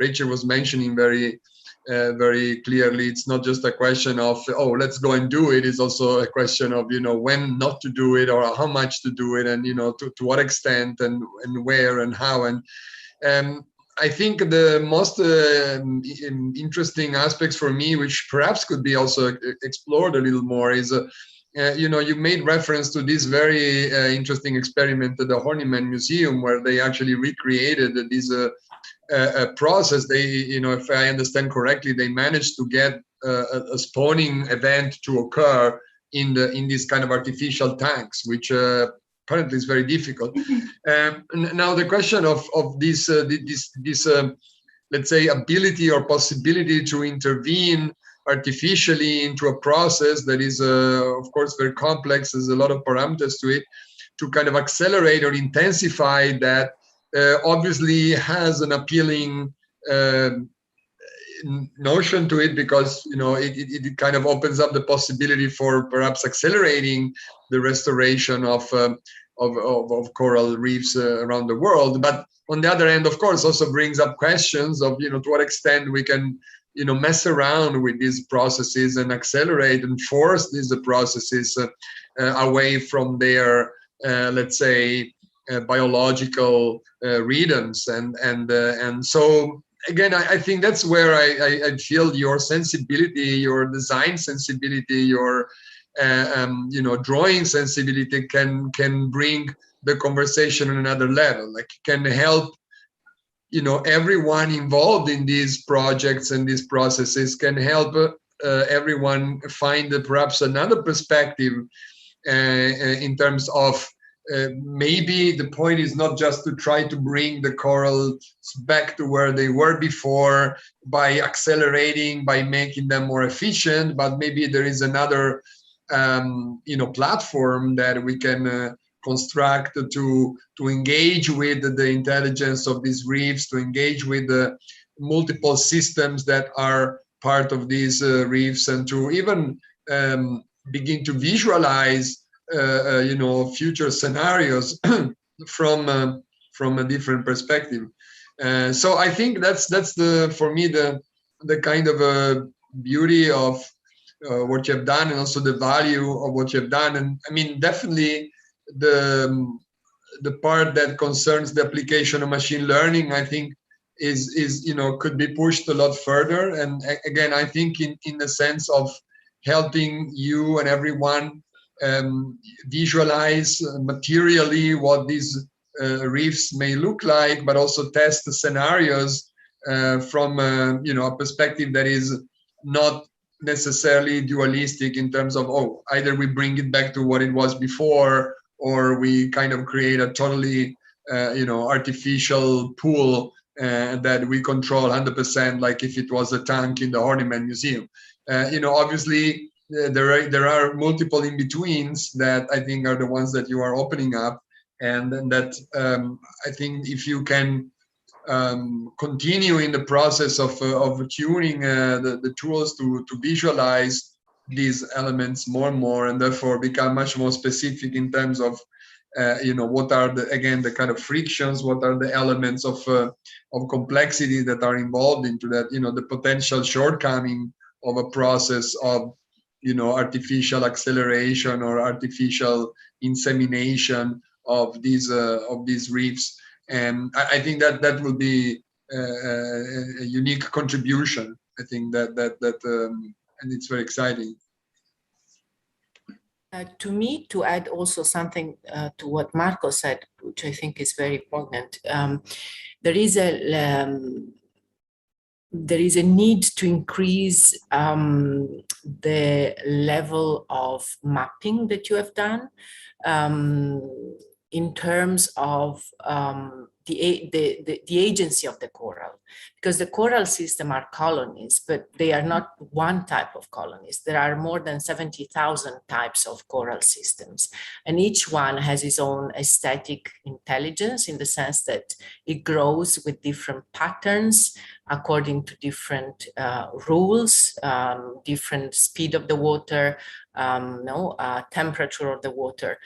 Rachel was mentioning very clearly, it's not just a question of, oh, let's go and do it. It's also a question of when not to do it, or how much to do it, and to what extent, and where and how. And I think the most interesting aspects for me, which perhaps could be also explored a little more, is you made reference to this very interesting experiment at the Horniman Museum, where they actually recreated this process. They, if I understand correctly, they managed to get a spawning event to occur in these kind of artificial tanks, which apparently is very difficult. Now the question of this let's say ability or possibility to intervene artificially into a process that is of course very complex, there's a lot of parameters to it, to kind of accelerate or intensify that, obviously has an appealing notion to it, because it kind of opens up the possibility for perhaps accelerating the restoration of coral reefs around the world. But on the other hand, of course, also brings up questions of to what extent we can mess around with these processes and accelerate and force these processes away from their let's say biological rhythms, and so again, I think that's where I feel your sensibility, your design sensibility, your drawing sensibility can bring the conversation on another level. Like, can help everyone involved in these projects and these processes, can help everyone find perhaps another perspective in terms of maybe the point is not just to try to bring the corals back to where they were before by accelerating, by making them more efficient, but maybe there is another platform that we can construct to engage with the intelligence of these reefs, to engage with the multiple systems that are part of these reefs, and to even begin to visualize future scenarios from a different perspective. So I think that's for me the kind of beauty of what you have done, and also the value of what you have done. And I mean, definitely the part that concerns the application of machine learning, I think is could be pushed a lot further. And again, I think in the sense of helping you and everyone visualize materially what these reefs may look like, but also test the scenarios from a perspective that is not necessarily dualistic in terms of, either we bring it back to what it was before, or we kind of create a totally artificial pool that we control 100%, like if it was a tank in the Horniman Museum. Obviously there are multiple in-betweens that I think are the ones that you are opening up, and that I think if you can continue in the process of tuning the tools to visualize these elements more and more, and therefore become much more specific in terms of what are the kind of frictions, what are the elements of complexity that are involved into that, the potential shortcoming of a process of artificial acceleration or artificial insemination of these reefs. And I think that will be a unique contribution. I think and it's very exciting. To me, to add also something to what Marco said, which I think is very important, there is a need to increase the level of mapping that you have done in terms of the agency of the coral, because the coral system are colonies, but they are not one type of colonies. There are more than 70,000 types of coral systems, and each one has its own aesthetic intelligence, in the sense that it grows with different patterns according to different rules, different speed of the water, temperature of the water.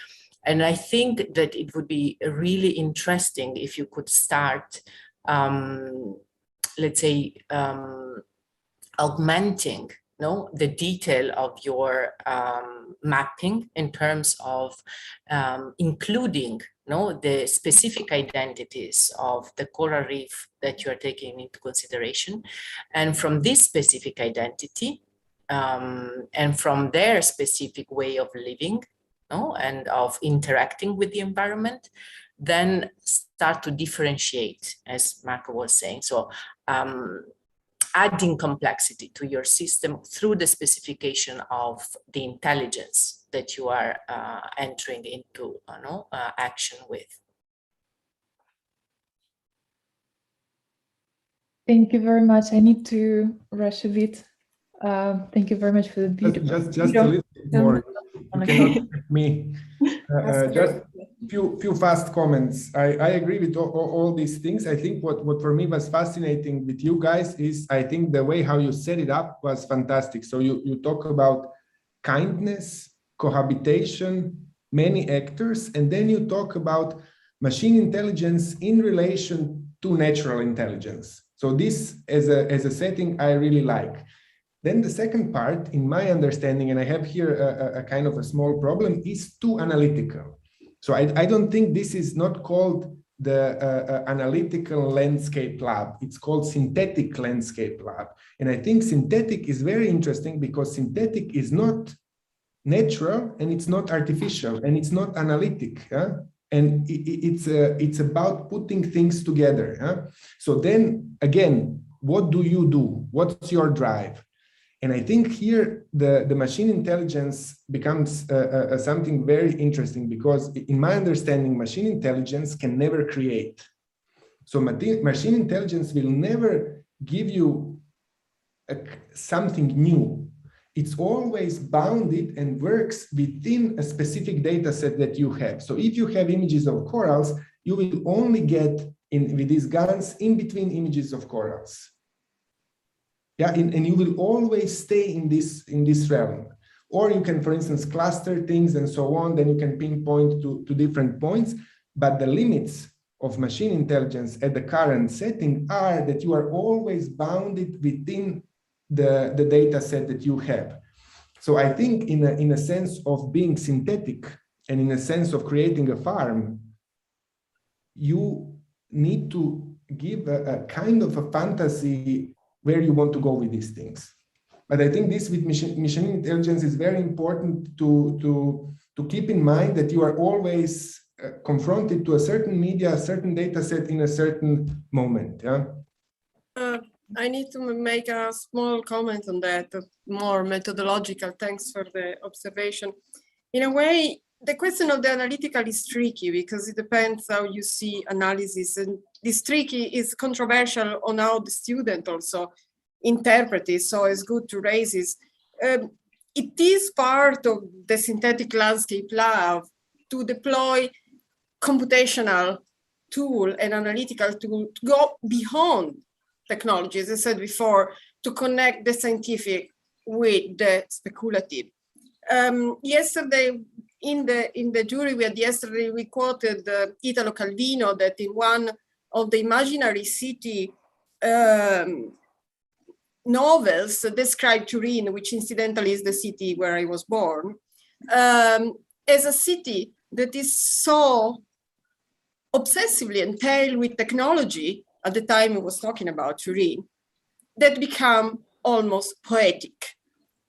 And I think that it would be really interesting if you could start, let's say, augmenting the detail of your mapping in terms of including the specific identities of the coral reef that you are taking into consideration. And from this specific identity and from their specific way of living and of interacting with the environment, then start to differentiate, as Marco was saying. So adding complexity to your system through the specification of the intelligence that you are entering into action with. Thank you very much. I need to rush a bit. Thank you very much for the beautiful. Just a little bit more. You cannot expect me. Just few fast comments. I agree with all these things. I think what for me was fascinating with you guys is, I think the way how you set it up was fantastic. So you talk about kindness, cohabitation, many actors, and then you talk about machine intelligence in relation to natural intelligence. So this as a setting I really like. Then the second part, in my understanding, and I have here a kind of a small problem, is too analytical. So I don't think this is not called the analytical landscape lab. It's called synthetic landscape lab. And I think synthetic is very interesting because synthetic is not natural and it's not artificial and it's not analytic. And it's about putting things together. So then again, what do you do? What's your drive? And I think here the machine intelligence becomes something very interesting, because in my understanding, machine intelligence can never create. So machine intelligence will never give you something new. It's always bounded and works within a specific data set that you have. So if you have images of corals, you will only get with these guns in between images of corals. Yeah, and you will always stay in this realm. Or you can, for instance, cluster things and so on, then you can pinpoint to different points. But the limits of machine intelligence at the current setting are that you are always bounded within the data set that you have. So I think in a sense of being synthetic and in a sense of creating a farm, you need to give a kind of a fantasy where you want to go with these things. But I think this with machine intelligence is very important to keep in mind that you are always confronted to a certain media, a certain data set in a certain moment. Yeah. I need to make a small comment on that, more methodological. Thanks for the observation. In a way, the question of the analytical is tricky because it depends how you see analysis, and this tricky is controversial on how the student also interpret it, so it's good to raise this. It is part of the synthetic landscape lab to deploy computational tool and analytical tool to go beyond technology, as I said before, to connect the scientific with the speculative. Yesterday, in the jury we had yesterday, we quoted Italo Calvino that in one of the imaginary city novels described Turin, which incidentally is the city where I was born, as a city that is so obsessively entailed with technology. At the time he was talking about Turin, that become almost poetic,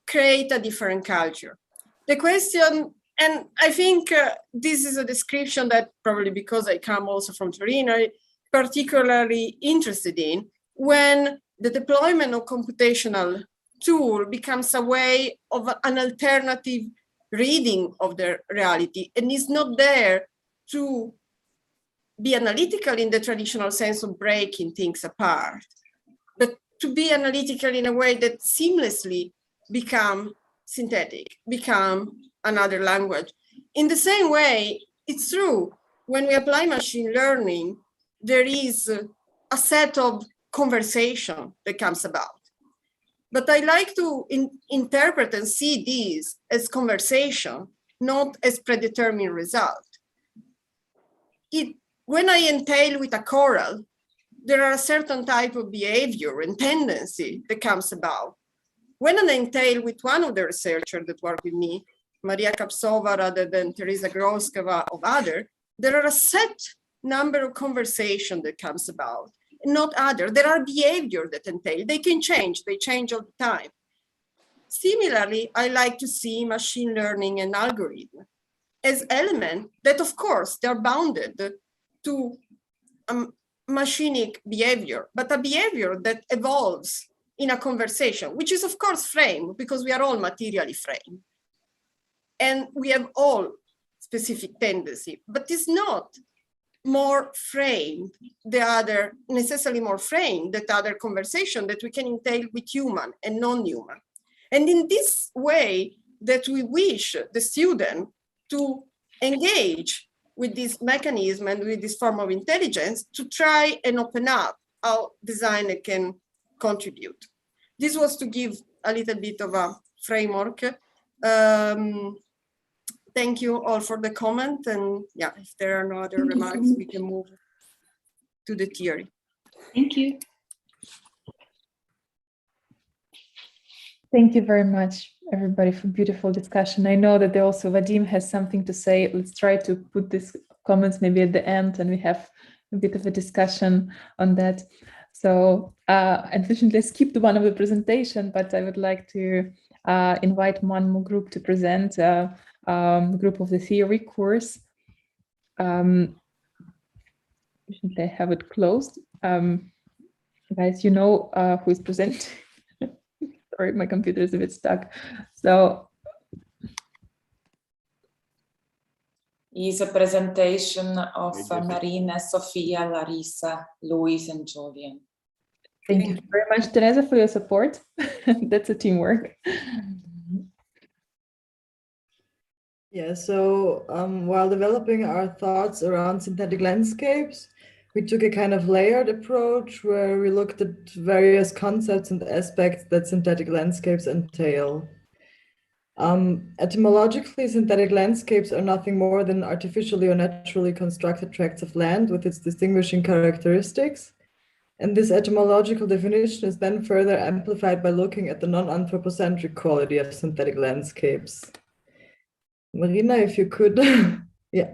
create a different culture. The question, and I think this is a description that probably because I come also from Turin, I'm particularly interested in, when the deployment of computational tool becomes a way of an alternative reading of the reality and is not there to be analytical in the traditional sense of breaking things apart, but to be analytical in a way that seamlessly become synthetic, become another language. In the same way, it's true, when we apply machine learning, there is a set of conversation that comes about. But I like to interpret and see these as conversation, not as predetermined result. When I entail with a coral, there are a certain type of behavior and tendency that comes about. when I entail with one of the researchers that work with me, Maria Kapsova rather than Teresa Groskova of other, there are a set number of conversation that comes about, not other. There are behavior that entail, they can change, they change all the time. Similarly, I like to see machine learning and algorithm as elements that, of course, they're bounded to machinic behavior, but a behavior that evolves in a conversation, which is, of course, framed because we are all materially framed. And we have all specific tendency, but it's not more framed, necessarily more framed than other conversation that we can entail with human and non-human. And in this way that we wish the student to engage with this mechanism and with this form of intelligence to try and open up how design can contribute. This was to give a little bit of a framework. Thank you all for the comment. And yeah, if there are no other remarks, we can move to the theory. Thank you. Thank you very much, everybody, for beautiful discussion. I know that also Vadim has something to say. Let's try to put these comments maybe at the end and we have a bit of a discussion on that. So unfortunately, I skipped one of the presentation, but I would like to invite one more group to present, group of the theory course. Shouldn't I have it closed? Guys, you know who is presenting. Sorry, my computer is a bit stuck. So is a presentation of Marina, Sofia, Larissa, Luis, and Julian. Thank you very much, Teresa, for your support. That's a teamwork. Yeah, so while developing our thoughts around synthetic landscapes, we took a kind of layered approach where we looked at various concepts and aspects that synthetic landscapes entail. Etymologically, synthetic landscapes are nothing more than artificially or naturally constructed tracts of land with its distinguishing characteristics. And this etymological definition is then further amplified by looking at the non-anthropocentric quality of synthetic landscapes. Marina, if you could, yeah.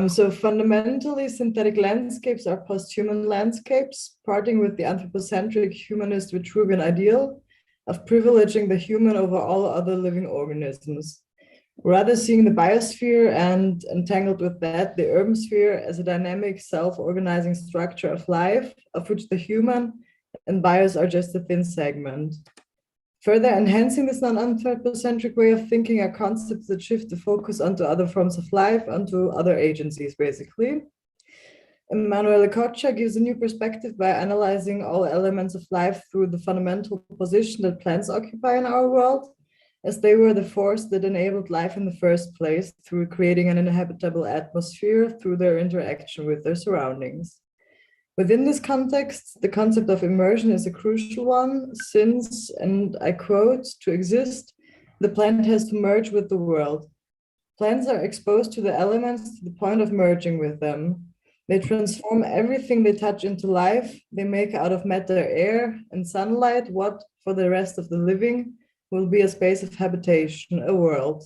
So fundamentally, synthetic landscapes are post-human landscapes, parting with the anthropocentric humanist Vitruvian ideal of privileging the human over all other living organisms, rather seeing the biosphere and entangled with that, the urban sphere as a dynamic self-organizing structure of life, of which the human and bios are just a thin segment. Further enhancing this non-anthropocentric way of thinking are concepts that shift the focus onto other forms of life, onto other agencies, basically. Emanuele Coccia gives a new perspective by analyzing all elements of life through the fundamental position that plants occupy in our world, as they were the force that enabled life in the first place through creating an inhabitable atmosphere through their interaction with their surroundings. Within this context, the concept of immersion is a crucial one, since, and I quote, to exist, the plant has to merge with the world. Plants are exposed to the elements to the point of merging with them. They transform everything they touch into life. They make out of matter, air, and sunlight what, for the rest of the living, will be a space of habitation, a world.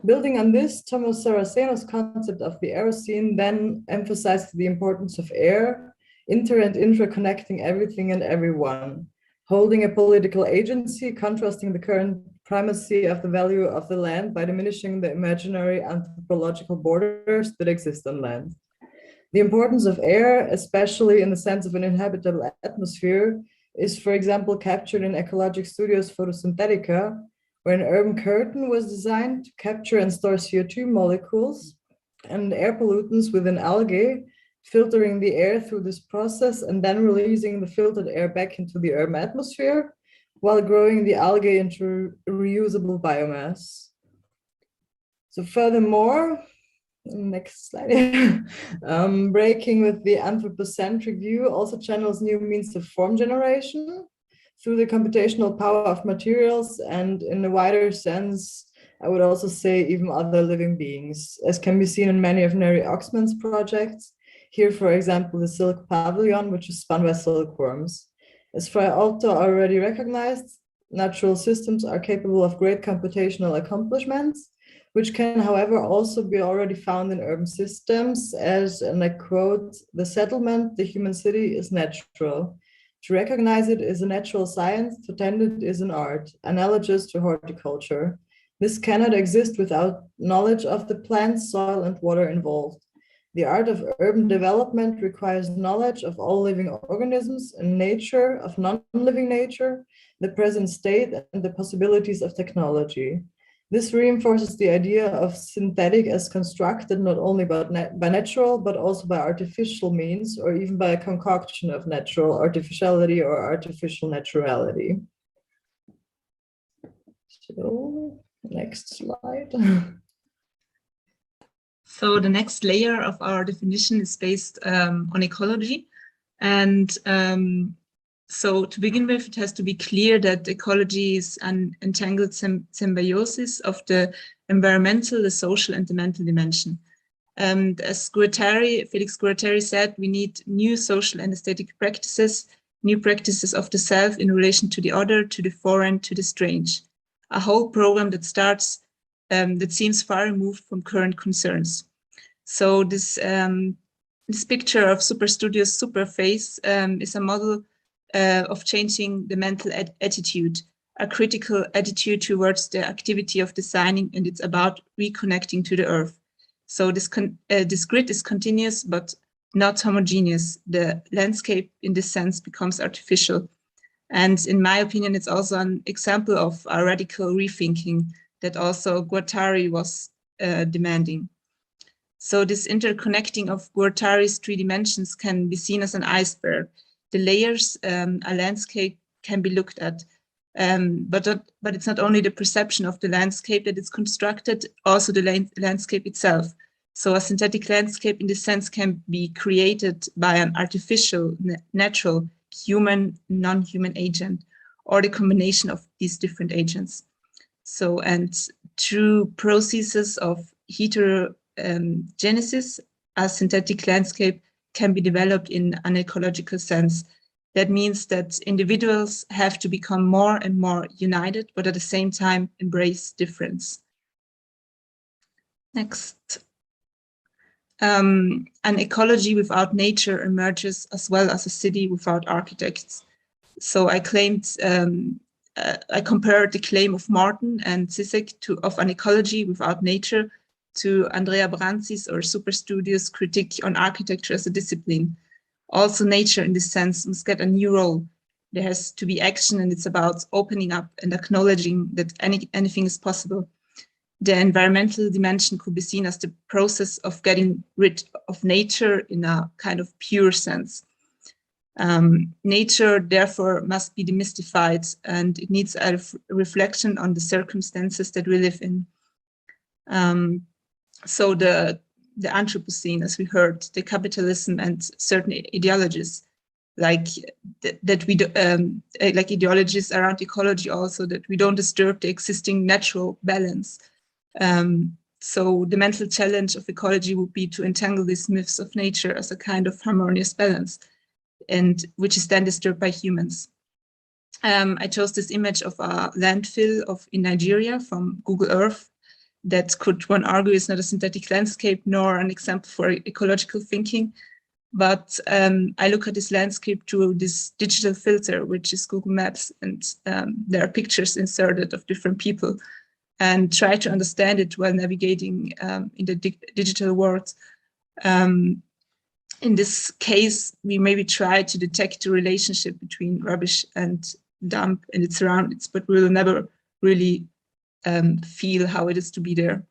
Building on this, Thomas Saraceno's concept of the Eroscene then emphasized the importance of air, inter and intra-connecting everything and everyone, holding a political agency, contrasting the current primacy of the value of the land by diminishing the imaginary anthropological borders that exist on land. The importance of air, especially in the sense of an inhabitable atmosphere, is, for example, captured in Ecologic Studios' Photosynthetica, where an urban curtain was designed to capture and store CO2 molecules and air pollutants within algae, filtering the air through this process and then releasing the filtered air back into the urban atmosphere while growing the algae into reusable biomass. So furthermore, next slide, breaking with the anthropocentric view also channels new means of form generation through the computational power of materials, and in a wider sense, I would also say even other living beings, as can be seen in many of Neri Oxman's projects. Here, for example, the silk pavilion, which is spun by silkworms. As Frei Otto already recognized, natural systems are capable of great computational accomplishments, which can, however, also be already found in urban systems as, and I quote, "The settlement, the human city is natural. To recognize it is a natural science, to tend it is an art, analogous to horticulture. This cannot exist without knowledge of the plants, soil, and water involved. The art of urban development requires knowledge of all living organisms and nature, of non-living nature, the present state, and the possibilities of technology. This reinforces the idea of synthetic as constructed not only by natural, but also by artificial means, or even by a concoction of natural artificiality or artificial naturality." So, next slide. So the next layer of our definition is based on ecology. And so to begin with, it has to be clear that ecology is an entangled symbiosis of the environmental, the social, and the mental dimension. And as Felix Guattari said, we need new social and aesthetic practices, new practices of the self in relation to the other, to the foreign, to the strange. A whole program that starts, that seems far removed from current concerns. So this picture of Super Studio's Superface is a model of changing the mental attitude, a critical attitude towards the activity of designing, and it's about reconnecting to the earth. So this grid is continuous, but not homogeneous. The landscape in this sense becomes artificial. And in my opinion, it's also an example of a radical rethinking that also Guattari was demanding. So this interconnecting of Guattari's 3 dimensions can be seen as an iceberg. The layers a landscape can be looked at, but it's not only the perception of the landscape that is constructed, also the landscape itself. So a synthetic landscape in this sense can be created by an artificial, natural, human, non-human agent, or the combination of these different agents. So, and through processes of heterogenesis, a synthetic landscape can be developed in an ecological sense. That means that individuals have to become more and more united, but at the same time embrace difference. Next. An ecology without nature emerges as well as a city without architects. So I claimed, I compared the claim of Martin and Zizek of an ecology without nature to Andrea Branzi's or Super Studio's critique on architecture as a discipline. Also nature in this sense must get a new role. There has to be action, and it's about opening up and acknowledging that anything is possible. The environmental dimension could be seen as the process of getting rid of nature in a kind of pure sense. Nature, therefore, must be demystified, and it needs a reflection on the circumstances that we live in. So the Anthropocene, as we heard, the capitalism and certain ideologies, like like ideologies around ecology also, that we don't disturb the existing natural balance. So the mental challenge of ecology would be to entangle these myths of nature as a kind of harmonious balance, and which is then disturbed by humans. I chose this image of a landfill in Nigeria from Google Earth that could, one argue, is not a synthetic landscape nor an example for ecological thinking. But I look at this landscape through this digital filter, which is Google Maps, and there are pictures inserted of different people, and try to understand it while navigating in the digital world. In this case, we maybe try to detect the relationship between rubbish and dump and its surroundings, but we will never really feel how it is to be there.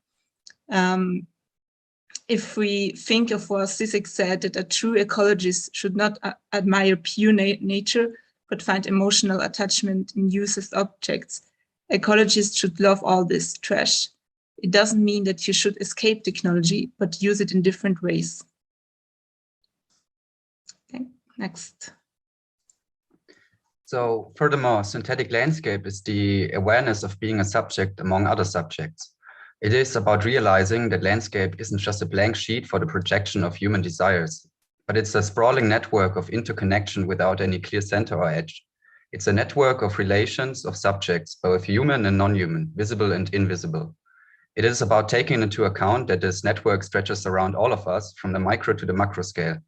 If we think of what Zizek said, that a true ecologist should not admire pure nature, but find emotional attachment in use as objects, ecologists should love all this trash. It doesn't mean that you should escape technology, but use it in different ways. Okay, next. So furthermore, synthetic landscape is the awareness of being a subject among other subjects. It is about realizing that landscape isn't just a blank sheet for the projection of human desires, but it's a sprawling network of interconnection without any clear center or edge. It's a network of relations of subjects, both human and non-human, visible and invisible. It is about taking into account that this network stretches around all of us from the micro to the macro scale.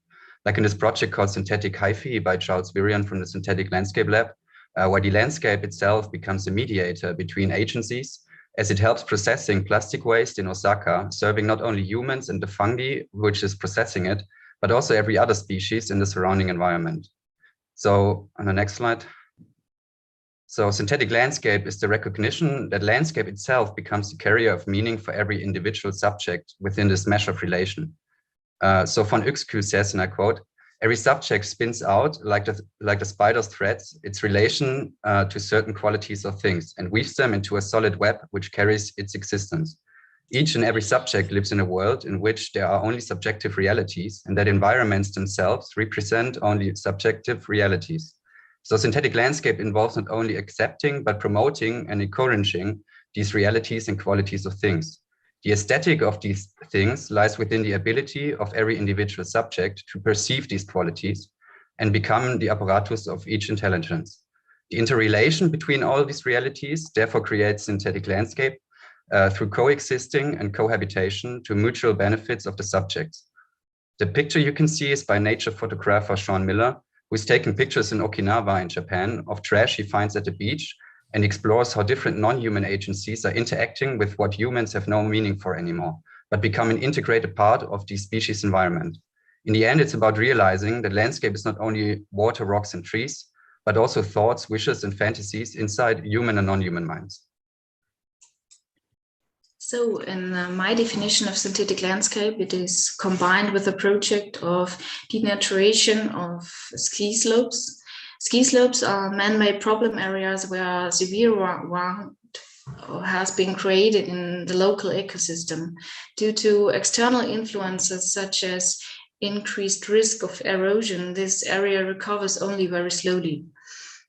Like in this project called Synthetic Hyphae by Charles Virion from the Synthetic Landscape Lab, where the landscape itself becomes a mediator between agencies, as it helps processing plastic waste in Osaka, serving not only humans and the fungi which is processing it, but also every other species in the surrounding environment. So on the next slide. So synthetic landscape is the recognition that landscape itself becomes the carrier of meaning for every individual subject within this mesh of relation. So von Uxküll says, and I quote, "Every subject spins out, like the spider's threads, its relation to certain qualities of things and weaves them into a solid web which carries its existence. Each and every subject lives in a world in which there are only subjective realities and that environments themselves represent only subjective realities. So synthetic landscape involves not only accepting, but promoting and encouraging these realities and qualities of things. The aesthetic of these things lies within the ability of every individual subject to perceive these qualities and become the apparatus of each intelligence. The interrelation between all these realities therefore creates synthetic landscape through coexisting and cohabitation to mutual benefits of the subjects. The picture you can see is by nature photographer Sean Miller, who's taking pictures in Okinawa in Japan of trash he finds at the beach and explores how different non-human agencies are interacting with what humans have no meaning for anymore, but become an integrated part of the species environment. In the end, it's about realizing that landscape is not only water, rocks, and trees, but also thoughts, wishes, and fantasies inside human and non-human minds. So in my definition of synthetic landscape, it is combined with a project of denaturation of ski slopes. Ski slopes are man-made problem areas where severe warmth has been created in the local ecosystem due to external influences such as increased risk of erosion. This area recovers only very slowly.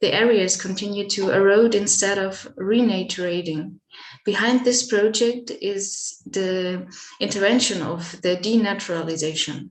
The areas continue to erode instead of renaturating. Behind this project is the intervention of the denaturalization.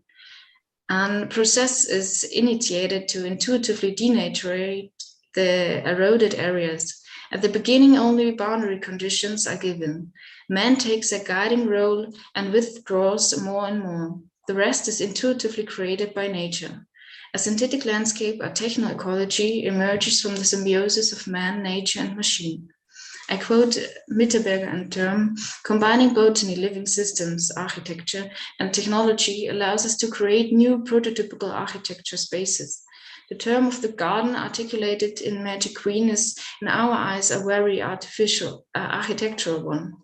And process is initiated to intuitively denaturate the eroded areas. At the beginning, only boundary conditions are given. Man takes a guiding role and withdraws more and more. The rest is intuitively created by nature. A synthetic landscape, a techno-ecology, emerges from the symbiosis of man, nature, and machine. I quote Mitterberger and Term, combining botany, living systems, architecture, and technology allows us to create new prototypical architecture spaces. The term of the garden articulated in Magic Queen is, in our eyes, a very artificial, architectural one.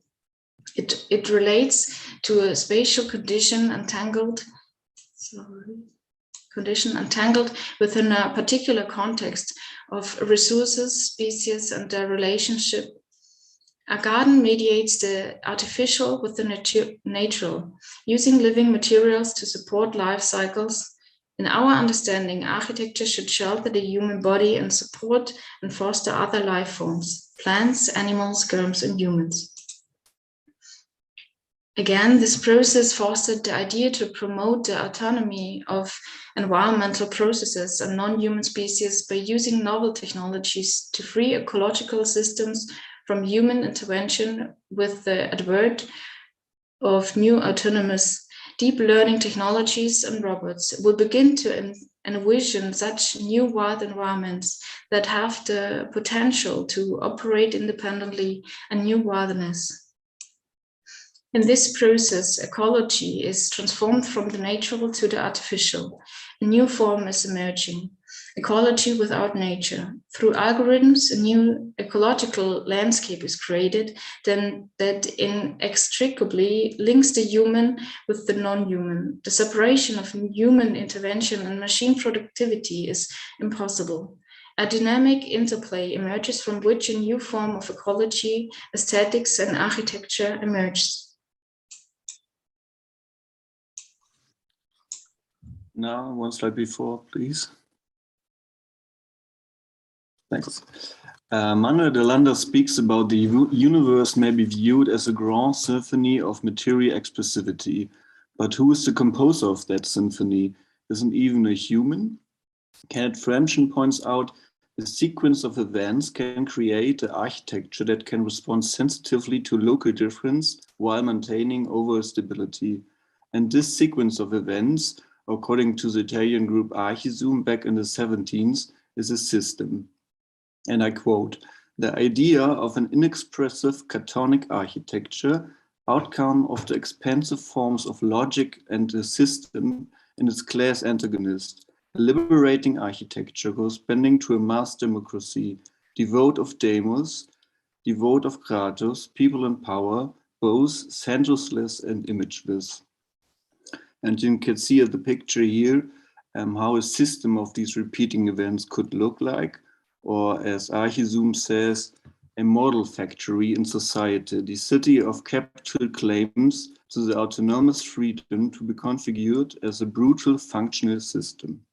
It relates to a spatial condition entangled within a particular context of resources, species, and their relationship. A garden mediates the artificial with the natural, using living materials to support life cycles. In our understanding, architecture should shelter the human body and support and foster other life forms, plants, animals, germs, and humans. Again, this process fostered the idea to promote the autonomy of environmental processes and non-human species by using novel technologies to free ecological systems from human intervention with the advent of new autonomous deep learning technologies and robots will begin to envision such new wild environments that have the potential to operate independently and new wilderness. In this process, ecology is transformed from the natural to the artificial. A new form is emerging, ecology without nature. Through algorithms, a new ecological landscape is created that inextricably links the human with the non-human. The separation of human intervention and machine productivity is impossible. A dynamic interplay emerges from which a new form of ecology, aesthetics, and architecture emerges. Now, one slide before, please. Thanks. Manuel de Landa speaks about the universe may be viewed as a grand symphony of material expressivity, but who is the composer of that symphony? Isn't even a human? Kenneth Framshin points out A sequence of events can create an architecture that can respond sensitively to local difference while maintaining overall stability. And this sequence of events, according to the Italian group Archizoom back in the 17th, is a system. And I quote, "The idea of an inexpressive catonic architecture, outcome of the expansive forms of logic and the system in its class antagonist, a liberating architecture corresponding to a mass democracy, devoid of demos, devoid of kratos, people in power, both sensuousness and imageless." And you can see at the picture here how a system of these repeating events could look like, or as Archizoom says, a model factory in society, the city of capital claims to the autonomous freedom to be configured as a brutal functional system.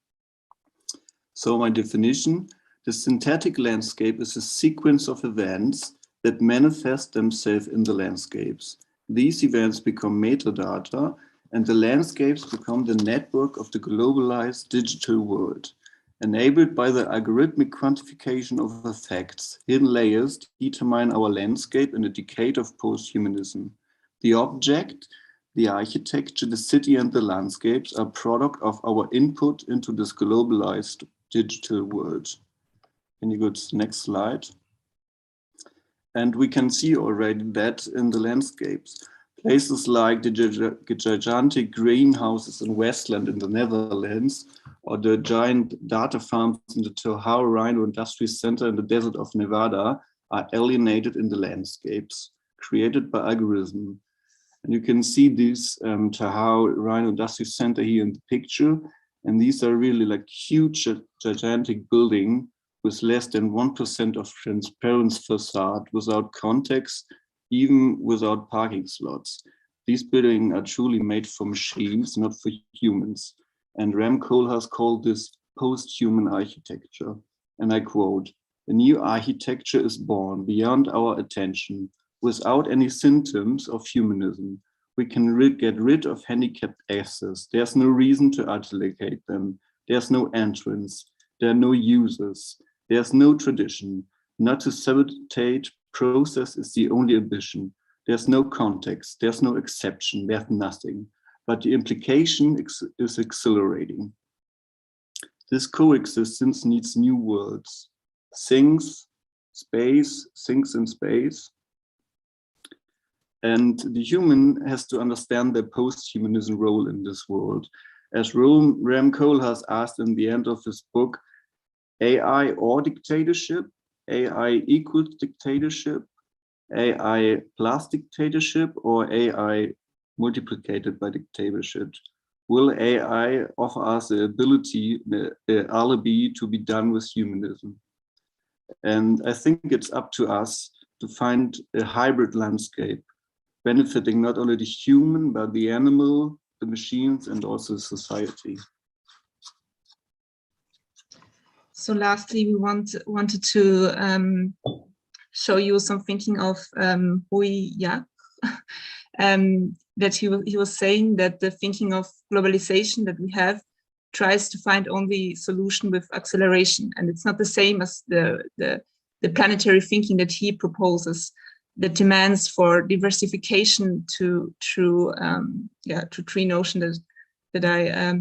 So my definition, the synthetic landscape is a sequence of events that manifest themselves in the landscapes. These events become metadata, and the landscapes become the network of the globalized digital world. Enabled by the algorithmic quantification of effects, hidden layers determine our landscape in a decade of post-humanism. The object, the architecture, the city, and the landscapes are product of our input into this globalized digital world. Can you go to the next slide? And we can see already that in the landscapes. Places like the gigantic greenhouses in Westland in the Netherlands, or the giant data farms in the Tohau Rhino Industrial Center in the desert of Nevada, are alienated in the landscapes created by algorithm. And you can see this Tohau Rhino Industrial Center here in the picture. And these are really like huge, gigantic building with less than 1% of transparent facade, without context, even without parking slots. These buildings are truly made for machines, not for humans. And Rem Koolhaas called this post-human architecture. And I quote, "A new architecture is born beyond our attention, without any symptoms of humanism. We can get rid of handicapped access. There's no reason to allocate them. There's no entrance. There are no users. There's no tradition. Not to sabotage process is the only ambition. There's no context. There's no exception. There's nothing. But the implication is exhilarating. This coexistence needs new words. Things, space, things in space. And the human has to understand their post-humanism role in this world. As Rem Koolhaas asked in the end of his book, AI or dictatorship, AI equals dictatorship, AI plus dictatorship, or AI multiplicated by dictatorship? Will AI offer us the ability, the alibi to be done with humanism? And I think it's up to us to find a hybrid landscape, benefiting not only the human, but the animal, the machines, and also society. So lastly, we wanted to show you some thinking of Hui Yak, that he was saying that the thinking of globalization that we have tries to find only solution with acceleration, and it's not the same as the planetary thinking that he proposes, that demands for diversification to three notions that I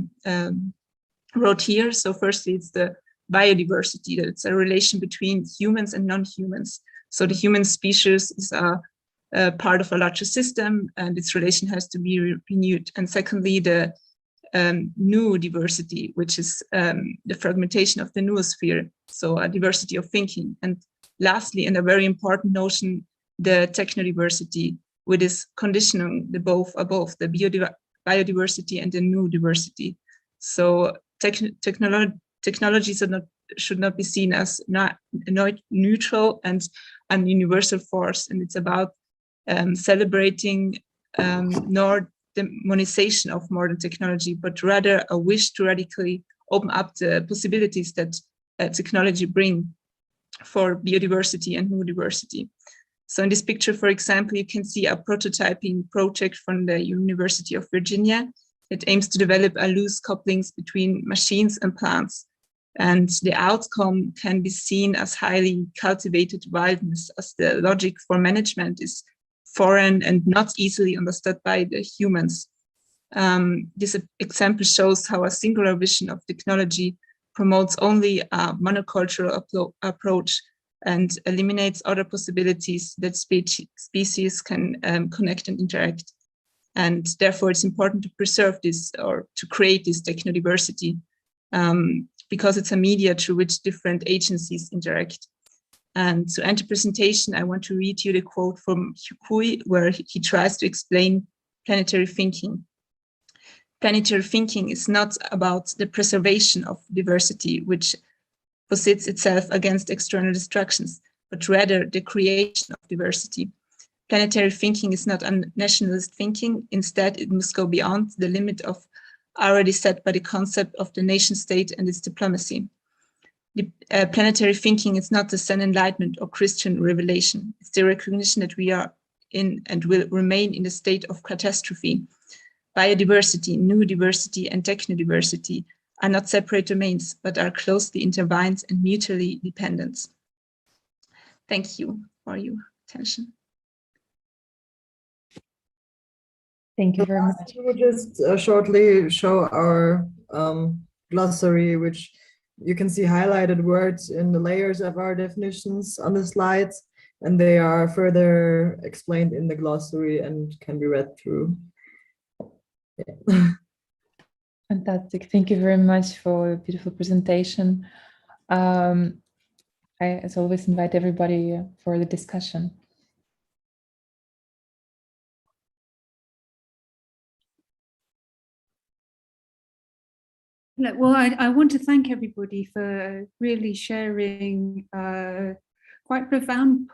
wrote here. So firstly, it's the biodiversity, that it's a relation between humans and non-humans. So the human species is a part of a larger system, and its relation has to be renewed. And secondly, the new diversity, which is the fragmentation of the noosphere, so a diversity of thinking. And lastly, and a very important notion, the technodiversity, which is conditioning the both above, the biodiversity and the new diversity. So technologies should not be seen as not neutral and a universal force, and it's about celebrating nor demonization of modern technology, but rather a wish to radically open up the possibilities that technology bring for biodiversity and new diversity. So in this picture, for example, you can see a prototyping project from the University of Virginia. It aims to develop a loose couplings between machines and plants. And the outcome can be seen as highly cultivated wildness, as the logic for management is foreign and not easily understood by the humans. This example shows how a singular vision of technology promotes only a monocultural approach and eliminates other possibilities that species can connect and interact. And therefore, it's important to preserve this, or to create this technodiversity, because it's a media through which different agencies interact. And to end the presentation, I want to read you the quote from Hukui, where he tries to explain planetary thinking. Planetary thinking is not about the preservation of diversity, which posits itself against external distractions, but rather the creation of diversity. Planetary thinking is not a nationalist thinking. Instead, it must go beyond the limit of already set by the concept of the nation state and its diplomacy. The planetary thinking is not the Zen enlightenment or Christian revelation. It's the recognition that we are in and will remain in a state of catastrophe. Biodiversity, new diversity, and technodiversity are not separate domains, but are closely intertwined and mutually dependent. Thank you for your attention. Thank you very much. We will just shortly show our glossary, which you can see highlighted words in the layers of our definitions on the slides, and they are further explained in the glossary and can be read through. Yeah. Fantastic. Thank you very much for a beautiful presentation. I, as always, invite everybody for the discussion. Well, I want to thank everybody for really sharing quite profound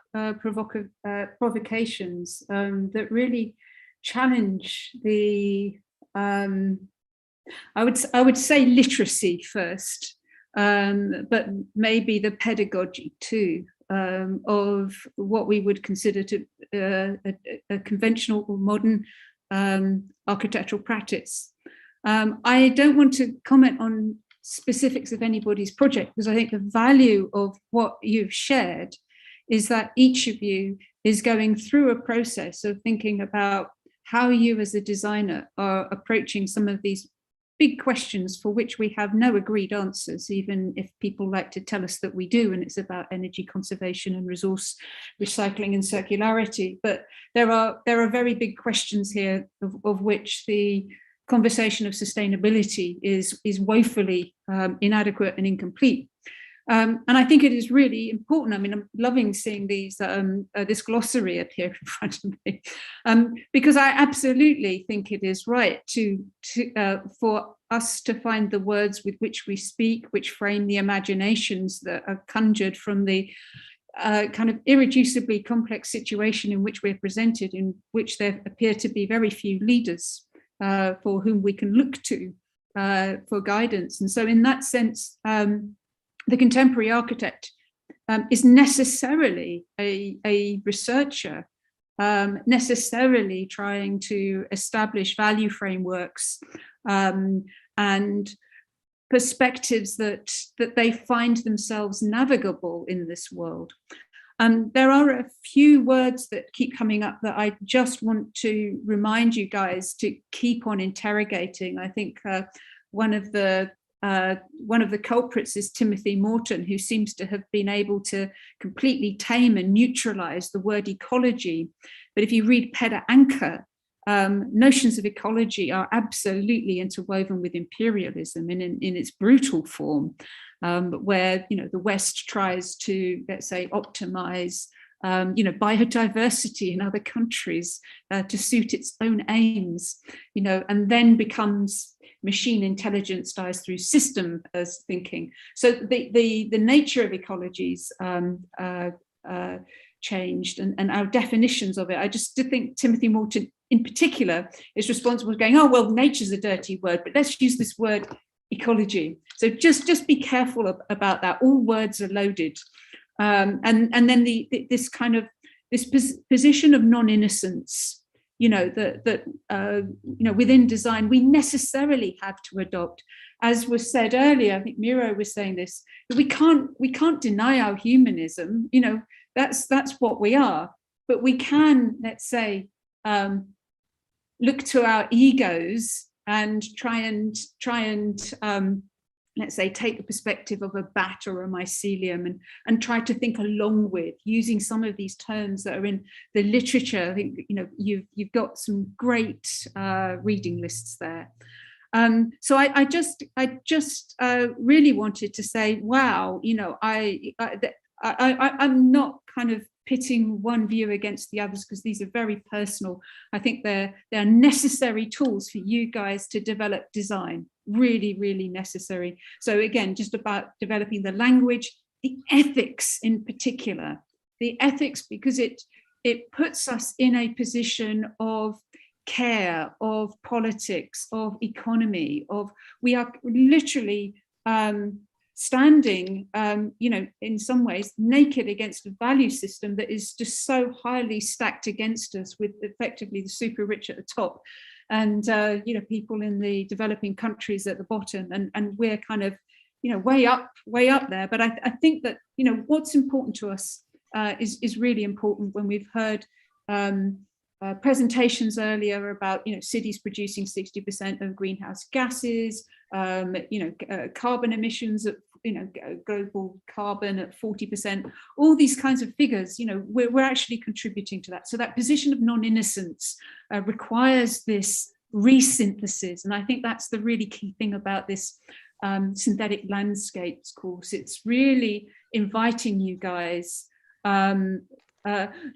provocations that really challenge the, I would say literacy first, but maybe the pedagogy too, of what we would consider to a conventional or modern architectural practice. I don't want to comment on specifics of anybody's project, because I think the value of what you've shared is that each of you is going through a process of thinking about how you as a designer are approaching some of these big questions for which we have no agreed answers, even if people like to tell us that we do, and it's about energy conservation and resource recycling and circularity. But there are very big questions here of which the conversation of sustainability is woefully inadequate and incomplete. And I think it is really important. I mean, I'm loving seeing these this glossary appear in front of me, because I absolutely think it is right for us to find the words with which we speak, which frame the imaginations that are conjured from the kind of irreducibly complex situation in which we're presented, in which there appear to be very few leaders for whom we can look to for guidance. And so in that sense, the contemporary architect is necessarily a researcher, necessarily trying to establish value frameworks and perspectives that they find themselves navigable in this world. There are a few words that keep coming up that I just want to remind you guys to keep on interrogating. I think one of the culprits is Timothy Morton, who seems to have been able to completely tame and neutralize the word ecology. But if you read Peder Anker, notions of ecology are absolutely interwoven with imperialism in its brutal form, where the West tries to, let's say, optimize biodiversity in other countries to suit its own aims, and then becomes machine intelligence dies through system as thinking. So the nature of ecologies changed, and our definitions of it. I just think Timothy Morton in particular is responsible for going, oh, well, nature's a dirty word, but let's use this word ecology. So just be careful about that. All words are loaded. And then this position of non-innocence, that within design we necessarily have to adopt as was said earlier, I think Miro was saying this, we can't deny our humanism. You know, that's what we are. But we can, let's say, look to our egos and try and let's say, take the perspective of a bat or a mycelium and try to think along with, using some of these terms that are in the literature. I think, you know, you've got some great reading lists there. So I just really wanted to say, wow, you know, I'm not kind of pitting one view against the others, because these are very personal. I think they're necessary tools for you guys to develop design, really, really necessary. So again, just about developing the language, the ethics in particular, the ethics, because it puts us in a position of care, of politics, of economy, we are literally standing, you know, in some ways naked against a value system that is just so highly stacked against us, with effectively the super rich at the top and, you know, people in the developing countries at the bottom. And we're kind of, you know, way up there. But I think that, you know, what's important to us is really important. When we've heard presentations earlier about, you know, cities producing 60% of greenhouse gases, you know, carbon emissions at, you know, global carbon at 40%, all these kinds of figures, you know, we're actually contributing to that. So that position of non-innocence requires this resynthesis. And I think that's the really key thing about this synthetic landscapes course. It's really inviting you guys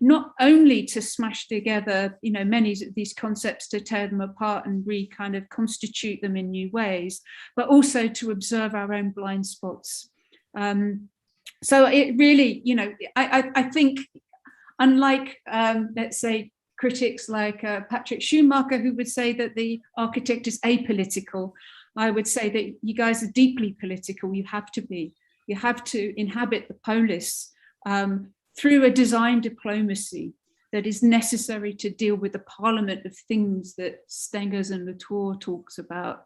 not only to smash together, you know, many of these concepts, to tear them apart and kind of constitute them in new ways, but also to observe our own blind spots. So it really, you know, I think, unlike, let's say, critics like Patrick Schumacher, who would say that the architect is apolitical, I would say that you guys are deeply political. You have to be. You have to inhabit the polis through a design diplomacy that is necessary to deal with the parliament of things that Stengers and Latour talks about,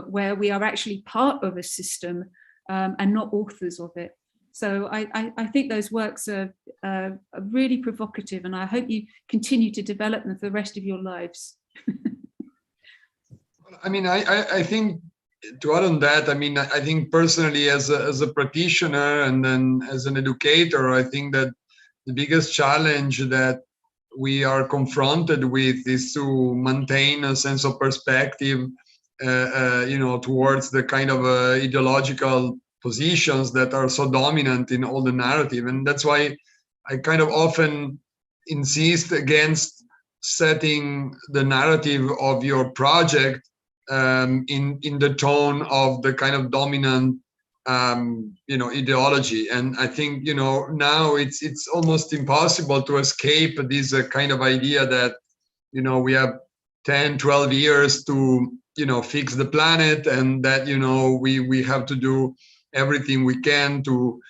where we are actually part of a system and not authors of it. So I think those works are really provocative, and I hope you continue to develop them for the rest of your lives. I mean, I think, to add on that, I mean, I think personally, as a practitioner and then as an educator, I think that the biggest challenge that we are confronted with is to maintain a sense of perspective, you know, towards the kind of ideological positions that are so dominant in all the narrative. And that's why I kind of often insist against setting the narrative of your project in the tone of the kind of dominant you know, ideology. And I think, you know, now it's almost impossible to escape this kind of idea that, you know, we have 10, 12 years to, you know, fix the planet, and that, you know, we have to do everything we can to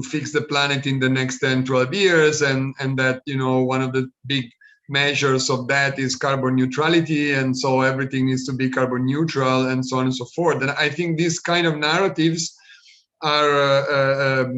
fix the planet in the next 10, 12 years, and that, you know, one of the big measures of that is carbon neutrality, and so everything needs to be carbon neutral, and so on and so forth. And I think these kind of narratives are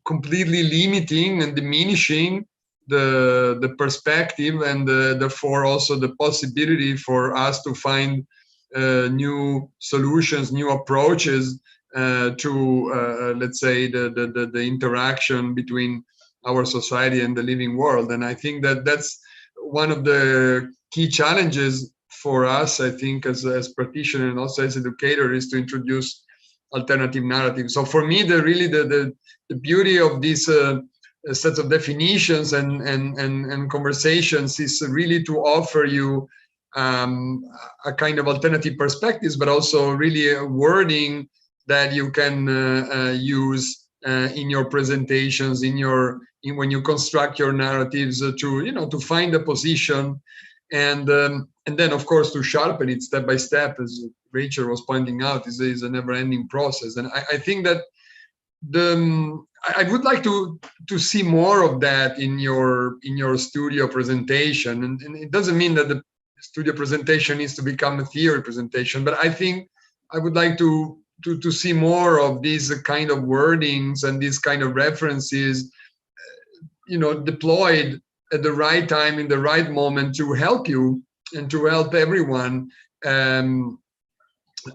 completely limiting and diminishing the perspective, and therefore also the possibility for us to find new solutions, new approaches to let's say the interaction between our society and the living world. And I think that that's one of the key challenges for us, I think, as practitioner and also as educator, is to introduce alternative narratives. So for me, the beauty of these sets of definitions and conversations is really to offer you a kind of alternative perspectives, but also really a wording that you can use in your presentations, when you construct your narratives, to find a position, and then of course to sharpen it step by step, as Rachel was pointing out, is a never-ending process. And I think that I would like to see more of that in your studio presentation. And it doesn't mean that the studio presentation needs to become a theory presentation, but I think I would like to see more of these kind of wordings and these kind of references, deployed at the right time in the right moment to help you and to help everyone.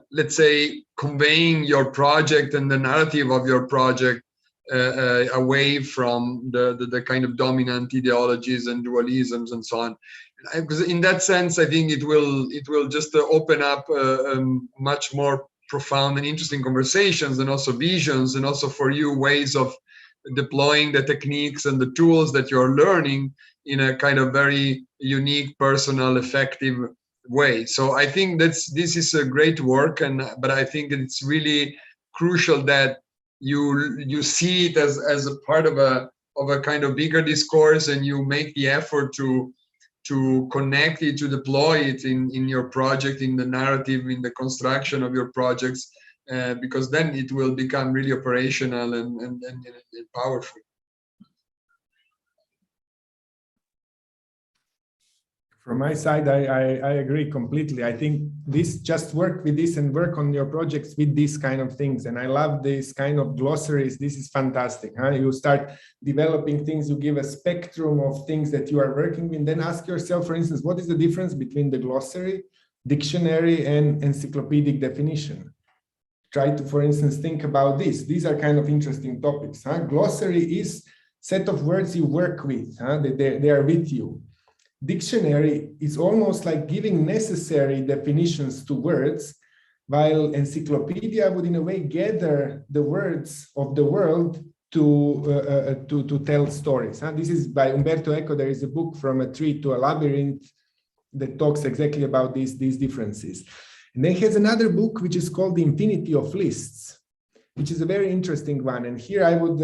Let's say conveying your project and the narrative of your project away from the kind of dominant ideologies and dualisms and so on. Because in that sense, I think it will just open up much more profound and interesting conversations, and also visions, and also for you ways of deploying the techniques and the tools that you're learning in a kind of very unique, personal, effective way. So I think this is a great work, but I think it's really crucial that you see it as a part of a kind of bigger discourse, and you make the effort to connect it, to deploy it in your project, in the narrative, in the construction of your projects, because then it will become really operational and powerful. From my side, I agree completely. I think just work with this and work on your projects with these kind of things. And I love this kind of glossaries. This is fantastic. Huh? You start developing things, you give a spectrum of things that you are working with, and then ask yourself, for instance, what is the difference between the glossary, dictionary, and encyclopedic definition? Try to, for instance, think about this. These are kind of interesting topics. Huh? Glossary is set of words you work with. Huh? They are with you. Dictionary is almost like giving necessary definitions to words, while encyclopedia would in a way gather the words of the world to tell stories. This is by Umberto Eco. There is a book, From a Tree to a Labyrinth, that talks exactly about these differences. And then he has another book which is called The Infinity of Lists, which is a very interesting one. And here I would,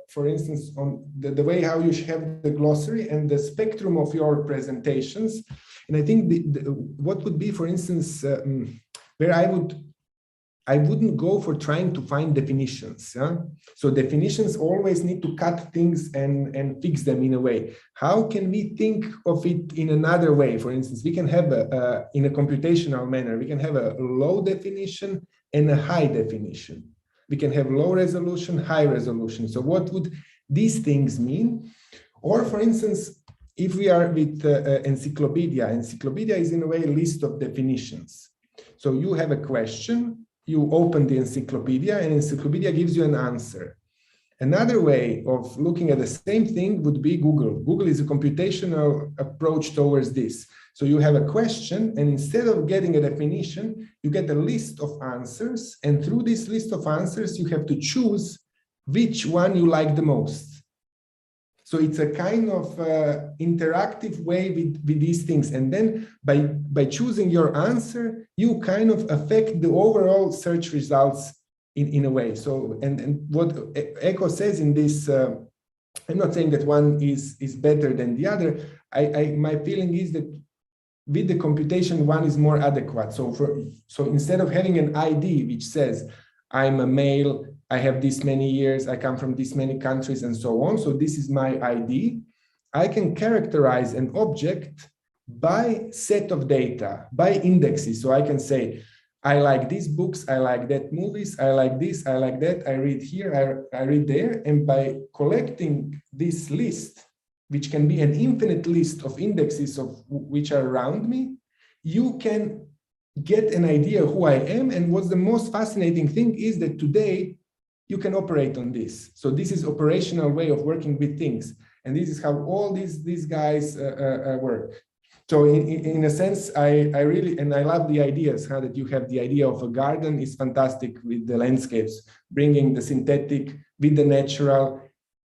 for instance, on the way how you have the glossary and the spectrum of your presentations. And I think what would be, for instance, where I wouldn't go for trying to find definitions. So definitions always need to cut things and fix them in a way. How can we think of it in another way? For instance, we can have in a computational manner, we can have a low definition and a high definition. We can have low resolution, high resolution. So what would these things mean? Or for instance, if we are with encyclopedia is in a way a list of definitions. So you have a question, you open the encyclopedia, and encyclopedia gives you an answer. Another way of looking at the same thing would be Google. Google is a computational approach towards this. So you have a question, and instead of getting a definition, you get a list of answers. And through this list of answers, you have to choose which one you like the most. So it's a kind of interactive way with these things. And then by choosing your answer, you kind of affect the overall search results in a way. So, and what Eco says in this, I'm not saying that one is better than the other. My feeling is that with the computation, one is more adequate. So instead of having an ID which says, I'm a male, I have this many years, I come from this many countries and so on. So this is my ID. I can characterize an object by set of data, by indexes. So I can say, I like these books, I like that movies, I like this, I like that, I read here, I read there. And by collecting this list, which can be an infinite list of indexes of which are around me, you can get an idea who I am. And what's the most fascinating thing is that today you can operate on this. So this is operational way of working with things. And this is how all these guys work. So in a sense, I really, and I love the ideas, how that you have the idea of a garden is fantastic with the landscapes, bringing the synthetic with the natural,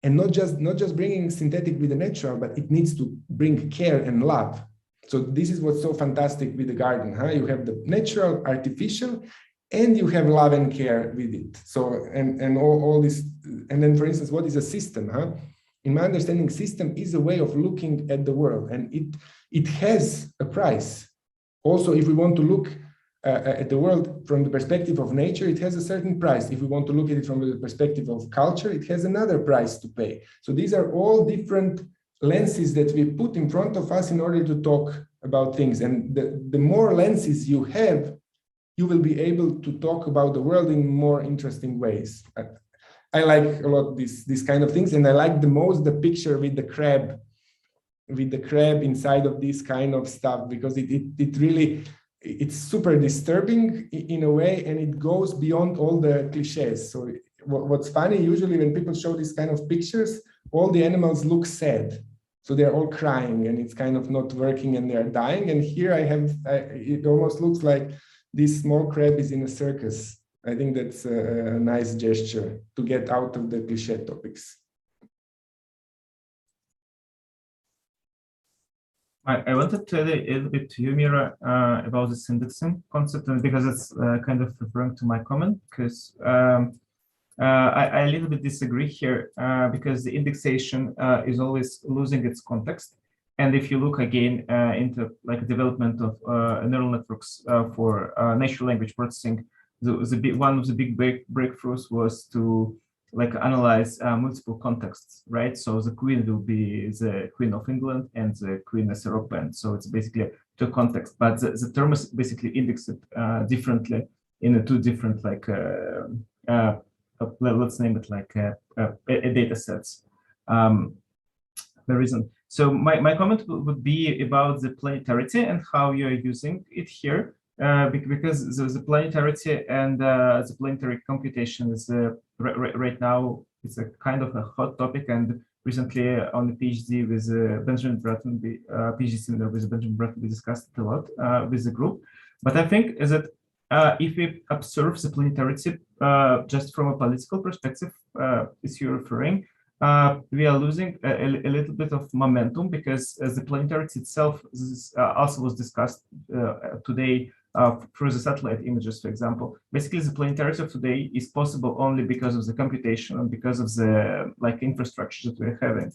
and not just bringing synthetic with the natural, but it needs to bring care and love. So this is what's so fantastic with the garden. You have the natural, artificial, and you have love and care with it. So, and all this, and then for instance, what is a system? In my understanding, system is a way of looking at the world, and it has a price. Also, if we want to look at the world from the perspective of nature, it has a certain price. If we want to look at it from the perspective of culture, it has another price to pay. So these are all different lenses that we put in front of us in order to talk about things. And the more lenses you have, you will be able to talk about the world in more interesting ways. I like a lot these kind of things, and I like the most the picture with the crab inside of this kind of stuff, because it really, it's super disturbing in a way, and it goes beyond all the cliches. So what's funny, usually when people show these kind of pictures, all the animals look sad. So they're all crying and it's kind of not working and they're dying. And here it almost looks like this small crab is in a circus. I think that's a nice gesture to get out of the cliche topics. I wanted to tell a little bit to you, Mira, about this indexing concept, and because it's kind of referring to my comment, because I a little bit disagree here, because the indexation is always losing its context. And if you look again into like development of neural networks for natural language processing, one of the big breakthroughs was to like analyze multiple contexts, right? So the queen will be the Queen of England and the Queen as a rock band. So it's basically two contexts, but the term is basically indexed differently in two different like let's name it like data sets. The reason. So my comment would be about the planetary and how you're using it here, because the planetary and the planetary computation is right now, it's a kind of a hot topic. And recently on the PhD with Benjamin Bratton, PhD seminar with Benjamin Bratton, we discussed it a lot with the group. But I think is that if we observe the planetary just from a political perspective, as you're referring, we are losing a little bit of momentum, because as the planetary itself, this also was discussed today through the satellite images, for example. Basically, the planetary of today is possible only because of the computation and because of the like infrastructure that we're having.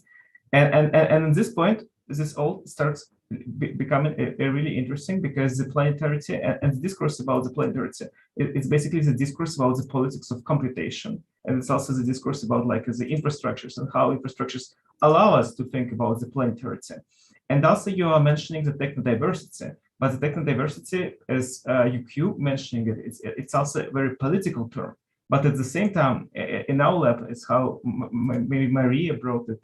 And at this point, this all starts becoming a really interesting, because the planetary and the discourse about the planetary, it's basically the discourse about the politics of computation. And it's also the discourse about like the infrastructures and how infrastructures allow us to think about the planetary. And also you are mentioning the technodiversity, but the technodiversity, as you mentioning it, it's also a very political term. But at the same time, in our lab, it's how maybe Maria brought it.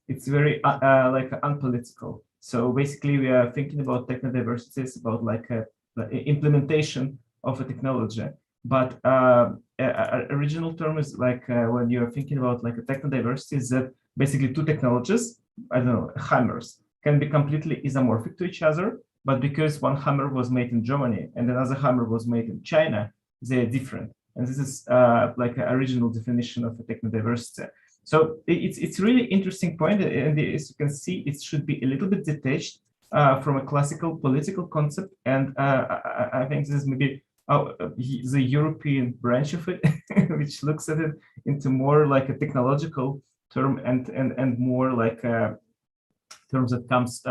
It's very like unpolitical. So basically, we are thinking about technodiversity. It's about like the implementation of a technology. But original term is like when you're thinking about like a technodiversity, is that basically two technologies, I don't know, hammers, can be completely isomorphic to each other. But because one hammer was made in Germany and another hammer was made in China, they're different. And this is like an original definition of a technodiversity. So it's really interesting point, and as you can see, it should be a little bit detached from a classical political concept. And I think this is maybe the European branch of it, which looks at it into more like a technological term and more like terms that comes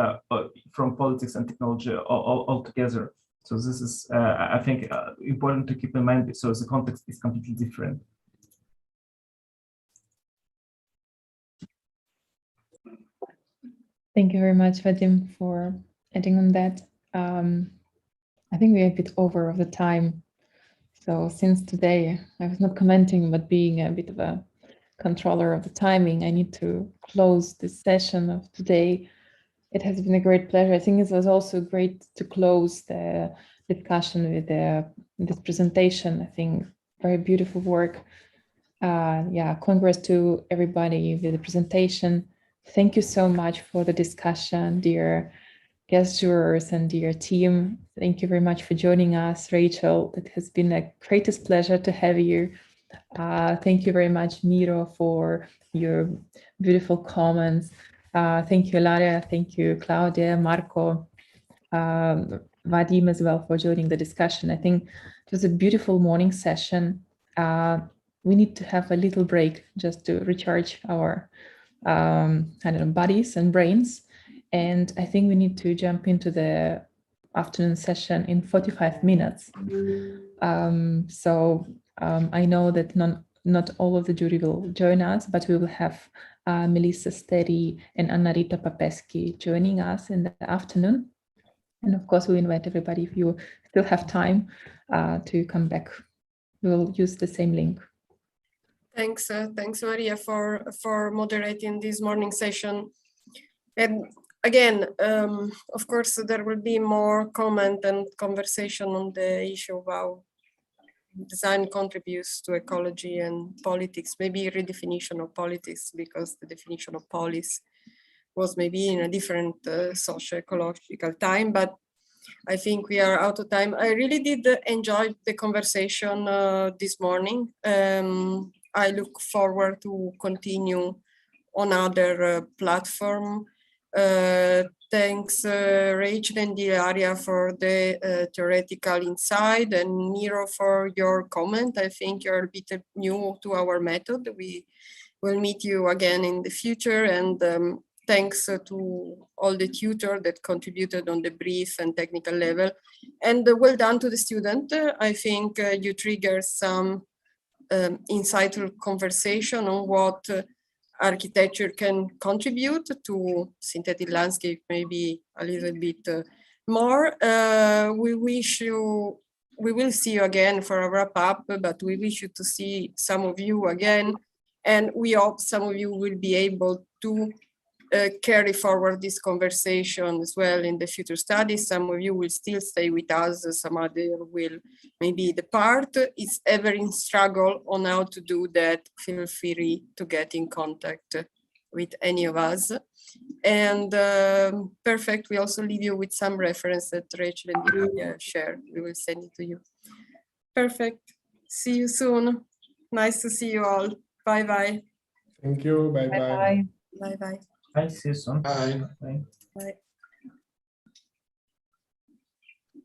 from politics and technology all together. So this is, I think, important to keep in mind. So the context is completely different. Thank you very much, Vadim, for adding on that. I think we're a bit over of the time. So since today, I was not commenting, but being a bit of a controller of the timing, I need to close this session of today. It has been a great pleasure. I think it was also great to close the discussion with this presentation. I think very beautiful work. Yeah, congrats to everybody with the presentation. Thank you so much for the discussion, dear guest jurors and dear team. Thank you very much for joining us, Rachel. It has been a greatest pleasure to have you. Thank you very much, Miro, for your beautiful comments. Thank you, Ilaria. Thank you, Claudia, Marco, Vadim as well for joining the discussion. I think it was a beautiful morning session. We need to have a little break just to recharge our I don't know, bodies and brains. And I think we need to jump into the afternoon session in 45 minutes. I know that not all of the jury will join us, but we will have Melissa Steri and Anna-Rita Papeschi joining us in the afternoon. And of course, we invite everybody, if you still have time, to come back. We'll use the same link. Thanks, Maria, for moderating this morning session. And again, of course, there will be more comment and conversation on the issue of how design contributes to ecology and politics, maybe redefinition of politics, because the definition of polis was maybe in a different socio-ecological time, but I think we are out of time. I really did enjoy the conversation this morning. I look forward to continue on other platform. Thanks Rachel and Ilaria for the theoretical insight, and Miro for your comment. I think you're a bit new to our method. We will meet you again in the future, and thanks to all the tutors that contributed on the brief and technical level. And well done to the student. I think you triggered some insightful conversation on what architecture can contribute to synthetic landscape, maybe a little bit more. We will see you again for a wrap up, but we wish you to see some of you again. And we hope some of you will be able to carry forward this conversation as well in the future studies. Some of you will still stay with us, some other will maybe depart. It's ever in struggle on how to do that. Feel free to get in contact with any of us. And perfect, we also leave you with some reference that Rachel and Julia shared. We will send it to you. Perfect, see you soon. Nice to see you all. Bye-bye. Thank you, bye-bye. Bye-bye. Bye, see you soon. Bye. Bye. Bye.